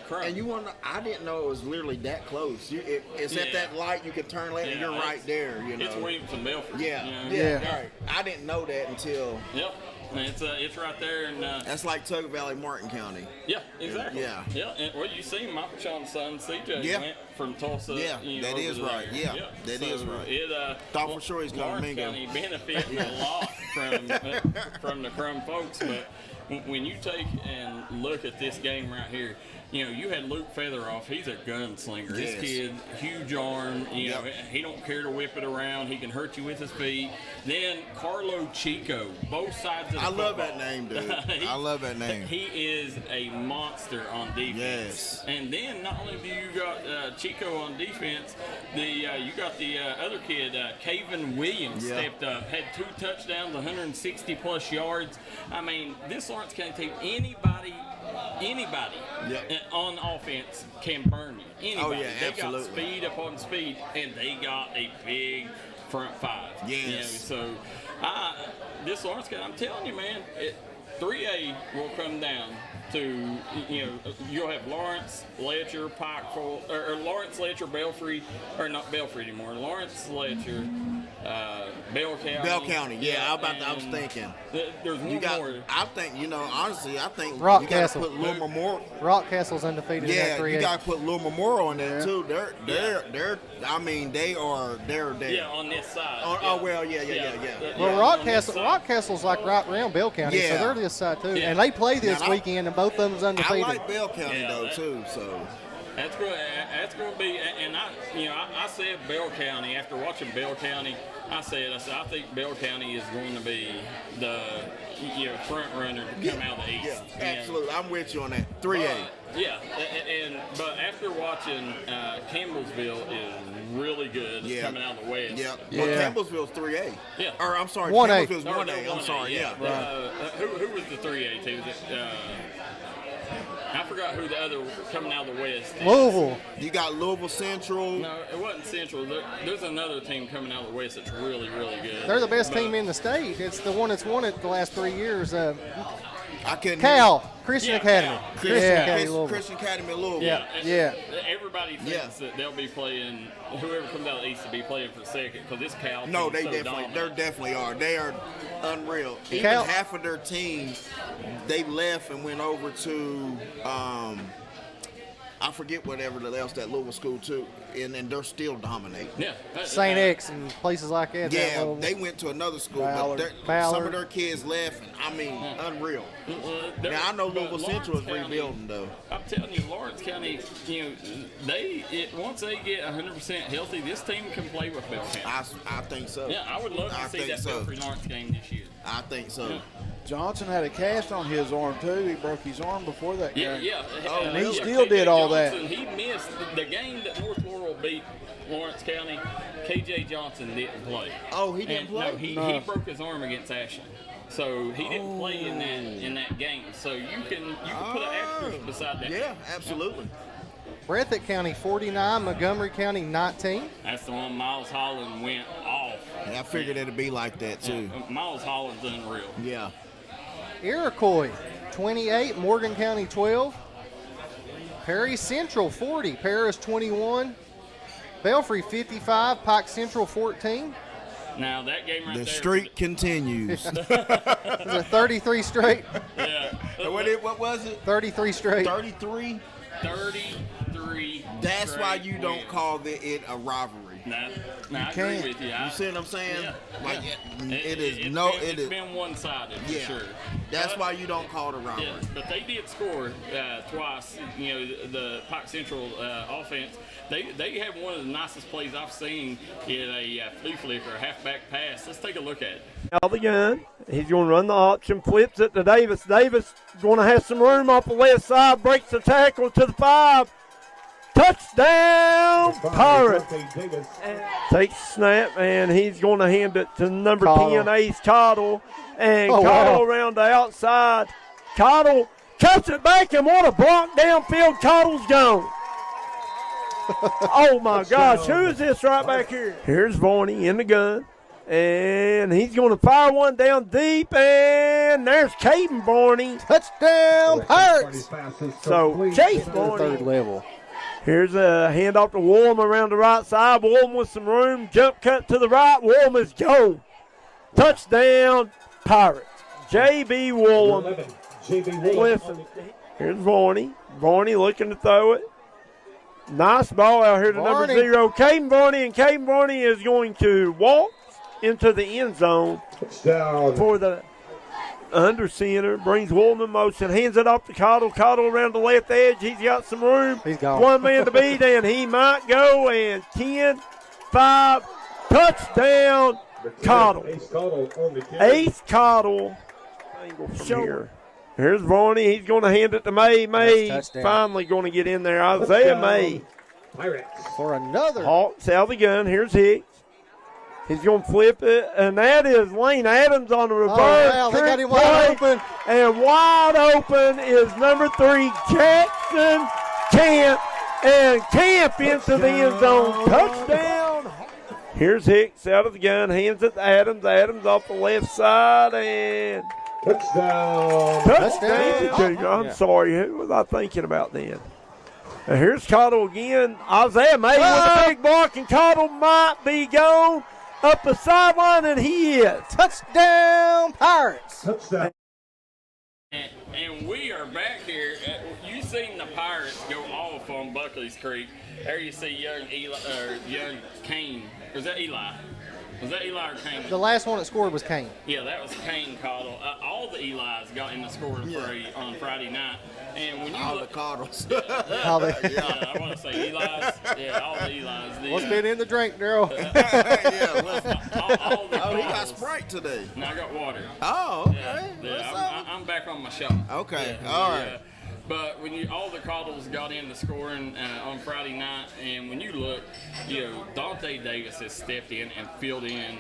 Crum. And you want to? I didn't know it was literally that close. It's at that light. You can turn left, and you're right there. It's Williamson Belford. Right. I didn't know that until. Yep. It's right there, and that's like Tug Valley, Martin County. Yeah, exactly. Yeah. And, well, you see Michael Shawn's son, CJ, went from Tulsa. Yeah, that is right. Yeah, that is right. Thought for sure he's going to Mingo. Lawrence County benefiting a lot from the Crum folks, but when you take and look at this game right here, you had Luke Featheroff. He's a gunslinger. This kid, huge arm. He don't care to whip it around. He can hurt you with his feet. Then Carlo Chico, both sides of the football. love that name, dude. I love that name. He is a monster on defense. Yes. And then not only do you got Chico on defense, you got the other kid, Caven Williams, stepped up, had 2 touchdowns, 160 plus yards. I mean, this Lawrence County team, anybody on offense can burn you. Anybody. They got speed upon speed, and they got a big front 5. Yes. So this Lawrence County, I'm telling you, man, 3A will come down to, you'll have Lawrence, Letcher, Pikeville, or Lawrence, Letcher, Belfry, or not Belfry anymore, Lawrence, Letcher, Bell County. Bell County, yeah, I was thinking. There's one more. I think, honestly, I think Rock you got to Castle. put Little Memorial. Rock Castle's undefeated in that 3A. You got to put Little Memorial in there, too. They're there. Yeah, on this side. Well, Rock Castle's like right around Bell County, so they're this side, too. Yeah. And they play this weekend, and both of them's undefeated. I like Bell County, too, so. That's going to be, and I said Bell County, after watching Bell County, I think Bell County is going to be the front runner to come out of the East. Yeah, absolutely. I'm with you on that. 3A. But after watching Campbellsville is really good. It's coming out of the West. Yeah. Well, Campbellsville's 3A. Yeah. Or I'm sorry, 1A. Campbellsville's 1A. I'm sorry. Yeah. Who was the 3A team? I forgot who the other coming out of the West is. Louisville. You got Louisville Central. No, it wasn't Central. There's another team coming out of the West that's really, really good. They're the best team in the state. It's the one that's won it the last 3 years. Christian Academy. Christian Academy of Louisville. Yeah. Everybody thinks that they'll be playing, whoever comes out of the East will be playing for second because this Cal No, they so definitely are. They are unreal. Even half of their team, they left and went over to I forget whatever else that Louisville school too, and they're still dominating. Yeah, St. X and places like that. Yeah, they went to another school, Ballard. but some of their kids left, and unreal. Now I know Louisville Central is rebuilding though. I'm telling you, Lawrence County, once they get 100% healthy, this team can play with Bell County. I think so. Yeah, I would love to see that Belfry Lawrence game this year. I think so. Yeah. Johnson had a cast on his arm, too. He broke his arm before that game. Yeah. And he still did all that. He missed the game that North Laurel beat Lawrence County. KJ Johnson didn't play. Oh, he didn't play? No, he broke his arm against Ashland. So he didn't play in that game. So you can put an asterisk beside that. Yeah, absolutely. Breathitt County 49, Montgomery County 19. That's the one Miles Holland went off. Yeah, I figured it'd be like that too. Yeah, Miles Holland's unreal. Yeah. Iroquois 28, Morgan County 12. Perry Central 40, Paris 21. Belfry 55, Pike Central 14. Now that game right there. The streak continues. Is it 33 straight? Yeah. What was it? 33 straight. 33? 33. That's straight why you don't wins. call it a rivalry. I agree with you. You see what I'm saying? Yeah. It's been one-sided for sure. That's why you don't call it a rivalry. Yeah, but they did score twice. The Pike Central offense. They have one of the nicest plays I've seen in a flea flicker, a halfback pass. Let's take a look at it. Out the gun. He's going to run the option, flips it to Davis. Davis going to have some room off the left side, breaks the tackle to the 5. Touchdown, Pirates. Takes snap, and he's going to hand it to number 10, Ace Cottle. And Cottle around the outside. Cottle cuts it back, and what a block downfield. Cottle's gone. Oh, my gosh. Who is this right back here? Here's Varney in the gun. And he's going to fire one down deep, and there's Caden Varney. Touchdown, Pirates. So, Chase Varney. Third level. Here's a handoff to Warm around the right side. Warm with some room. Jump cut to the right. Warm is gone. Touchdown, Pirates. J.B. Woolham. Listen, here's Varney. Varney looking to throw it. Nice ball out here to number 0. Caden Varney, and Caden Varney is going to walk into the end zone for the under center. Brings Woolham in motion. Hands it off to Cottle. Cottle around the left edge. He's got some room. He's gone. One man to beat, and he might go. And 10-5. Touchdown, Cottle. Ace Cottle. Here. Here's Varney. He's going to hand it to May. May finally going to get in there. Isaiah May. For another. Hawks out of the gun. Here's Hicks. He's going to flip it, and that is Lane Adams on the reverse. Oh, wow, they got him wide open. And wide open is number 3, Jackson Camp. And Camp into the end zone. Touchdown. Here's Hicks out of the gun. Hands it to Adams. Adams off the left side, and Touchdown. I'm sorry. Who was I thinking about then? And here's Cottle again. Isaiah May with a big block, and Cottle might be gone up the sideline, and he is. Touchdown, Pirates. Touchdown. And we are back here. You seen the Pirates go off on Buckley's Creek. There you see young Kane. Was that Eli? Was that Eli or Kane? The last one that scored was Kane. Yeah, that was Kane Cottle. All the Elis got in the scoring fray on Friday night. And when you all the Cottles. I want to say Eli's. Yeah, all the Elis. What's been in the drink, Darryl? all the he got Sprite today. No, I got water. Oh, okay. I'm back on my shot. Okay, all right. But when all the Cottles got in the scoring on Friday night, and when you look, Dante Davis has stepped in and filled in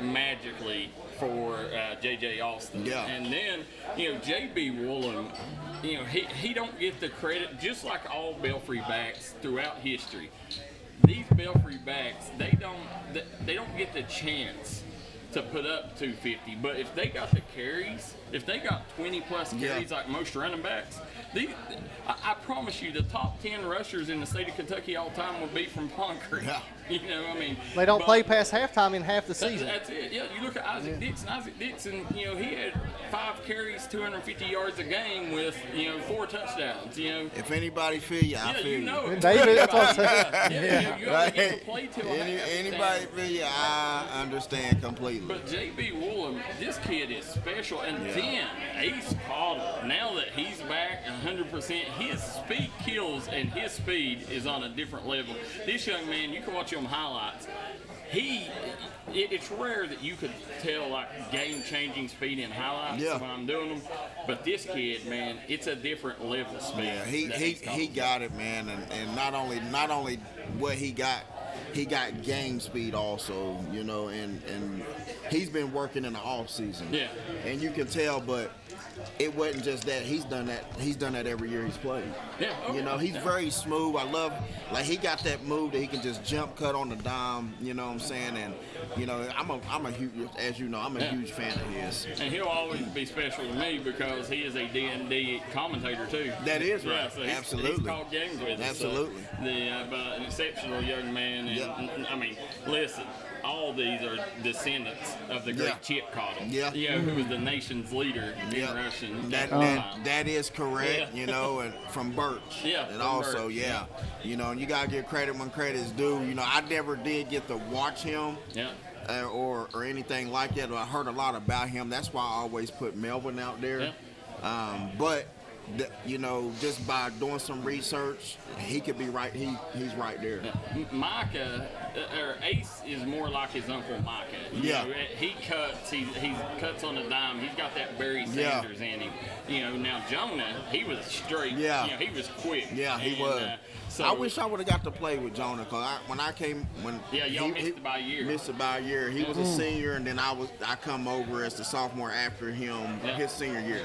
magically for J.J. Austin. Yeah. And then, J.B. Woolham, he don't get the credit, just like all Belfry backs throughout history. These Belfry backs, they don't get the chance to put up 250, but if they got the carries, if they got 20-plus carries like most running backs, I promise you the top 10 rushers in the state of Kentucky all time will be from Pond Creek. Yeah. They don't play past halftime in half the season. That's it. Yeah, you look at Isaac Dixon. Isaac Dixon, he had 5 carries, 250 yards a game with 4 touchdowns. If anybody feel you, I feel you. David, that's what I'm saying. You only get to play till anybody feel you, I understand completely. But J.B. Woolham, this kid is special. And then Ace Cottle, now that he's back 100%, his speed kills, and his speed is on a different level. This young man, you can watch him highlights. It's rare that you could tell like game-changing speed in highlights when I'm doing them, but this kid, man, it's a different level of speed. Yeah, he got it, man, and not only what he got game speed also, and he's been working in the off season. Yeah, and you can tell, but it wasn't just that. He's done that every year he's played. Yeah, he's very smooth. I love, he got that move that he can just jump cut on the dime. You know what I'm saying? And I'm a huge, as you know, I'm a huge fan of his. And he'll always be special to me because he is a D&D commentator too. That is right. Yeah, so absolutely. He's called games with us. Absolutely. So but an exceptional young man. And I mean, listen. All these are descendants of the great Chip Cottle. Yeah. Who was the nation's leader in rushing. That is correct, and from Birch. Yeah. And also, Birch. And you gotta give credit when credit's due. I never did get to watch him. Yeah. Or anything like that. I heard a lot about him. That's why I always put Melvin out there. Yeah. But just by doing some research, he could be right. He's right there. Micah, or Ace, is more like his uncle Micah. He cuts. He cuts on a dime. He's got that Barry Sanders in him. Now Jonah, he was straight. He was quick. Yeah, he was. So I wish I would have got to play with Jonah because y'all missed it by a year. Missed it by a year. He was a senior, and then I come over as the sophomore after him his senior year.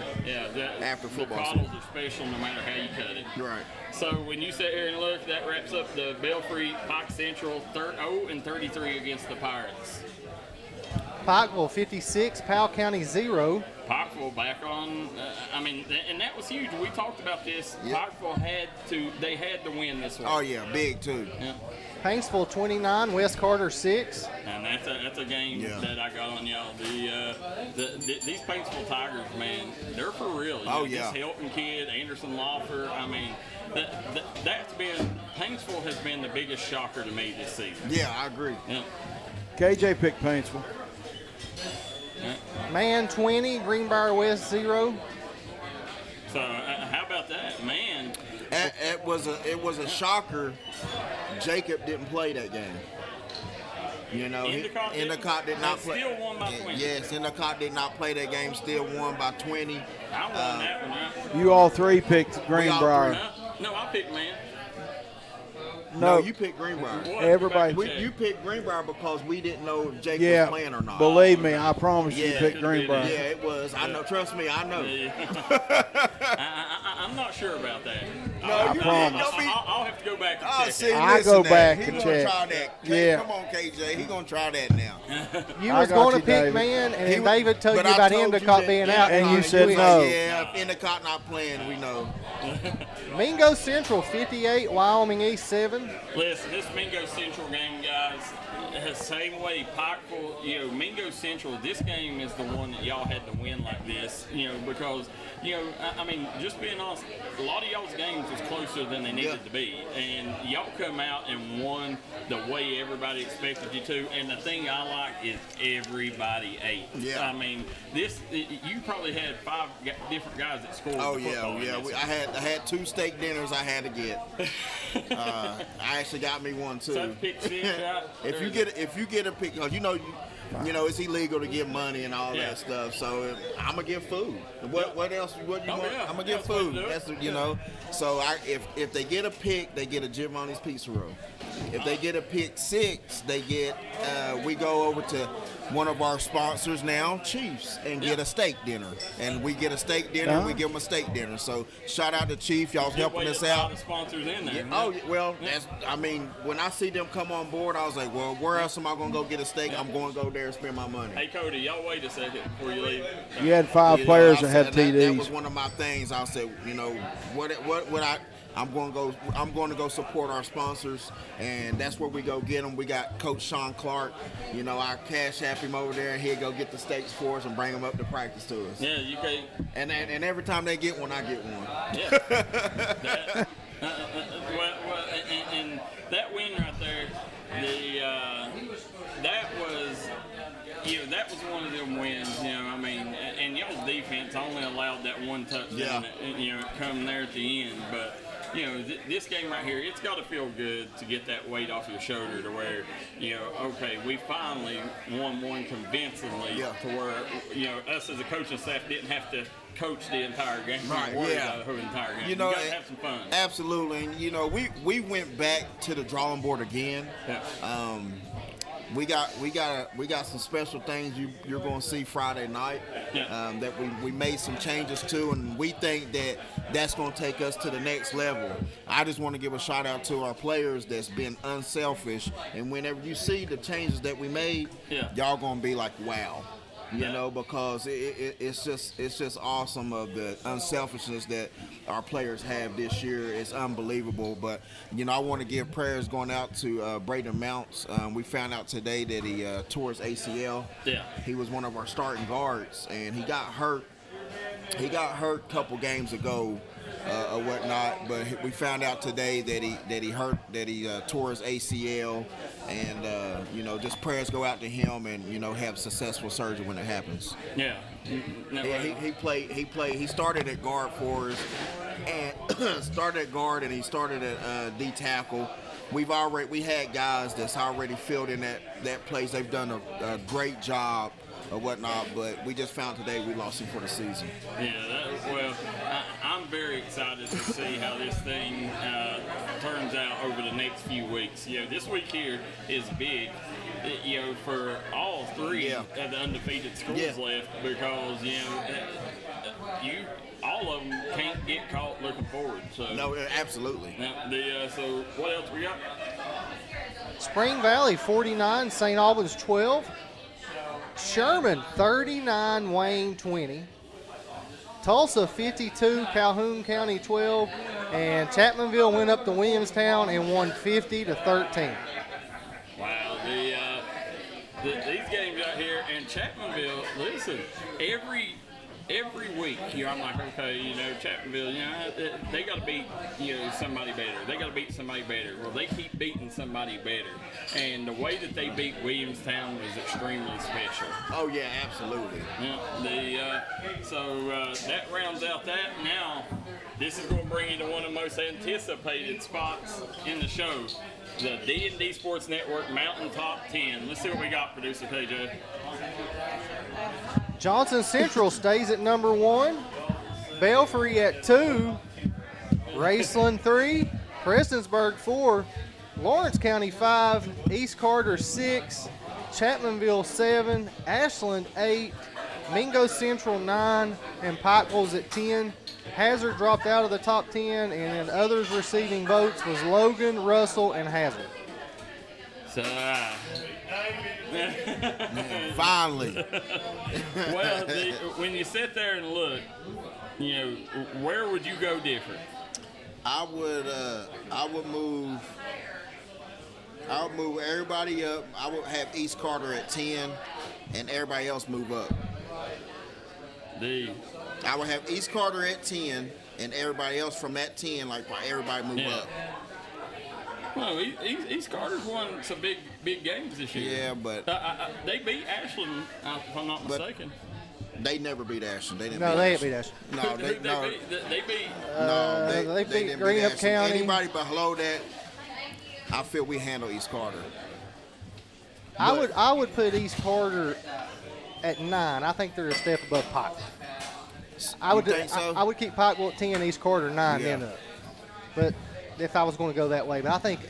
After football. The Cottles are special no matter how you cut it. Right. So when you sit here and look, that wraps up the Belfry Pike Central 0-33 against the Pirates. Pikeville 56, Powell County 0. Pikeville back on. And that was huge. We talked about this. Pikeville had to win this one. Oh yeah, big too. Yeah. Paintsville 29, West Carter 6. And that's a game that I got on y'all. These Paintsville Tigers, man, they're for real. This Hilton kid, Anderson Lawfer. Paintsville has been the biggest shocker to me this season. Yeah, I agree. Yeah. KJ picked Paintsville. Man 20, Greenbrier West 0. So how about that, man? It was a shocker. Jacob didn't play that game. Endicott did not play. Still won by 20. Yes, Endicott did not play that game. Still won by 20. I won that one. Right? You all three picked Greenbrier. No, I picked man. No, you picked Greenbrier. Everybody. You picked Greenbrier because we didn't know if Jake was playing or not. Believe me, I promise you picked Greenbrier. Yeah, it was. I know. Trust me, I know. I'm not sure about that. I promise. I'll have to go back and check See, it. I go back he and gonna check. try that. Yeah. Come on, KJ. He gonna try that now. You I was got going to you, pick David. man, and He then was- David told you but I about told you Endicott that being Endicott out. And you is said like, no. Yeah, if Endicott not playing, we know. Mingo Central 58, Wyoming East 7. Listen, this Mingo Central game, guys, the same way Pikeville, Mingo Central, this game is the one that y'all had to win like this, because, I mean, just being honest, a lot of y'all's games was closer than they needed to be, and y'all come out and won the way everybody expected you to, and the thing I like is everybody ate. Yeah. I mean, you probably had 5 different guys that scored. Oh the football in yeah. this. I had 2 steak dinners I had to get. I actually got me one too. So pick 6, right? If you get a pick, cause you know it's illegal to get money and all that stuff. So I'm gonna get food. What else? What you want? Yeah. I'm gonna get food. That's So if they get a pick, they get a Giovanni's Pizza Roll. If they get a pick 6, they get we go over to one of our sponsors now, Chiefs, and get a steak dinner. And we get a steak dinner, and we give them a steak dinner. So shout out to Chief, y'all helping us out. Sponsors in there. That's. I mean, when I see them come on board, I was like, well, where else am I gonna go get a steak? I'm going to go there and spend my money. Hey Cody, y'all wait a second before you leave. You had 5 players that had That TDs. was one of my things. I said, I'm going to go support our sponsors, and that's where we go get them. We got Coach Shawn Clark. I cash app him over there, and he'll go get the steaks for us and bring them up to practice to us. Yeah, you can. And every time they get one, I get one. Yeah. And that win right there, that was one of them wins. I mean, and y'all's defense only allowed that one touchdown. Come there at the end, but. This game right here, it's got to feel good to get that weight off your shoulder to where, okay, we finally won one convincingly to where, us as a coaching staff didn't have to coach the entire game. Right, Worry about the entire game. You got to have some fun. Absolutely. And, we went back to the drawing board again. Yeah. We got some special things you're going to see Friday night that we made some changes to, and we think that's going to take us to the next level. I just want to give a shout out to our players that's been unselfish, and whenever you see the changes that we made, y'all going to be like, wow. Because it's just awesome of the unselfishness that our players have this year. It's unbelievable. But, I want to give prayers going out to Braden Mounts. We found out today that he tore his ACL. Yeah. He was one of our starting guards, and he got hurt. He got hurt a couple games ago or whatnot, but we found out today that he tore his ACL, and just prayers go out to him, and have successful surgery when it happens. Yeah. He started at guard for us, and started at guard, and he started at D tackle. We had guys that's already filled in that place. They've done a great job or whatnot, but we just found today we lost him for the season. Yeah, I'm very excited to see how this thing turns out over the next few weeks. This week here is big, for all 3 of the undefeated schools left, because all of them can't get caught looking forward. So no, absolutely. So what else we got? Spring Valley 49, St. Albans 12. Sherman 39, Wayne 20. Tulsa 52, Calhoun County 12, and Chapmanville went up to Williamstown and won 50-13. Wow, these games out here, and Chapmanville, listen, every week, I'm like, okay, Chapmanville, they got to beat, somebody better. They got to beat somebody better. Well, they keep beating somebody better. And the way that they beat Williamstown was extremely special. Oh, yeah, absolutely. So that rounds out that. Now, this is going to bring you to one of the most anticipated spots in the show, the D&D Sports Network Mountain Top 10. Let's see what we got, producer KJ. Johnson Central stays at number 1. Belfry at 2. Raceland 3. Prestonsburg 4. Lawrence County 5. East Carter 6. Chapmanville 7. Ashland 8. Mingo Central 9. And Pikeville's at 10. Hazard dropped out of the top 10, and others receiving votes was Logan, Russell, and Hazard. So, finally. Well, when you sit there and look, where would you go different? I would move everybody up. I would have East Carter at 10, and everybody else move up. I would have East Carter at 10, and everybody else from that 10, everybody move up. Well, East Carter's won some big games this year. Yeah, but they beat Ashland, if I'm not mistaken. They never beat Ashland. They didn't. No, they didn't beat Ashland. No, they beat Greenup County. Anybody below that, I feel we handle East Carter. I would put East Carter at 9. I think they're a step above Pikeville. I would think so? I would keep Pikeville at 10, East Carter 9, then up. But if I was going to go that way, but I think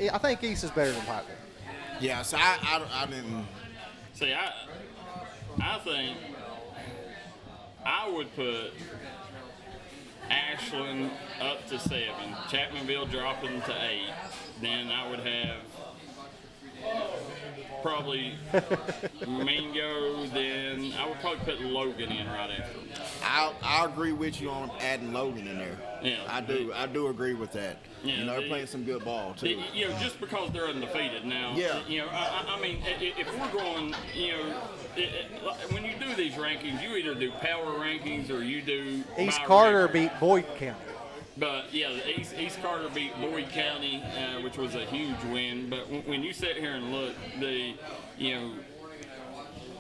East is better than Pikeville. Yeah, so I didn't see. I think I would put Ashland up to 7, Chapmanville dropping to 8. Then I would have probably Mingo. Then I would probably put Logan in right after. I agree with you on adding Logan in there. Yeah, I do agree with that. Yeah, they're playing some good ball too. Just because they're undefeated now. Yeah. I mean, if we're going, when you do these rankings, you either do power rankings or you do East Carter beat Boyd County. But yeah, East Carter beat Boyd County, which was a huge win. But when you sit here and look,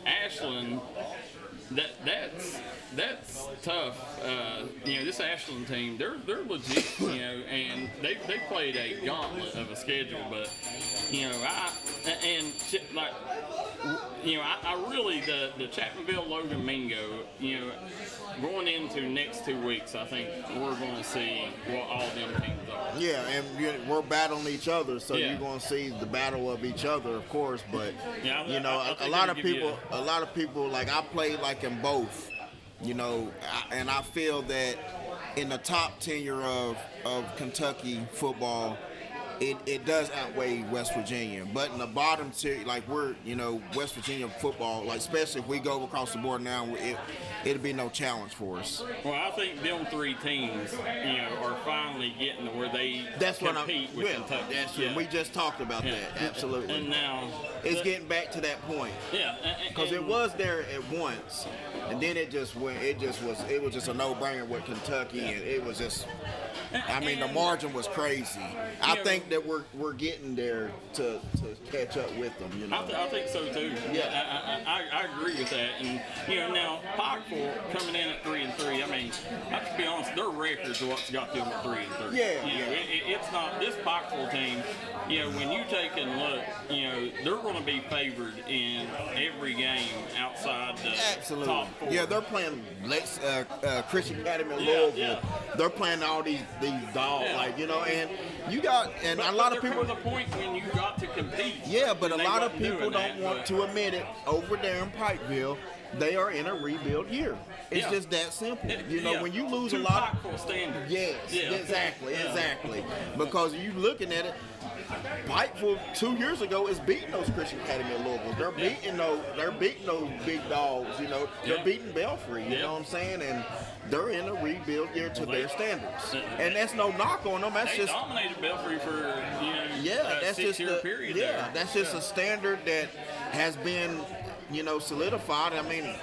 Ashland, that's tough. This Ashland team, they're legit, and they played a gauntlet of a schedule. But I really the Chapmanville Logan Mingo, going into next 2 weeks, I think we're going to see what all them teams are. Yeah, and we're battling each other, so you're going to see the battle of each other, of course. But a lot of people like I played like in both, and I feel that in the top tenure of Kentucky football, it does outweigh West Virginia. But in the bottom tier, like we're, West Virginia football, like especially if we go across the board now, it'll be no challenge for us. Well, I think them 3 teams, are finally getting to where they compete with Kentucky. That's we just talked about that. Absolutely. And now it's getting back to that point. Yeah. Because it was there at once, and then it just went. It was just a no-brainer with Kentucky, and it was just. I mean, the margin was crazy. I think that we're getting there to catch up with them. I think so too. Yeah, I agree with that. And now Pikeville coming in at 3-3. I mean, I have to be honest, their records are what's got them at 3-3. Yeah. It's not this Pikeville team. When you take a look, they're going to be favored in every game outside the top 4. Yeah, they're playing Christian Academy in Louisville. Yeah. They're playing all these dogs, and you got, and a lot of people. There comes a point when you got to compete. Yeah, but a lot of people don't want to admit it. Over there in Pikeville, they are in a rebuild year. It's just that simple. When you lose a lot of standards. Yes, exactly. Because you looking at it, Pikeville 2 years ago is beating those Christian Academy of Louisville. They're beating those big dogs. They're beating Belfry. You know what I'm saying? And they're in a rebuild year to their standards. And that's no knock on them. That's they just dominated Belfry for that's just a 6-year period. Yeah, that's just a standard that has been solidified. I mean,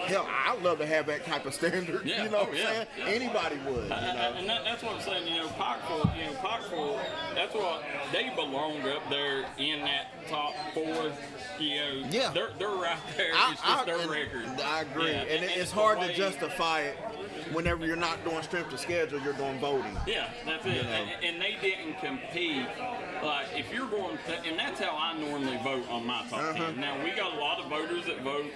hell, I'd love to have that type of standard. Yeah. You know what I'm saying? Anybody would. And that's what I'm saying. Pikeville, that's what they belong up there in that top 4. They're right there. It's just their record. I agree, and it's hard to justify it. Whenever you're not doing strength of schedule, you're doing voting. Yeah, that's it. And they didn't compete. Like, if you're going, and that's how I normally vote on my top 10. Now, we got a lot of voters that vote,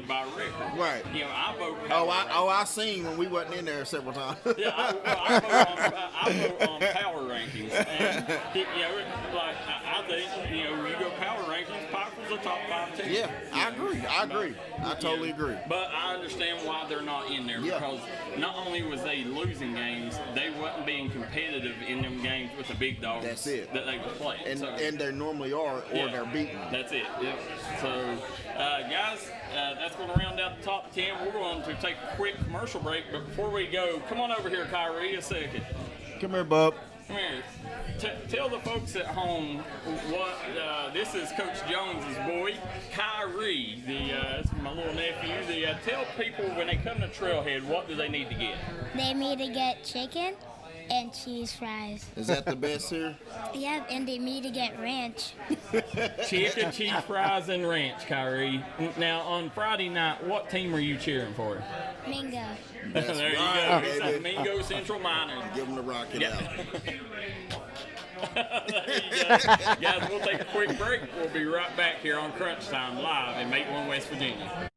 by record. Right. I vote. I seen when we wasn't in there several times. Yeah, I vote on power rankings. And, I think, you go power rankings, Pikeville's a top 5 team. Yeah, I agree. I totally agree. But I understand why they're not in there because not only was they losing games, they wasn't being competitive in them games with the big dogs. That's it. That they were playing. And they normally are, or they're beaten. That's it. Yep. So, guys, that's going to round out the top 10. We're going to take a quick commercial break, but before we go, come on over here, Kyrie, a second. Come here, bub. Come here. Tell the folks at home what this is Coach Jones's boy, Kyrie. That's my little nephew. Tell people when they come to Trailhead, what do they need to get? They need to get chicken and cheese fries. Is that the best here? Yep, and they need to get ranch. Chicken, cheese fries, and ranch, Kyrie. Now, on Friday night, what team are you cheering for? Mingo. There you go. It's a Mingo Central Miners. Give them the rocket out. There you go. Guys, we'll take a quick break. We'll be right back here on Crunch Time live in Maplewood, West Virginia.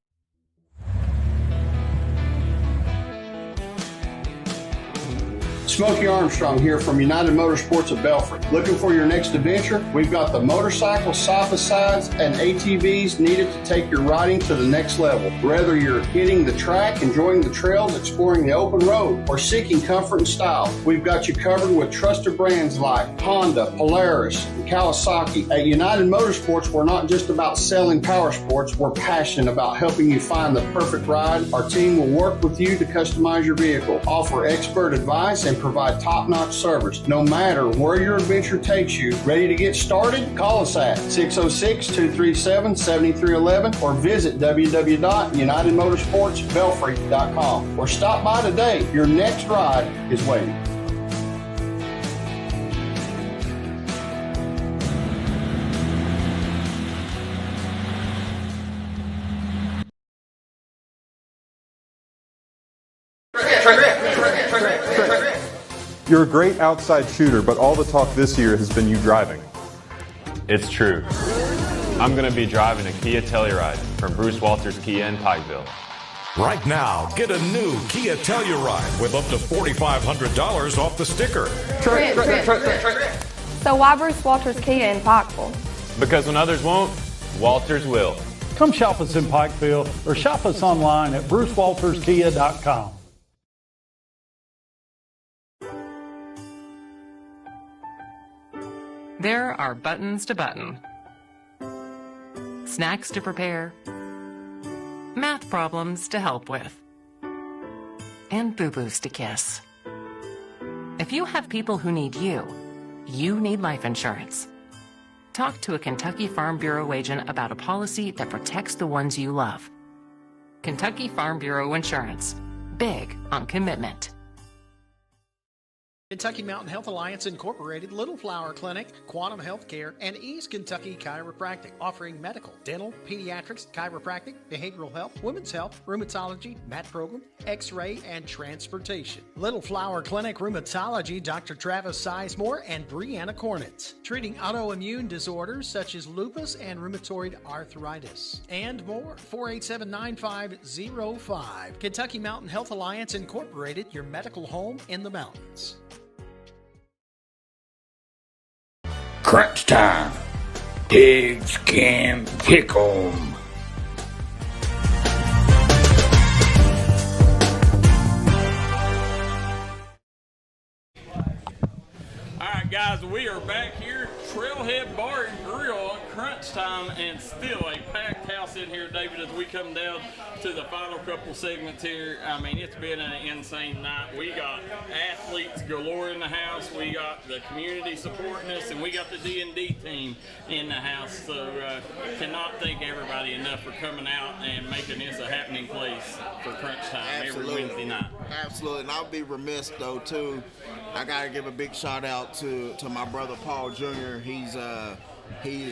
Smokey Armstrong here from United Motorsports of Belfry. Looking for your next adventure? We've got the motorcycles, side-by-sides, and ATVs needed to take your riding to the next level. Whether you're hitting the track, enjoying the trails, exploring the open road, or seeking comfort and style, we've got you covered with trusted brands like Honda, Polaris, and Kawasaki. At United Motorsports, we're not just about selling power sports, we're passionate about helping you find the perfect ride. Our team will work with you to customize your vehicle, offer expert advice, and provide top-notch service. No matter where your adventure takes you, ready to get started? Call us at 606-237-7311 or visit www.unitedmotorsportsbelfry.com or stop by today. Your next ride is waiting. You're a great outside shooter, but all the talk this year has been you driving. It's true. I'm going to be driving a Kia Telluride from Bruce Walters Kia in Pikeville. Right now, get a new Kia Telluride with up to $4,500 off the sticker. So why Bruce Walters Kia in Pikeville? Because when others won't, Walters will. Come shop us in Pikeville or shop us online at brucewalterskia.com. There are buttons to button, snacks to prepare, math problems to help with, and boo-boos to kiss. If you have people who need you, you need life insurance. Talk to a Kentucky Farm Bureau agent about a policy that protects the ones you love. Kentucky Farm Bureau Insurance. Big on commitment. Kentucky Mountain Health Alliance Incorporated, Little Flower Clinic, Quantum Healthcare, and East Kentucky Chiropractic, offering medical, dental, pediatrics, chiropractic, behavioral health, women's health, rheumatology, mat program, x-ray, and transportation. Little Flower Clinic Rheumatology, Dr. Travis Sizemore and Brianna Cornitz, treating autoimmune disorders such as lupus and rheumatoid arthritis, and more. 487-9505. Kentucky Mountain Health Alliance Incorporated, your medical home in the mountains. Crunch time. Pigs can pick 'em. All right, guys, we are back here, Trailhead Bar and Grill on Crunch Time, and still a packed house in here, David, as we come down to the final couple segments here. I mean, it's been an insane night. We got athletes galore in the house. We got the community supporting us, and we got the D&D team in the house. So cannot thank everybody enough for coming out and making this a happening place for Crunch Time every Wednesday night. Absolutely, and I'll be remiss, though, too. I got to give a big shout out to my brother Paul Jr. He's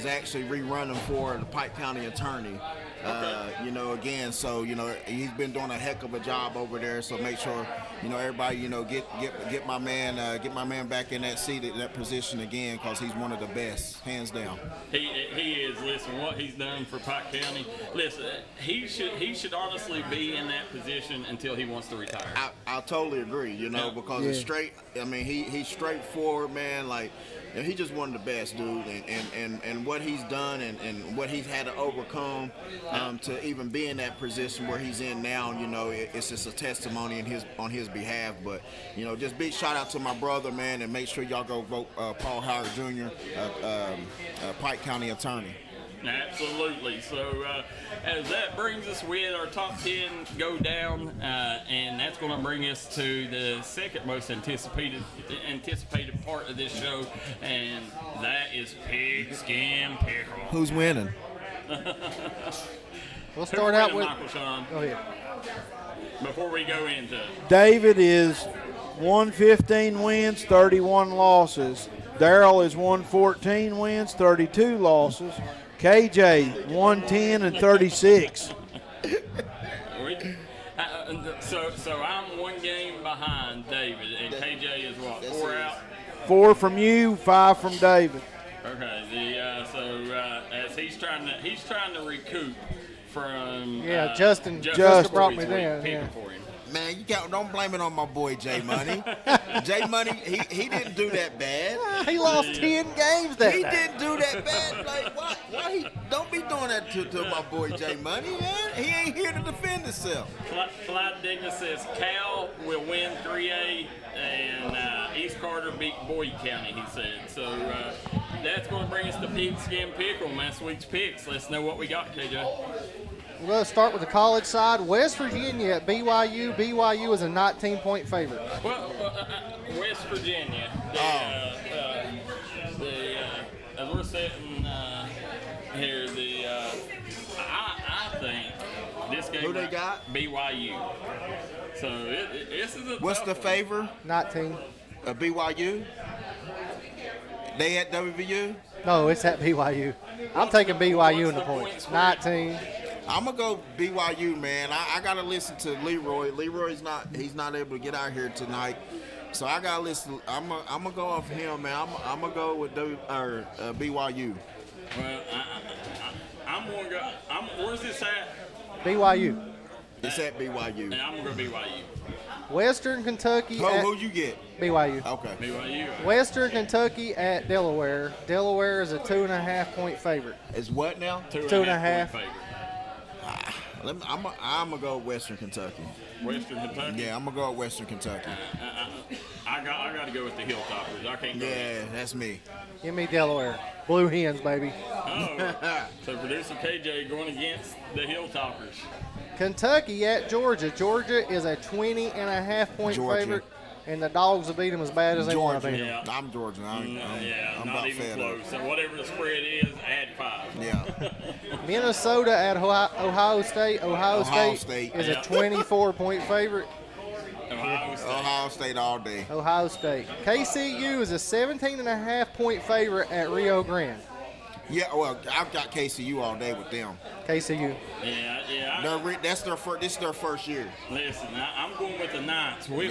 actually rerunning for the Pike County Attorney. You know, again, so he's been doing a heck of a job over there. So make sure everybody get my man back in that seat, at that position again, because he's one of the best, hands down. He is. Listen, what he's done for Pike County. Listen, he should honestly be in that position until he wants to retire. I totally agree. You know, because it's straight. I mean, he's straightforward, man. Like, and he just one of the best, dude. And what he's done and what he's had to overcome to even be in that position where he's in now, you know, it's just a testimony on his behalf. But, you know, just big shout out to my brother, man, and make sure y'all go vote Paul Howard Jr., Pike County attorney. Absolutely. So as that brings us, we had our top 10 go down, and that's going to bring us to the second most anticipated part of this show, and that is Pigskin Pickle. Who's winning? We'll start out with Shawn. Go ahead. Before we go into it. David is 115 wins, 31 losses. Darryl is 114 wins, 32 losses. KJ 110 and 36. So I'm one game behind David, and KJ is what, 4 out? 4 from you, 5 from David. Okay. As he's trying to recoup from Justin brought me down. For him. Man, don't blame it on my boy J Money. J Money, he didn't do that bad. He lost 10 games that He day. didn't do that bad. Like, why he don't be doing that to my boy J Money, man. He ain't here to defend himself. Clyde Digna says Cal will win 3A and East Carter beat Boyd County, he said. So that's going to bring us to Pigskin Pickle, last week's picks. Let's know what we got, KJ. We're going to start with the college side. West Virginia at BYU. BYU is a 19-point favorite. Well, West Virginia. As we're sitting here, I think this game. Who they got? BYU. So this is a. What's the favor? 19. BYU. They at WVU? No, it's at BYU. I'm taking BYU in the points. 19. I'm gonna go BYU, man. I gotta listen to Leroy. Leroy's he's not able to get out here tonight, so I gotta listen. I'm gonna go off him, man. I'm gonna go with BYU. Well, I'm gonna go. Where's this at? BYU. It's at BYU. And I'm gonna go BYU. Western Kentucky. Who you get? BYU. Okay. BYU. Western Kentucky at Delaware. Delaware is a 2.5-point favorite. It's what now? 2.5. Favorite. I'm gonna go Western Kentucky. Western Kentucky. Yeah, I'm gonna go with Western Kentucky. I got to go with the Hilltoppers. I can't go. Yeah, that's me. Give me Delaware. Blue Hens, baby. Oh, so producer KJ going against the Hilltoppers. Kentucky at Georgia. Georgia is a 20.5-point favorite, and the Dogs will beat them as bad as they want to beat them. Yeah. I'm Georgia. I'm not about even fed close. up. So whatever the spread is, add 5. Yeah. Minnesota at Ohio State. Ohio State is a 24-point favorite. Ohio State all day. Ohio State. KCU is a 17.5-point favorite at Rio Grande. Yeah, well, I've got KCU all day with them. KCU. Yeah. This is their first year. Listen, I'm going with the Knights. We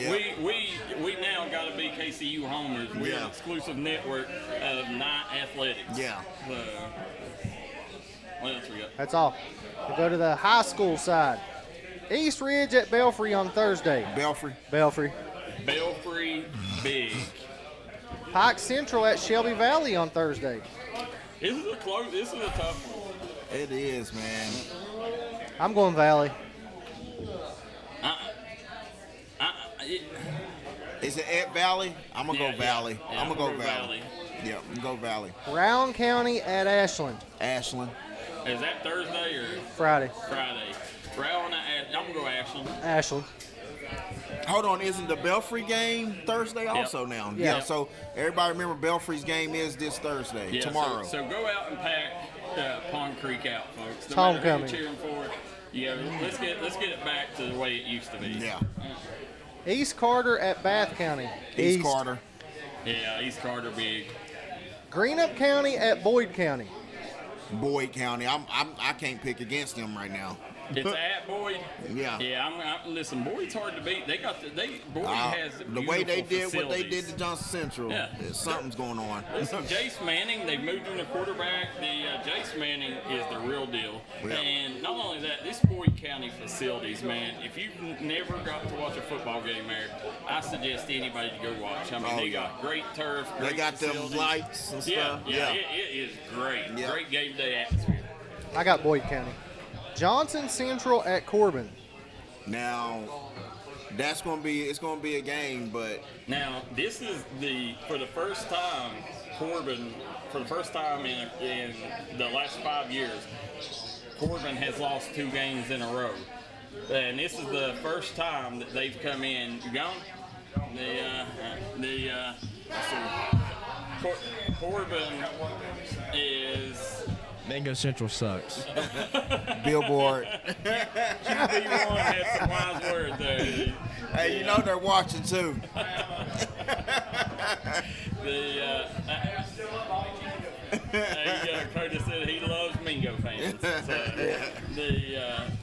now got to be KCU homers. We're an exclusive network of Knight Athletics. Yeah. So, what else we got? That's all. We'll go to the high school side. East Ridge at Belfry on Thursday. Belfry. Belfry big. Pike Central at Shelby Valley on Thursday. This is a tough one. It is, man. I'm going Valley. Is it at Valley? I'm going to go Valley. Yeah, I'm going to go Valley. Yeah, I'm going to go Valley. Round County at Ashland. Ashland. Is that Thursday or? Friday. Round I'm going to go Ashland. Ashland. Hold on, isn't the Belfry game Thursday also now? Yeah, so everybody remember Belfry's game is this Thursday, tomorrow. So go out and pack Pond Creek out, folks. It's homecoming. Cheering for it. Yeah, let's get it back to the way it used to be. Yeah. East Carter at Bath County. East Carter. Yeah, East Carter big. Greenup County at Boyd County. Boyd County. I can't pick against them right now. It's at Boyd. Yeah. Yeah. Listen, Boyd's hard to beat. Boyd has the way they did facilities. what they did to Johnson Central. Yeah. Something's going on. Listen, Jace Manning, they've moved in the quarterback. Jace Manning is the real deal. Yeah. And not only that, this Boyd County facilities, man. If you've never got to watch a football game there, I suggest anybody to go watch. I mean, they got great turf. Great they got facilities. them lights and stuff. Yeah. It is great. Yeah. Great game day atmosphere. I got Boyd County. Johnson Central at Corbin. Now, it's gonna be a game, but now this is for the first time Corbin, for the first time in the last 5 years, Corbin has lost 2 games in a row, and this is the first time that they've come in. You gone? Corbin is. Mango Central sucks. Billboard. QB1 had some wise words there. Hey, you know they're watching too. Curtis said he loves Mingo fans.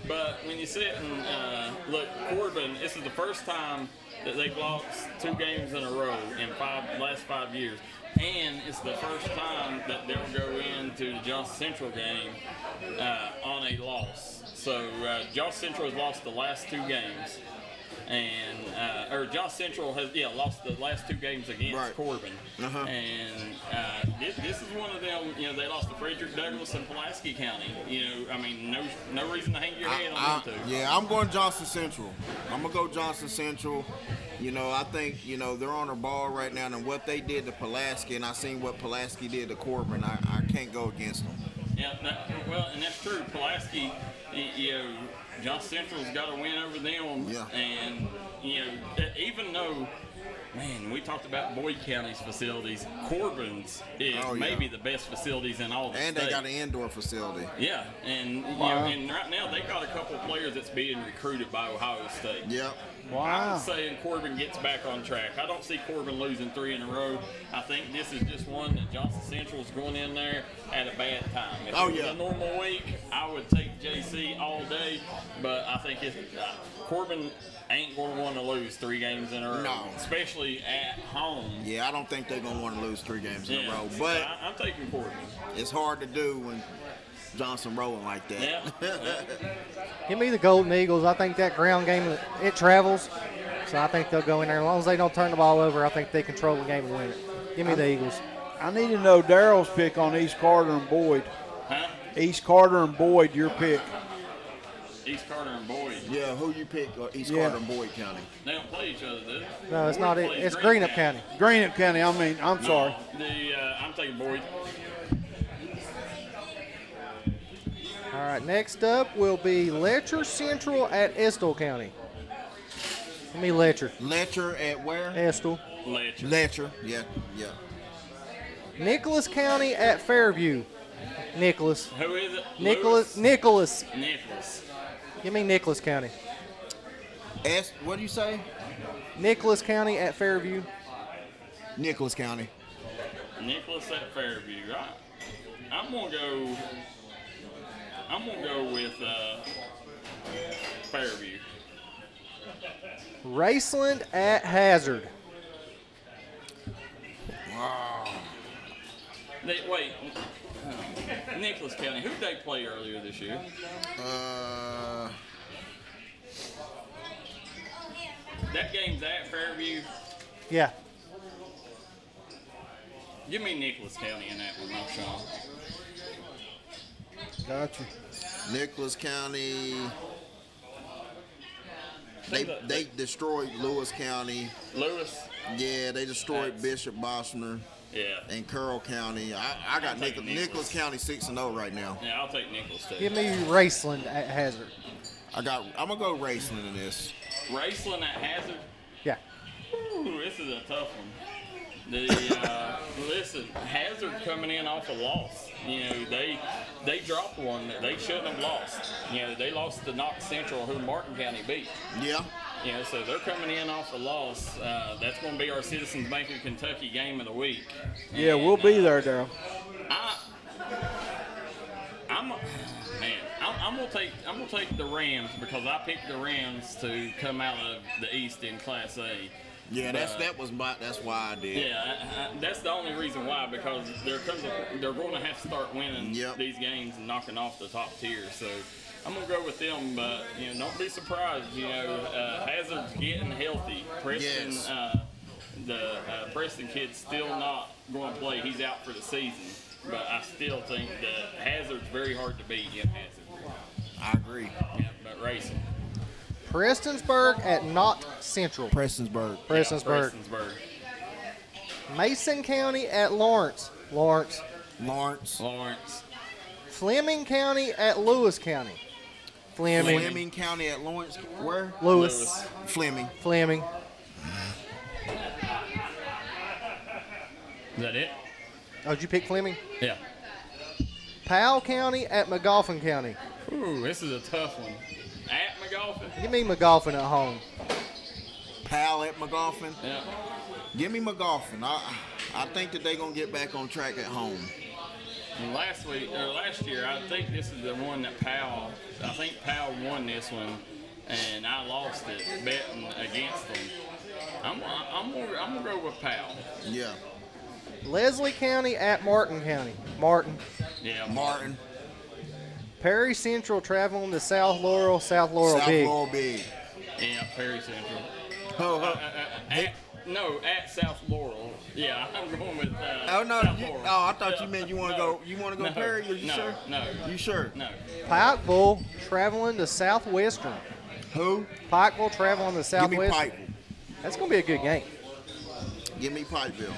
But when you sit and look, Corbin, this is the first time that they've lost 2 games in a row in the last 5 years. And it's the first time that they'll go into the Johnson Central game on a loss. So Johnson Central has lost the last 2 games, and Johnson Central has lost the last 2 games against Corbin. Uh-huh. And this is one of them. They lost to Frederick Douglass and Pulaski County. I mean, no reason to hang your head on them 2. Yeah, I'm going Johnson Central. I'm gonna go Johnson Central. I think they're on their ball right now, and what they did to Pulaski, and I seen what Pulaski did to Corbin. I can't go against them. Yeah, and that's true. Pulaski, Johnson Central's got to win over them. Yeah. And even though, man, we talked about Boyd County's facilities, Corbin's is maybe the best facilities in all the And state. they got an indoor facility. Yeah, and and right now they got a couple of players that's being recruited by Ohio State. Yep. Wow. I'm saying Corbin gets back on track. I don't see Corbin losing 3 in a row. I think this is just one that Johnson Central's going in there at a bad time. If it was a normal week, I would take JC all day, but I think Corbin ain't going to want to lose 3 games in a row. No. Especially at home. Yeah, I don't think they're going to want to lose 3 games in a row. But I'm taking Corbin. It's hard to do when Johnson rolling like that. Yeah. Give me the Golden Eagles. I think that ground game, it travels. So I think they'll go in there. As long as they don't turn the ball over, I think they control the game and win it. Give me the Eagles. I need to know Darryl's pick on East Carter and Boyd. Huh? East Carter and Boyd, your pick. East Carter and Boyd. Yeah, who you pick? East Carter and Boyd County. They don't play each other, do they? No, it's not it. It's Greenup County. Greenup County. I'm sorry. I'm taking Boyd. All right, next up will be Letcher Central at Estill County. Give me Letcher. Letcher at where? Estill. Letcher. Yeah. Nicholas County at Fairview. Nicholas. Who is it? Nicholas. Nicholas. Give me Nicholas County. What do you say? Nicholas County at Fairview. Nicholas County. Nicholas at Fairview. I'm gonna go with Fairview. Raceland at Hazard. Wow. Wait. Nicholas County. Who did they play earlier this year? That game's at Fairview. Yeah. Give me Nicholas County in that one, Shawn. Gotcha. Nicholas County. They destroyed Lewis County. Lewis? Yeah, they destroyed Bishop Bossner. Yeah. And Carroll County. I got Nicholas County 6-0 right now. Yeah, I'll take Nicholas too. Give me Raceland at Hazard. I'm gonna go Raceland in this. Raceland at Hazard? Yeah. Ooh, this is a tough one. Listen, Hazard coming in off a loss. They dropped one that they shouldn't have lost. They lost to Knox Central, who Martin County beat. Yeah. So they're coming in off a loss. That's going to be our Citizens Bank of Kentucky game of the week. Yeah, we'll be there, Darryl. I'm gonna take the Rams because I picked the Rams to come out of the East in Class A. Yeah, that's why I did. Yeah, that's the only reason why, because they're going to have to start winning these games and knocking off the top tier. So I'm gonna go with them, but don't be surprised. Hazard's getting healthy. Preston, the Preston kid's still not going to play. He's out for the season, but I still think that Hazard's very hard to beat. Hazard. I agree. Yeah, but racing. Prestonsburg at Knott Central. Prestonsburg. Mason County at Lawrence. Fleming County at Lewis County. Fleming County at Lawrence. Where? Lewis. Fleming. Is that it? Oh, did you pick Fleming? Yeah. Powell County at McGoffin County. Ooh, this is a tough one. At McGoffin. Give me McGoffin at home. Powell at McGoffin. Yeah. Give me McGoffin. I think that they're gonna get back on track at home. And last year, I think this is the one that Powell won this one, and I lost it betting against them. I'm gonna go with Powell. Yeah. Leslie County at Martin County. Yeah, Martin. Perry Central traveling to South Laurel big. Yeah, Perry Central. At South Laurel. Yeah, I'm going with South Laurel. I thought you meant you want to go. You want to go Perry? Are you sure? No. You sure? No. Pikeville traveling to Southwestern. Who? Pikeville traveling to Southwestern. Give me Pikeville. That's going to be a good game. Give me Pikeville.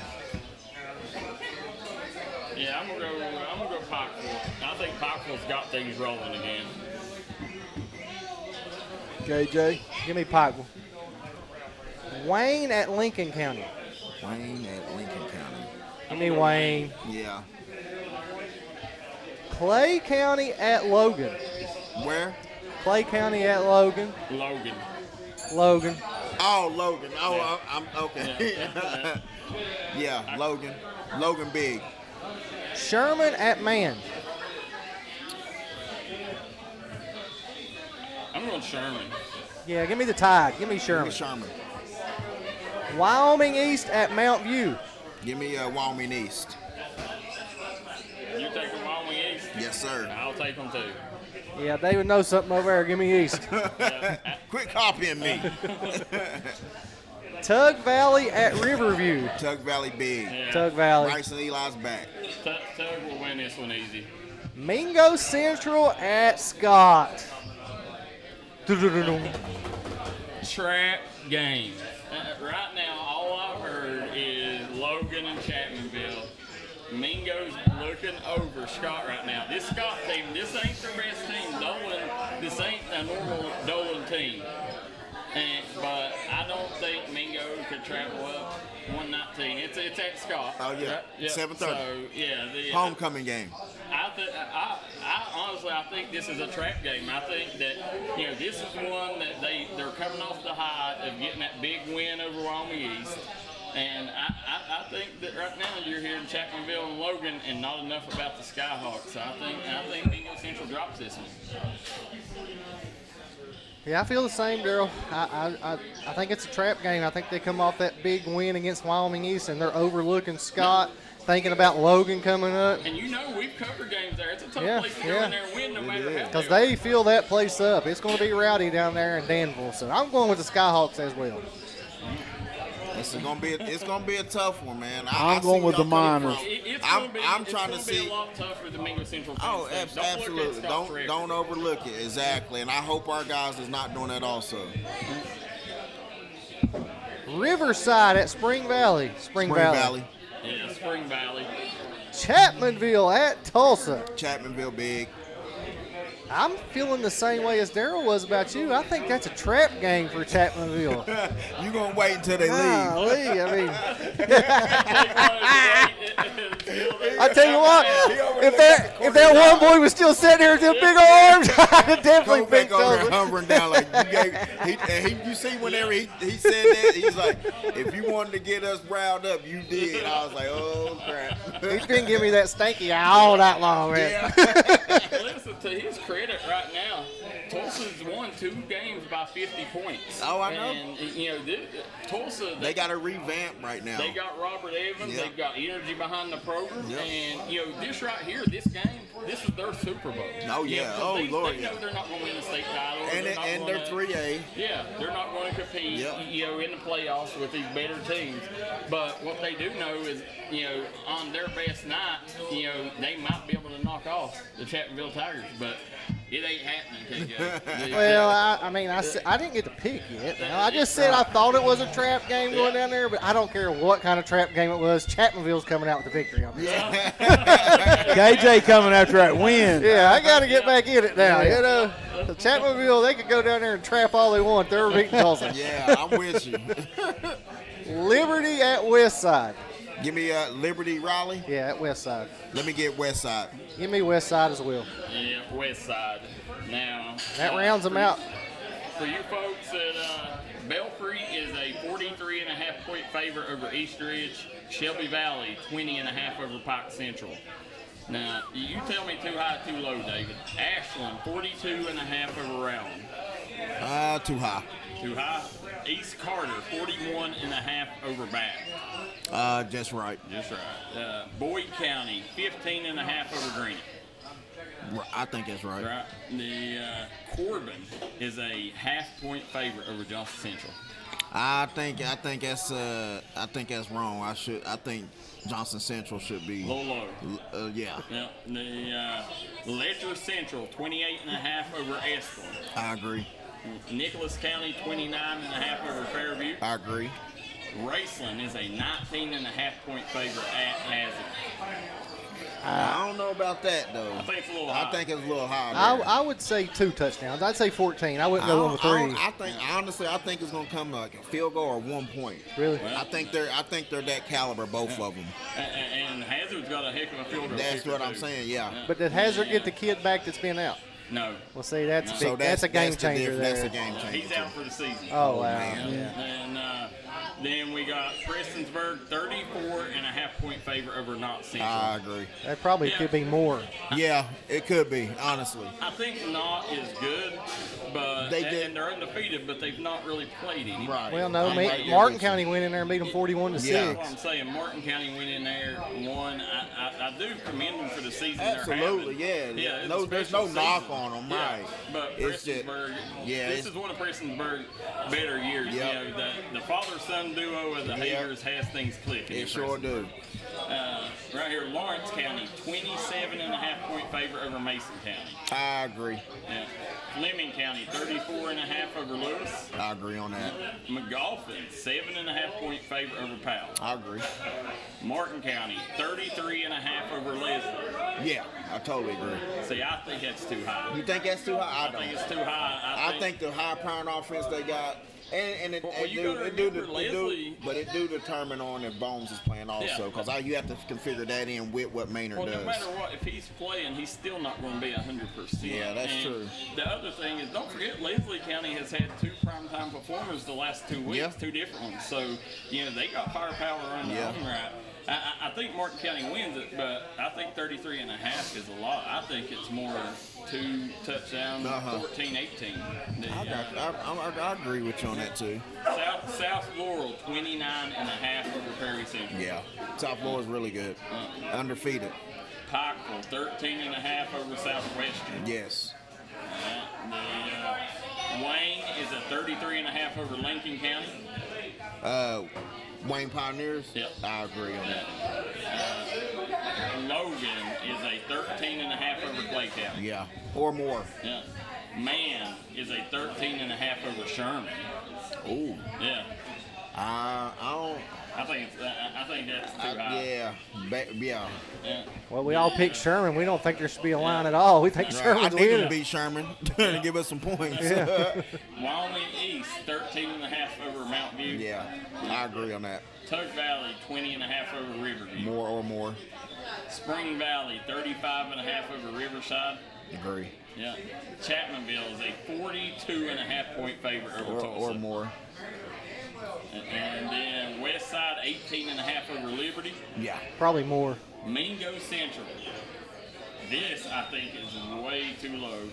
Yeah, I'm gonna go Pikeville. I think Pikeville's got things rolling again. KJ, give me Pikeville. Wayne at Lincoln County. Give me Wayne. Yeah. Clay County at Logan. Where? Clay County at Logan. Logan. Oh, Logan. Oh, I'm okay. Yeah, Logan. Logan big. Sherman at Man. I'm going Sherman. Yeah, give me the Tide. Give me Sherman. Wyoming East at Mount View. Give me Wyoming East. You taking Wyoming East? Yes, sir. I'll take them too. Yeah, they would know something over there. Give me East. Quit copying me. Tug Valley at Riverview. Tug Valley big. Yeah. Tug Valley. Bryce and Eli's back. Tug will win this one easy. Mingo Central at Scott. Trap game. Right now, all I've heard is Logan and Chapmanville. Mingo's looking over Scott right now. This Scott team, this ain't their best team. This ain't a normal Dolan team. But I don't think Mingo could travel up 119. It's at Scott. Oh, yeah. 7:30. So, yeah. Homecoming game. I honestly, I think this is a trap game. I think that, this is one that they're coming off the high of getting that big win over Wyoming East. And I think that right now you're hearing Chapmanville and Logan and not enough about the Skyhawks. So I think Mingo Central drops this one. Yeah, I feel the same, Darryl. I think it's a trap game. I think they come off that big win against Wyoming East, and they're overlooking Scott, thinking about Logan coming up. And we've covered games there. It's a tough place to go in there and win no matter how. Because they fill that place up. It's going to be rowdy down there in Danville. So I'm going with the Skyhawks as well. It's gonna be a tough one, man. I'm going with the Miners. I'm trying to see. It's a lot tougher than Mingo Central. Oh, absolutely. Don't overlook it. Exactly. And I hope our guys is not doing that also. Riverside at Spring Valley. Spring Valley. Yeah, Spring Valley. Chapmanville at Tulsa. Chapmanville big. I'm feeling the same way as Darryl was about you. I think that's a trap game for Chapmanville. You're going to wait until they leave. I mean, I tell you what, if that one boy was still sitting here with them big arms, I'd definitely picked over. Hovering down like you see whenever he said that, he's like, if you wanted to get us riled up, you did. I was like, oh crap. He's been giving me that stanky eye all night long, man. Yeah. Tulsa, to his credit right now, Tulsa's won 2 games by 50 points. Oh, I know. And, you know, Tulsa... They got a revamp right now. They got Robert Evans. Yep. They've got energy behind the program. Yep. And, you know, this right here, this game, this is their Super Bowl. Oh, yeah. They know they're not going to win the state title. And they're 3A. Yeah, they're not going to compete, you know, in the playoffs with these better teams. But what they do know is, you know, on their best night, you know, they might be able to knock off the Chapmanville Tigers, but it ain't happening, TJ. Well, I didn't get to pick yet. Now, I just said I thought it was a trap game going down there, but I don't care what kind of trap game it was. Chapmanville's coming out with the victory on this. KJ coming after that win. Yeah, I got to get back in it now. You know, the Chapmanville, they could go down there and trap all they want. They're beating Tulsa. Yeah, I'm with you. Liberty at Westside. Give me Liberty Raleigh. Yeah, at Westside. Let me get Westside. Give me Westside as well. Yeah, Westside. Now that rounds them out. For you folks at Belfry is a 43.5-point favorite over East Ridge. Shelby Valley 20.5 over Pike Central. Now you tell me too high, too low, David. Ashland 42.5 over Rowland. Too high. Too high. East Carter 41.5 over Bath. Just right. Just right. Boyd County 15.5 over Greenup. I think that's right. Right. The Corbin is a half-point favorite over Johnson Central. I think that's wrong. I think Johnson Central should be low. Yeah. Yeah. The Ledger Central 28.5 over Escalon. I agree. Nicholas County 29.5 over Fairview. I agree. Raceland is a 19.5-point favorite at Hazard. I don't know about that though. I think it's a little high. I think it's a little high. I would say 2 touchdowns. I'd say 14. I wouldn't go on the 3. I think it's gonna come like a field goal or 1 point. Really? Well, I think they're that caliber, both of them. And Hazard's got a heck of a field goal. That's what I'm saying. Yeah. But did Hazard get the kid back that's been out? No. Well, see, that's a game changer there. That's a game changer. He's out for the season. Oh, wow. Man. Yeah. And then we got Prestonsburg 34.5-point favor over Knott Central. I agree. That probably could be more. Yeah, it could be, honestly. I think Knott is good, but and they're undefeated, but they've not really played anybody. Right. Well, no, Martin County went in there and beat them 41-6. Yeah, that's what I'm saying. Martin County went in there, won. I do commend them for the season Absolutely, they're having. yeah. No, there's no knock on them, right? But It's Prestonsburg, this is one of Prestonsburg's better years. Yep. You know, the father-son duo of the Haters has things clicking. It sure do. Right here, Lawrence County, 27.5-point favor over Mason County. I agree. Yeah. Fleming County, 34.5 over Lewis. I agree on that. McGolphin, 7.5-point favor over Powell. I agree. Martin County, 33.5 over Leslie. Yeah, I totally agree. See, I think that's too high. You think that's too high? I think it's too high. I think the high-powered offense they got, and it do determine on if Bones is playing also, because you have to configure that in with what Maynard does. No matter what, if he's playing, he's still not going to be 100%. Yeah, that's true. The other thing is, don't forget, Leslie County has had 2 primetime performers the last 2 weeks, 2 different ones. So, you know, they got firepower on their own right. I think Martin County wins it, but I think 33.5 is a lot. I think it's more 2 touchdowns, 14-18. I agree with you on that too. South Laurel 29.5 over Perry Central. Yeah, South Laurel is really good. Undefeated. Pikeville 13.5 over Southwestern. Yes. Wayne is a 33.5 over Lincoln County. Wayne Pioneers? Yep. I agree on that. Logan is a 13.5 over Clay County. Yeah, or more. Yeah. Man is a 13.5 over Sherman. Ooh. Yeah. I think that's too high. Yeah. Well, we all picked Sherman. We don't think there should be a line at all. We think Sherman's I need winning. to beat Sherman to give us some points. Yeah. Wyoming East 13.5 over Mount View. Yeah, I agree on that. Tug Valley 20.5 over Riverview. More or more. Spring Valley 35.5 over Riverside. Agree. Yeah. Chapmanville is a 42.5-point favorite over Tulsa. Or more. And then West Side 18.5 over Liberty. Yeah. Probably more. Mingo Central This, I think, is way too low.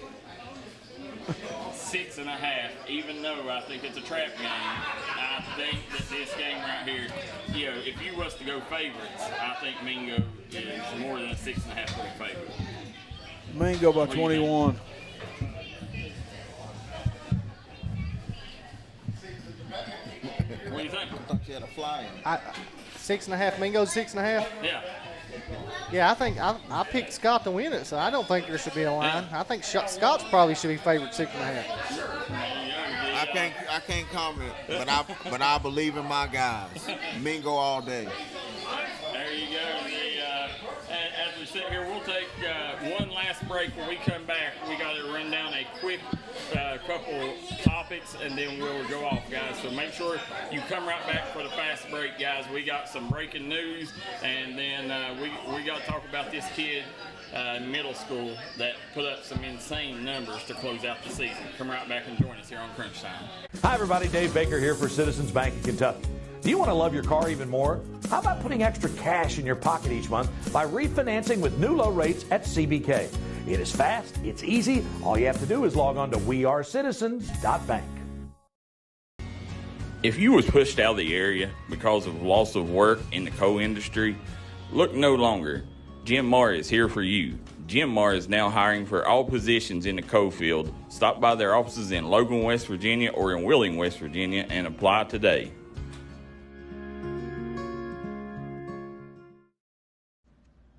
6.5, even though I think it's a trap game. I think that this game right here, you know, if you was to go favorites, I think Mingo is more than a 6.5 point favorite. Mingo by 21. What do you think? I thought you had a fly in. 6.5. Mingo 6.5. Yeah. Yeah, I think I picked Scott to win it, so I don't think there should be a line. I think Scott's probably should be favored 6.5. I can't comment, but I believe in my guys. Mingo all day. There you go. As we sit here, we'll take one last break. When we come back, we got to run down a quick couple topics, and then we'll go off, guys. So make sure you come right back for the fast break, guys. We got some breaking news, and then we got to talk about this kid in middle school that put up some insane numbers to close out the season. Come right back and join us here on Crunch Time. Hi, everybody. Dave Baker here for Citizens Bank of Kentucky. Do you want to love your car even more? How about putting extra cash in your pocket each month by refinancing with new low rates at CBK? It is fast, it's easy. All you have to do is log on to wearecitizens.bank. If you was pushed out of the area because of loss of work in the coal industry, look no longer. Jim Marr is here for you. Jim Marr is now hiring for all positions in the coal field. Stop by their offices in Logan, West Virginia or in Wheeling, West Virginia and apply today.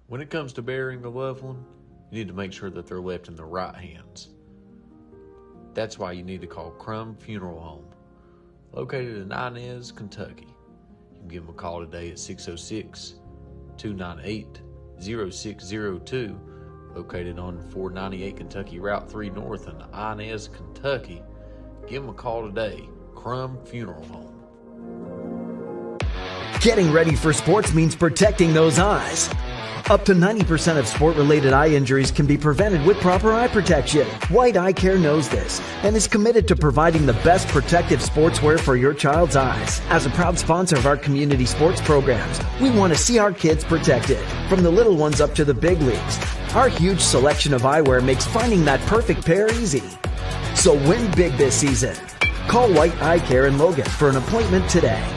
When it comes to burying a loved one, you need to make sure that they're left in the right hands. That's why you need to call Crum Funeral Home, located in Inez, Kentucky. You can give them a call today at 606-298-0602, located on 498 Kentucky Route 3 North in Inez, Kentucky. Give them a call today, Crum Funeral Home. Getting ready for sports means protecting those eyes. Up to 90% of sport-related eye injuries can be prevented with proper eye protection. White Eye Care knows this and is committed to providing the best protective sportswear for your child's eyes. As a proud sponsor of our community sports programs, we want to see our kids protected, from the little ones up to the big leagues. Our huge selection of eyewear makes finding that perfect pair easy. So win big this season. Call White Eye Care in Logan for an appointment today.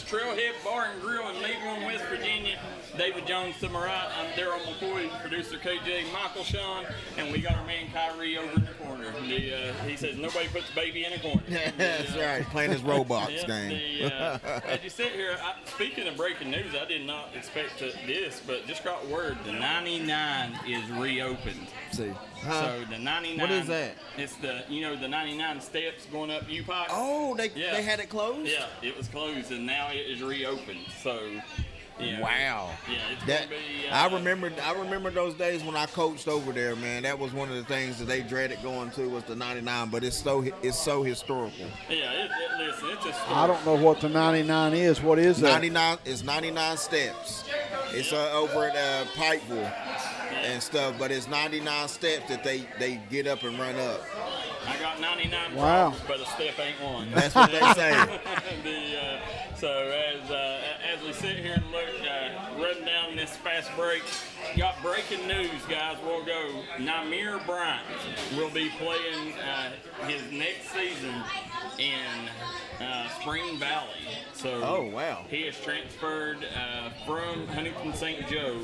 Trailhead Bar and Grill in Leavenworth, West Virginia. David Jones to my right. I'm Darryl McCoy, producer KJ, Michael Shawn, and we got our man Kyrie over in the corner. He says nobody puts baby in a corner. That's right, playing his Roblox game. As you sit here, speaking of breaking news, I did not expect this, but just got word the 99 is reopened. See. So the 99. What is that? It's the 99 steps going up U-Pike. Oh, they had it closed? Yeah, it was closed and now it is reopened. So wow. Yeah, it's gonna be, I remember those days when I coached over there, man. That was one of the things that they dreaded going to was the 99, but it's so historical. Yeah, listen, it's historical. I don't know what the 99 is. What is that? 99 is 99 steps. It's over at Pikeville and stuff, but it's 99 steps that they get up and run up. I got 99 wow. problems, but a step ain't one. That's what they say. So as we sit here and look, run down this fast break, got breaking news, guys. We'll go. Namir Bryant will be playing his next season in Spring Valley. So oh wow, he is transferred from Huntington St. Joe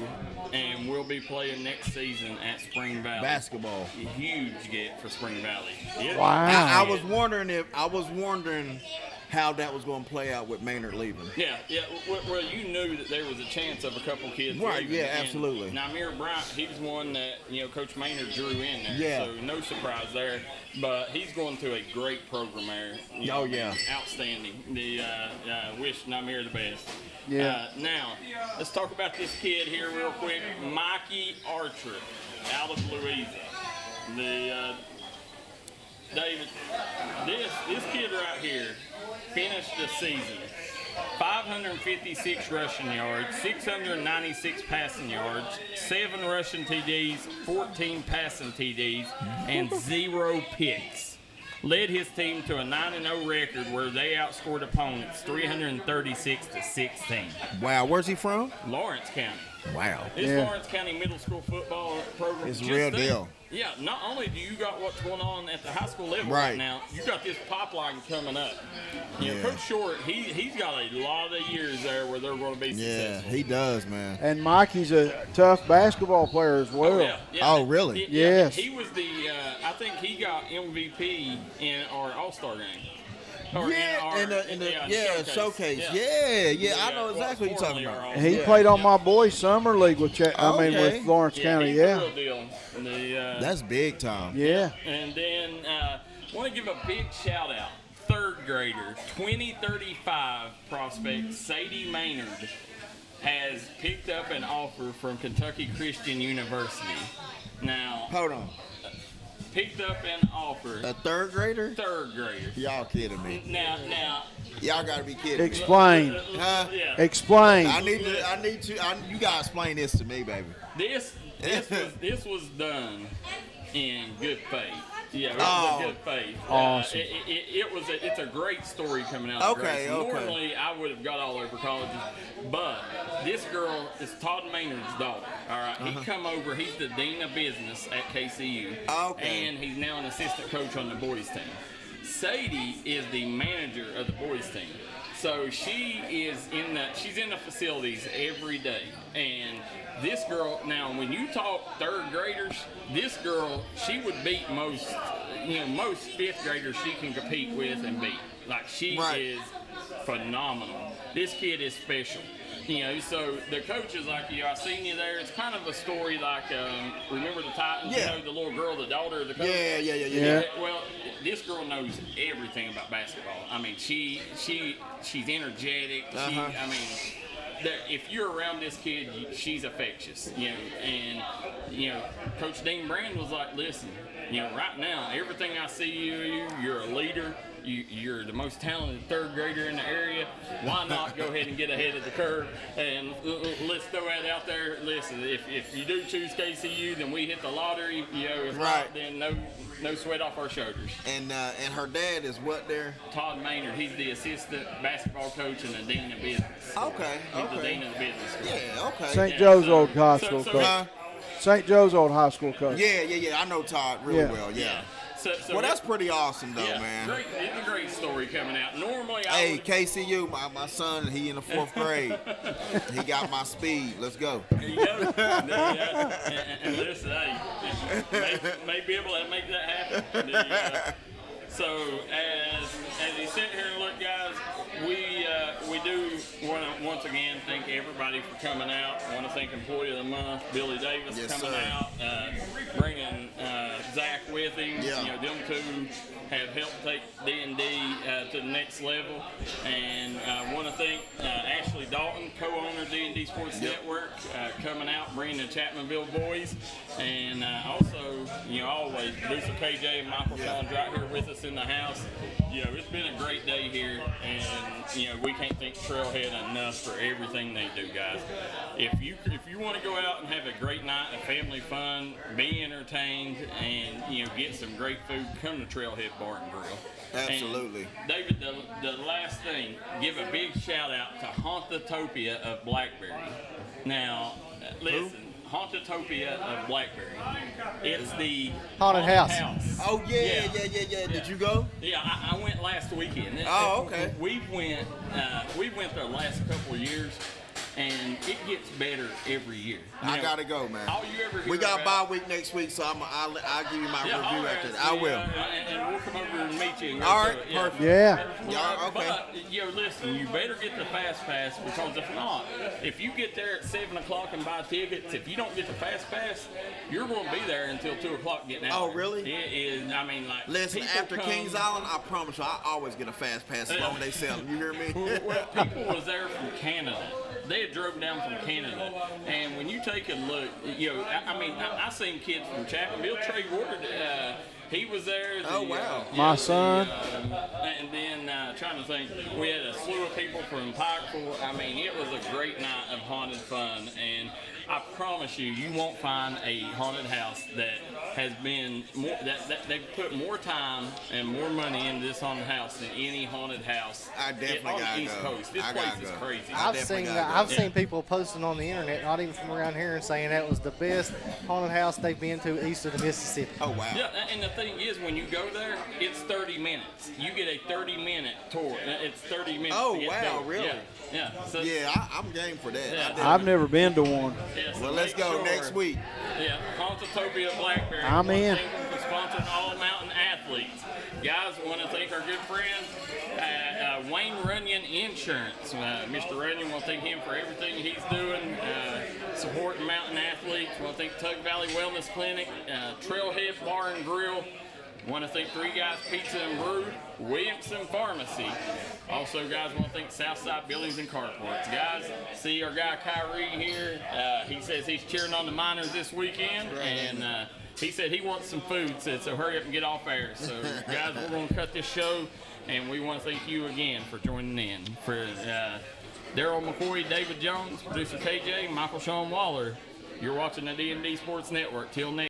and will be playing next season at Spring Valley. Basketball, a huge get for Spring Valley. Wow. I was wondering how that was going to play out with Maynard leaving. Yeah. Well, you knew that there was a chance of a couple kids right, leaving. Yeah, absolutely. Namir Bryant, he's one that, Coach Maynard drew in there. Yeah. So no surprise there. But he's going to a great program there. Oh, yeah. Outstanding. Wish Namir the best. Yeah. Now, let's talk about this kid here real quick. Mikey Archer out of Louisa. David, this kid right here finished the season 556 rushing yards, 696 passing yards, 7 rushing TDs, 14 passing TDs, and 0 picks. led his team to a 9-0 record where they outscored opponents 336-16. Wow, where's he from? Lawrence County. Wow. This Lawrence County middle school football program. It's a real deal. Yeah, not only do you got what's going on at the high school level right now, you got this pipeline coming up. You know, Coach Short, he's got a lot of years there where they're going to be successful. Yeah, he does, man. And Mikey's a tough basketball player as well. Oh, yeah. Oh, really? Yes. He was the, I think he got MVP in our All-Star game. Or showcase. Yeah, I know exactly what you're talking about. He played on my boys' summer league with with Lawrence County. Real deal. That's big time. Yeah. And then want to give a big shout out. Third grader, 2035 prospect Sadie Maynard has picked up an offer from Kentucky Christian University. Now, hold on. Picked up an offer. A third grader? Third grader. Y'all kidding me? Now. Y'all gotta be kidding Explain. me. Huh? Yeah. Explain. I need to. You gotta explain this to me, baby. This was done in good faith. Yeah, it was a good faith. Awesome. It's a great story coming out. Okay. Normally, I would have got all over colleges, but this girl is Todd Maynard's daughter. All right, he come over. He's the dean of business at KCU. Okay. And he's now an assistant coach on the boys team. Sadie is the manager of the boys team. So she's in the facilities every day. And this girl, now when you talk third graders, this girl, she would beat most fifth graders she can compete with and beat. Like she is phenomenal. This kid is special. So the coach is like, I seen you there. It's kind of a story like, remember the Titans? Yeah. The little girl, the daughter of the coach? Yeah. Well, this girl knows everything about basketball. I mean, she's energetic. If you're around this kid, she's infectious. And Coach Dean Brand was like, listen, right now, everything I see you're a leader. You're the most talented third grader in the area. Why not go ahead and get ahead of the curve? And let's throw that out there. Listen, if you do choose KCU, then we hit the lottery. If not, then no sweat off our shoulders. And her dad is what there? Todd Maynard. He's the assistant basketball coach and the dean of business. Okay. He's the dean of the business school. Yeah. Okay. St. Joe's old high school coach. St. Joe's old high school coach. Yeah. I know Todd really well. Yeah. So well, that's pretty awesome, though, man. It's a great story coming out. Normally, KCU, my son, he in the 4th grade. He got my speed. Let's go. There you go. And listen, may be able to make that happen. So as you sit here and look, guys, we do want to once again thank everybody for coming out. I want to thank Employee of the Month, Billy Davis coming out, bringing Zach with him. Them two have helped take D&D to the next level. And I want to thank Ashley Dalton, co-owner of D&D Sports Network, coming out, bringing the Chapmanville boys. And also, always, producer KJ and Michael Shawn right here with us in the house. It's been a great day here, and we can't thank Trailhead enough for everything they do, guys. If you want to go out and have a great night of family fun, be entertained, and get some great food, come to Trailhead Bar and Grill. Absolutely. And David, the last thing, give a big shout out to Hauntotopia of Blackberry. Now, listen. Hauntotopia of Blackberry. It's the haunted house. Oh yeah. Did you go? Yeah, I went last weekend. Oh, okay. We went the last couple of years, and it gets better every year. I gotta go, man. All you ever hear we got about, bye week next week, so I'll give you my review after that. I will. And we'll come over and meet you. And all right, perfect. Yeah. Okay. But listen, you better get the fast pass, because if not, if you get there at 7 o'clock and buy tickets, if you don't get the fast pass, you're going to be there until 2 o'clock getting out. Oh, really? It is. I mean, like. Listen, after Kings Island, I promise you, I always get a fast pass as long as they sell them. You hear me? Well, people was there from Canada. They had drove down from Canada, and when you take a look, I seen kids from Chapmanville. Trey Ward He was there. Oh, wow. My son. And then, trying to think, we had a slew of people from Pikeville. I mean, it was a great night of haunted fun. And I promise you won't find a haunted house that has been more, that they've put more time and more money into this haunted house than any haunted house I definitely on gotta the East go. Coast. This I place gotta is go. crazy. I've seen people posting on the internet, not even from around here, and saying that was the best haunted house they've been to east of the Mississippi. Oh, wow. Yeah, and the thing is, when you go there, it's 30 minutes. You get a 30-minute tour. It's 30 minutes. Oh, to get wow, there. really? Yeah. So, I'm game for that. Yeah. I've never been to one. Yeah, so Well, let's make go sure- next week. Yeah, Commentators Blackberry. I'm in. For sponsoring all mountain athletes. Guys, I want to thank our good friend, Wayne Runyon Insurance. Mr. Runyon, want to thank him for everything he's doing, supporting mountain athletes. Want to thank Tug Valley Wellness Clinic, Trailhead Bar and Grill. Want to thank Three Guys Pizza and Brew, Williamson Pharmacy. Also, guys, want to thank Southside Buildings and Carports. Guys, see our guy Kyrie here. He says he's cheering on the Miners this weekend, and he said he wants some food, so hurry up and get off air. So, guys, we're going to cut this show, and we want to thank you again for joining in. For Darryl, McCoy, David Jones, producer KJ, Michael Shawn Waller, you're watching the D&D Sports Network. Till next